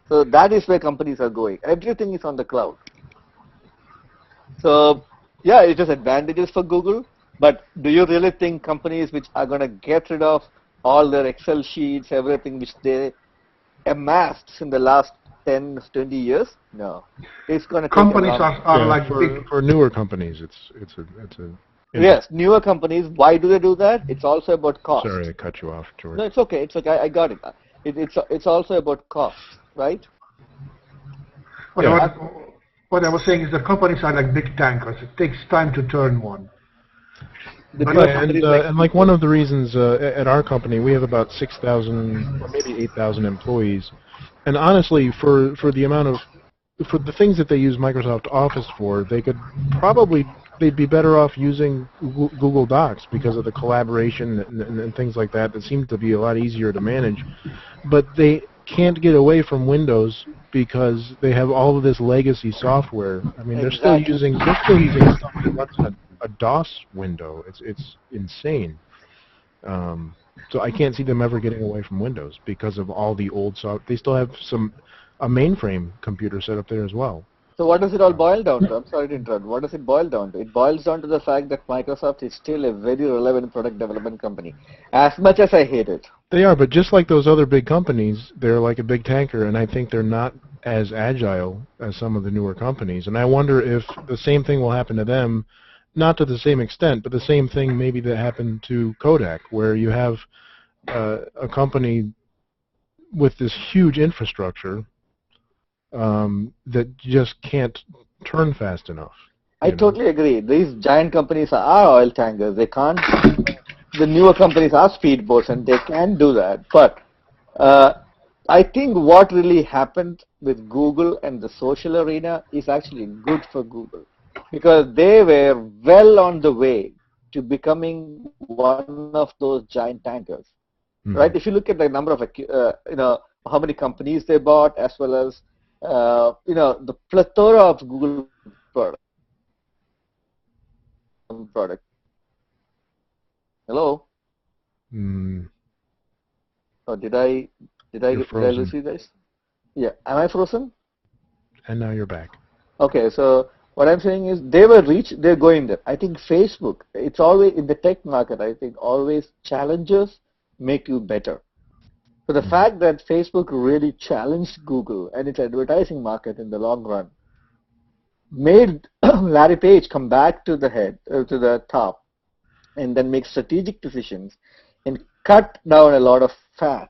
So that is where companies are going. Everything is on the cloud. So yeah, it has advantages for Google. But do you really think companies which are going to get rid of all their Excel sheets, everything which they amassed in the last 10, 20 years? No. It's going to take companies are like for newer companies. It's a yes, newer companies. Why do they do that? It's also about cost. Sorry, I cut you off, George. No, it's okay. It's okay. I got it. It's also about cost, right? What I was saying is that companies are like big tankers. It takes time to turn one. And like one of the reasons at our company, we have about 6,000 or maybe 8,000 employees, and honestly, for the things that they use Microsoft Office for, they'd be better off using Google Docs because of the collaboration and things like that seem to be a lot easier to manage. But they can't get away from Windows because they have all of this legacy software. I mean, they're still using stuff that runs a DOS window. It's insane. So I can't see them ever getting away from Windows because of all the old software. They still have a mainframe computer set up there as well. So what does it all boil down to? I'm sorry to interrupt. What does it boil down to? It boils down to the fact that Microsoft is still a very relevant product development company, as much as I hate it. They are, but just like those other big companies, they're like a big tanker, and I think they're not as agile as some of the newer companies. And I wonder if the same thing will happen to them, not to the same extent, but the same thing maybe that happened to Kodak, where you have a company with this huge infrastructure that just can't turn fast enough. I totally agree. These giant companies are oil tankers. They can't. The newer companies are speedboats, and they can do that. But I think what really happened with Google and the social arena is actually good for Google, because they were well on the way to becoming one of those giant tankers. Right? If you look at the number of how many companies they bought, as well as the plethora of Google products. Hello? Mm, Or did I you're frozen. lose you guys? Yeah. Am I frozen? And now you're back. Okay, so what I'm saying is they're going there. I think Facebook, it's always in the tech market, I think always challenges make you better. So the fact that Facebook really challenged Google and its advertising market in the long run made Larry Page come back to the top and then make strategic decisions and cut down a lot of fat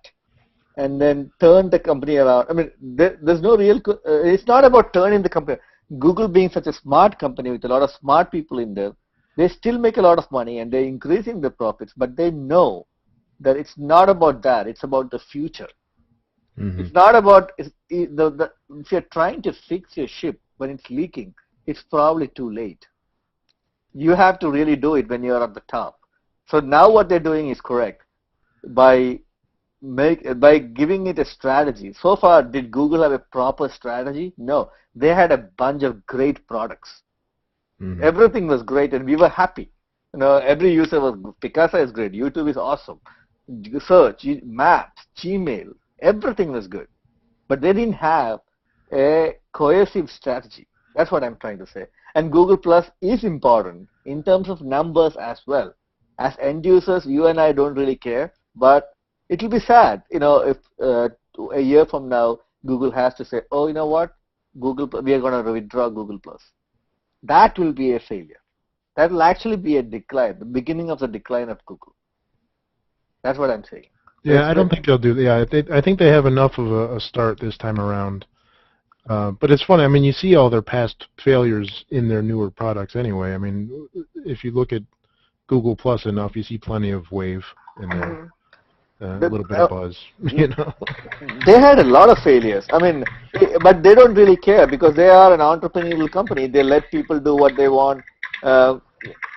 and then turn the company around. I mean, there's no real, it's not about turning the company. Google being such a smart company with a lot of smart people in there, they still make a lot of money and they're increasing the profits, but they know that it's not about that, it's about the future. Mm-hmm. It's not about, if you're trying to fix your ship when it's leaking, it's probably too late. You have to really do it when you're at the top. So now what they're doing is correct by giving it a strategy. So far, did Google have a proper strategy? No. They had a bunch of great products. Mm-hmm. Everything was great and we were happy. You know, every user was, Picasa is great, YouTube is awesome, search, maps, Gmail, everything was good. But they didn't have a cohesive strategy. That's what I'm trying to say. And Google Plus is important in terms of numbers as well. As end users, you and I don't really care, but it will be sad, you know, if a year from now, Google has to say, oh, you know what, we are going to withdraw Google Plus. That will be a failure. That will actually be a decline, the beginning of the decline of Google. That's what I'm saying. Yeah, I don't think they'll do that. Yeah, I think they have enough of a start this time around. But it's funny. I mean, you see all their past failures in their newer products anyway. I mean, if you look at Google Plus enough, you see plenty of Wave in there. A little bit of buzz, you know. They had a lot of failures. I mean, but they don't really care because they are an entrepreneurial company. They let people do what they want.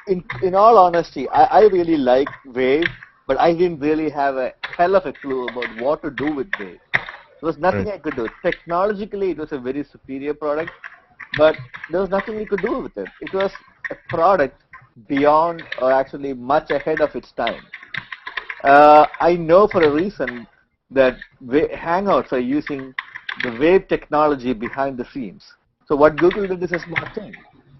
In all honesty, I really like Wave, but I didn't really have a hell of a clue about what to do with Wave. There was nothing I could do. Technologically, it was a very superior product, but there was nothing we could do with it. It was a product beyond, or actually much ahead of its time. I know for a reason that Hangouts are using the Wave technology behind the scenes. So what Google did is a smart thing.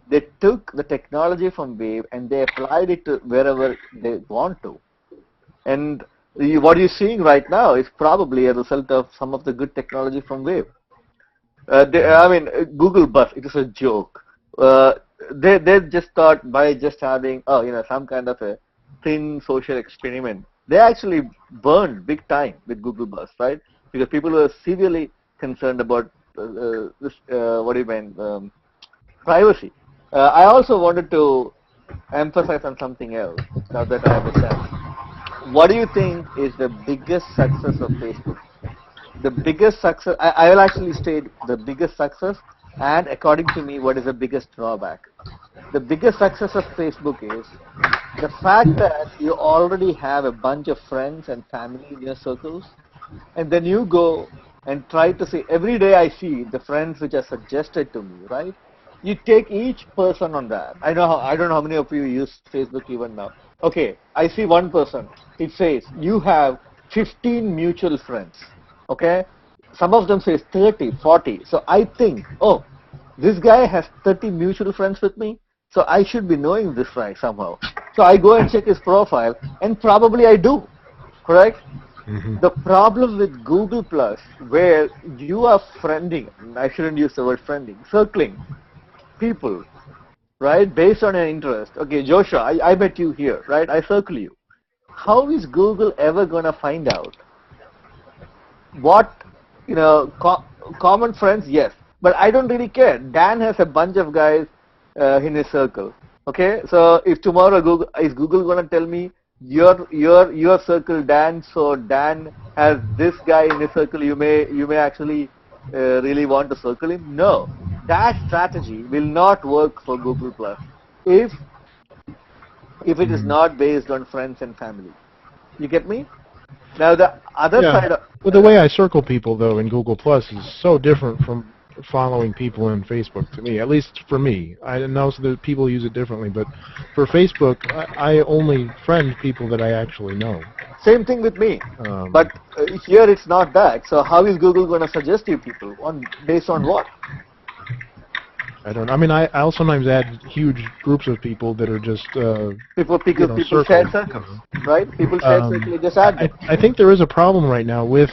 They took the technology from Wave and they applied it to wherever they want to. And what you're seeing right now is probably a result of some of the good technology from Wave. I mean, Google Bus, it is a joke. They just thought by just having, some kind of a thin social experiment, they actually burned big time with Google Bus, right? Because people were severely concerned about privacy. I also wanted to emphasize on something else, now that I have a chance. What do you think is the biggest success of Facebook? The biggest success, I will actually state the biggest success, and according to me, what is the biggest drawback? The biggest success of Facebook is the fact that you already have a bunch of friends and family in your circles, and then you go and try to see, every day I see the friends which are suggested to me, right? You take each person on that. I don't know how many of you use Facebook even now. Okay, I see one person. It says, you have 15 mutual friends. Okay? Some of them says 30, 40. So I think, oh, this guy has 30 mutual friends with me, so I should be knowing this guy somehow. So I go and check his profile, and probably I do. Correct? Mm-hmm. The problem with Google Plus, where you are friending, I shouldn't use the word friending, circling people, right, based on your interest. Okay, Joshua, I bet you here, right? I circle you. How is Google ever going to find out what, common friends? Yes, but I don't really care. Dan has a bunch of guys in his circle. Okay, so if tomorrow Google going to tell me your circle Dan, so Dan has this guy in his circle, you may actually really want to circle him? No. That strategy will not work for Google Plus if it is not based on friends and family. You get me? Now the other side of... Well, the way I circle people, though, in Google Plus is so different from following people in Facebook to me, at least for me. I know that people use it differently, but for Facebook, I only friend people that I actually know. Same thing with me. But here it's not that. So how is Google going to suggest you people based on what? I don't. I mean, I'll sometimes add huge groups of people that are just people circles, share circles, right? People share circles. You just add them. I think there is a problem right now with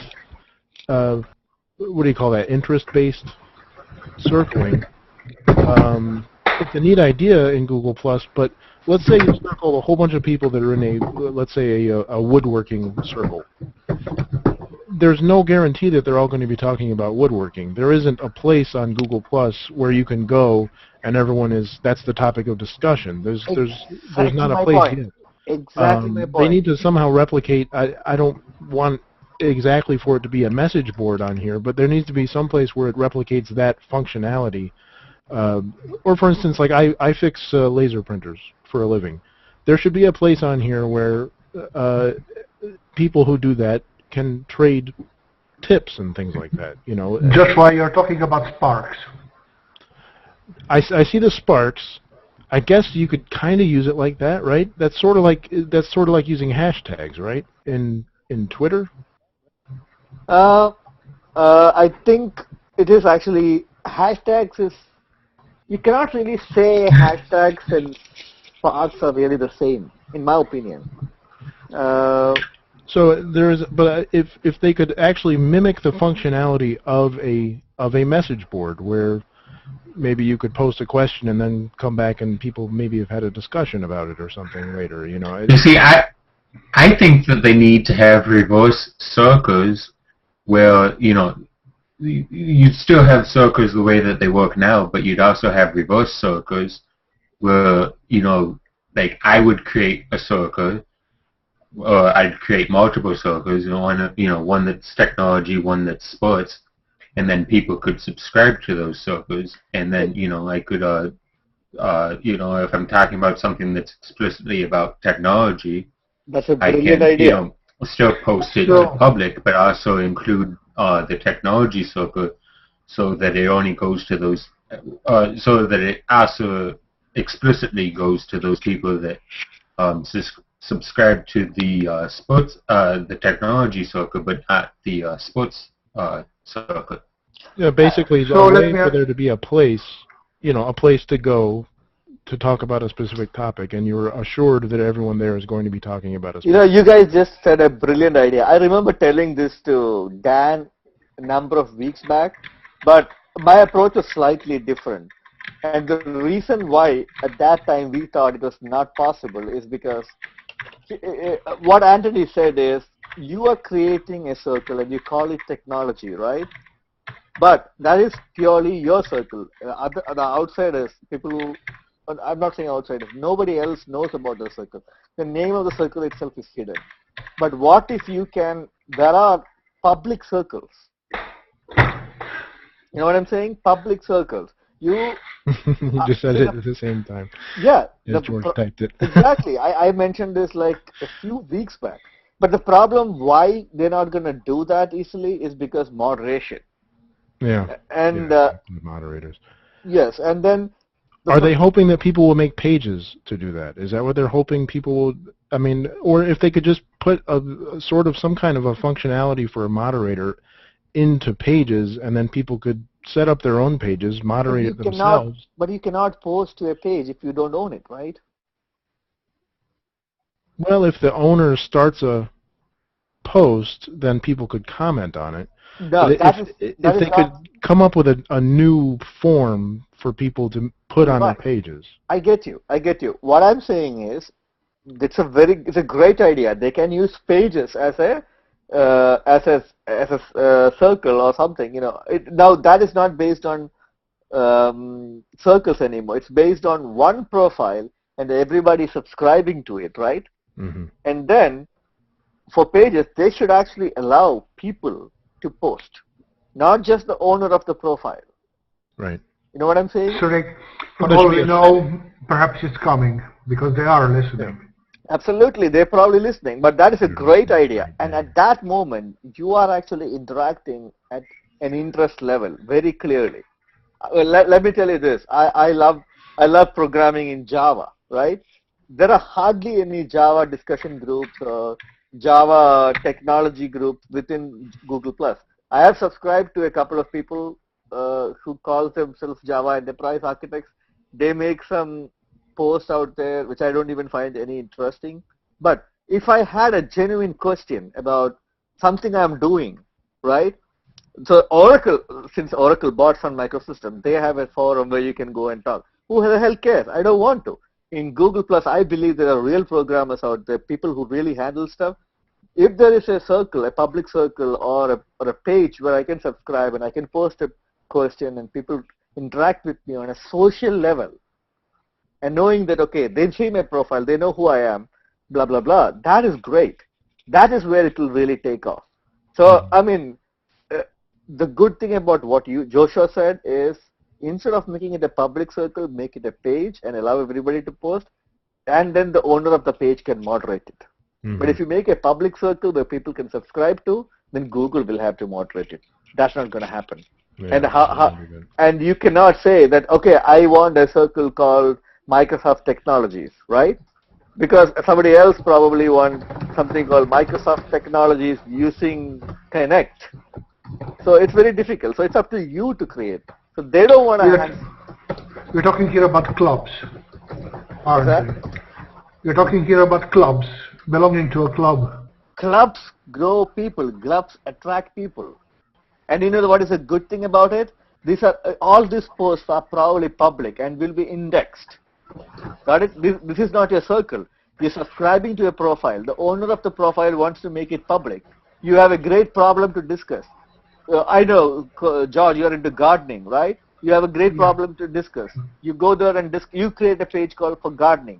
what do you call that? Interest-based circling. It's a neat idea in Google Plus, but let's say you circle a whole bunch of people that are in let's say a woodworking circle. There's no guarantee that they're all going to be talking about woodworking. There isn't a place on Google Plus where you can go and that's the topic of discussion. There's not a place yet. Exactly my point. They need to somehow replicate. I don't want exactly for it to be a message board on here, but there needs to be some place where it replicates that functionality. Or for instance, like I fix laser printers for a living. There should be a place on here where people who do that can trade tips and things like that. You know, just why you're talking about Sparks. I see the Sparks. I guess you could kind of use it like that, right? That's sort of like using hashtags, right? In Twitter. I think it is actually hashtags. You cannot really say hashtags and Sparks are really the same, in my opinion. But if they could actually mimic the functionality of a message board where maybe you could post a question and then come back and people maybe have had a discussion about it or something later, you know. You see, I think that they need to have reverse circles where, you know, you'd still have circles the way that they work now, but you'd also have reverse circles where, you know, like I would create a circle, or I'd create multiple circles, one that's technology, one that's sports, and then people could subscribe to those circles, and then, you know, I could, if I'm talking about something that's explicitly about technology, that's a brilliant idea. You know, still post it to the public, but also include the technology circle, so that it only goes to those, so that it also explicitly goes to those people that subscribe to the sports, the technology circle, but not the sports circle. Yeah, basically, a way for there to be a place, you know, a place to go to talk about a specific topic, and you're assured that everyone there is going to be talking about a specific topic. You guys just said a brilliant idea. I remember telling this to Dan a number of weeks back, but my approach was slightly different. And the reason why at that time we thought it was not possible is because what Anthony said is, you are creating a circle and you call it technology, right? But that is purely your circle. The outsiders, people who, I'm not saying outsiders, nobody else knows about the circle. The name of the circle itself is hidden. But what if there are public circles. You know what I'm saying? Public circles. You just said it at the same time. Yeah. George typed it. Exactly. I mentioned this like a few weeks back. But the problem why they're not going to do that easily is because moderation. Yeah. And moderators. Yes, and then are they hoping that people will make pages to do that? Is that what they're hoping people will? I mean, or if they could just put a sort of some kind of a functionality for a moderator into pages, and then people could set up their own pages, moderate it themselves. But you cannot post to a page if you don't own it, right? Well, if the owner starts a post, then people could comment on it. No, if they could come up with a new form for people to put on their pages. I get you. What I'm saying is, it's a great idea. They can use pages as a circle or something. You know, now that is not based on circles anymore. It's based on one profile and everybody subscribing to it, right? Mm-hmm. And then for pages, they should actually allow people to post, not just the owner of the profile. Right. You know what I'm saying? So for all we know, perhaps it's coming because they are listening. Absolutely, they're probably listening, but that is a great idea. And at that moment, you are actually interacting at an interest level very clearly. Well, let me tell you this. I love programming in Java, right? There are hardly any Java discussion groups or Java technology groups within Google+. I have subscribed to a couple of people who call themselves Java Enterprise Architects. They make some posts out there which I don't even find any interesting. But if I had a genuine question about something I'm doing, right? So Oracle, since Oracle bought Sun Microsystems, they have a forum where you can go and talk. Who the hell cares? I don't want to. In Google+, I believe there are real programmers out there, people who really handle stuff. If there is a circle, a public circle, or a page where I can subscribe and I can post a question and people interact with me on a social level, and knowing that, okay, they see my profile, they know who I am, blah, blah, blah, that is great. That is where it will really take off. So, I mean, the good thing about what Joshua said is, instead of making it a public circle, make it a page and allow everybody to post, and then the owner of the page can moderate it. But if you make a public circle where people can subscribe to, then Google will have to moderate it. That's not going to happen. Yeah, and you cannot say that, okay, I want a circle called Microsoft Technologies, right? Because somebody else probably wants something called Microsoft Technologies using Connect. So it's very difficult. So it's up to you to create. So they don't want to. We're talking here about clubs, aren't we? We're talking here about clubs, belonging to a club. Clubs grow people. Clubs attract people. And you know what is a good thing about it? These are all these posts are probably public and will be indexed. Got it? This is not your circle. You're subscribing to a profile. The owner of the profile wants to make it public. You have a great problem to discuss. I know, George, you're into gardening, right? You have a great problem to discuss. You go there and you create a page called for gardening.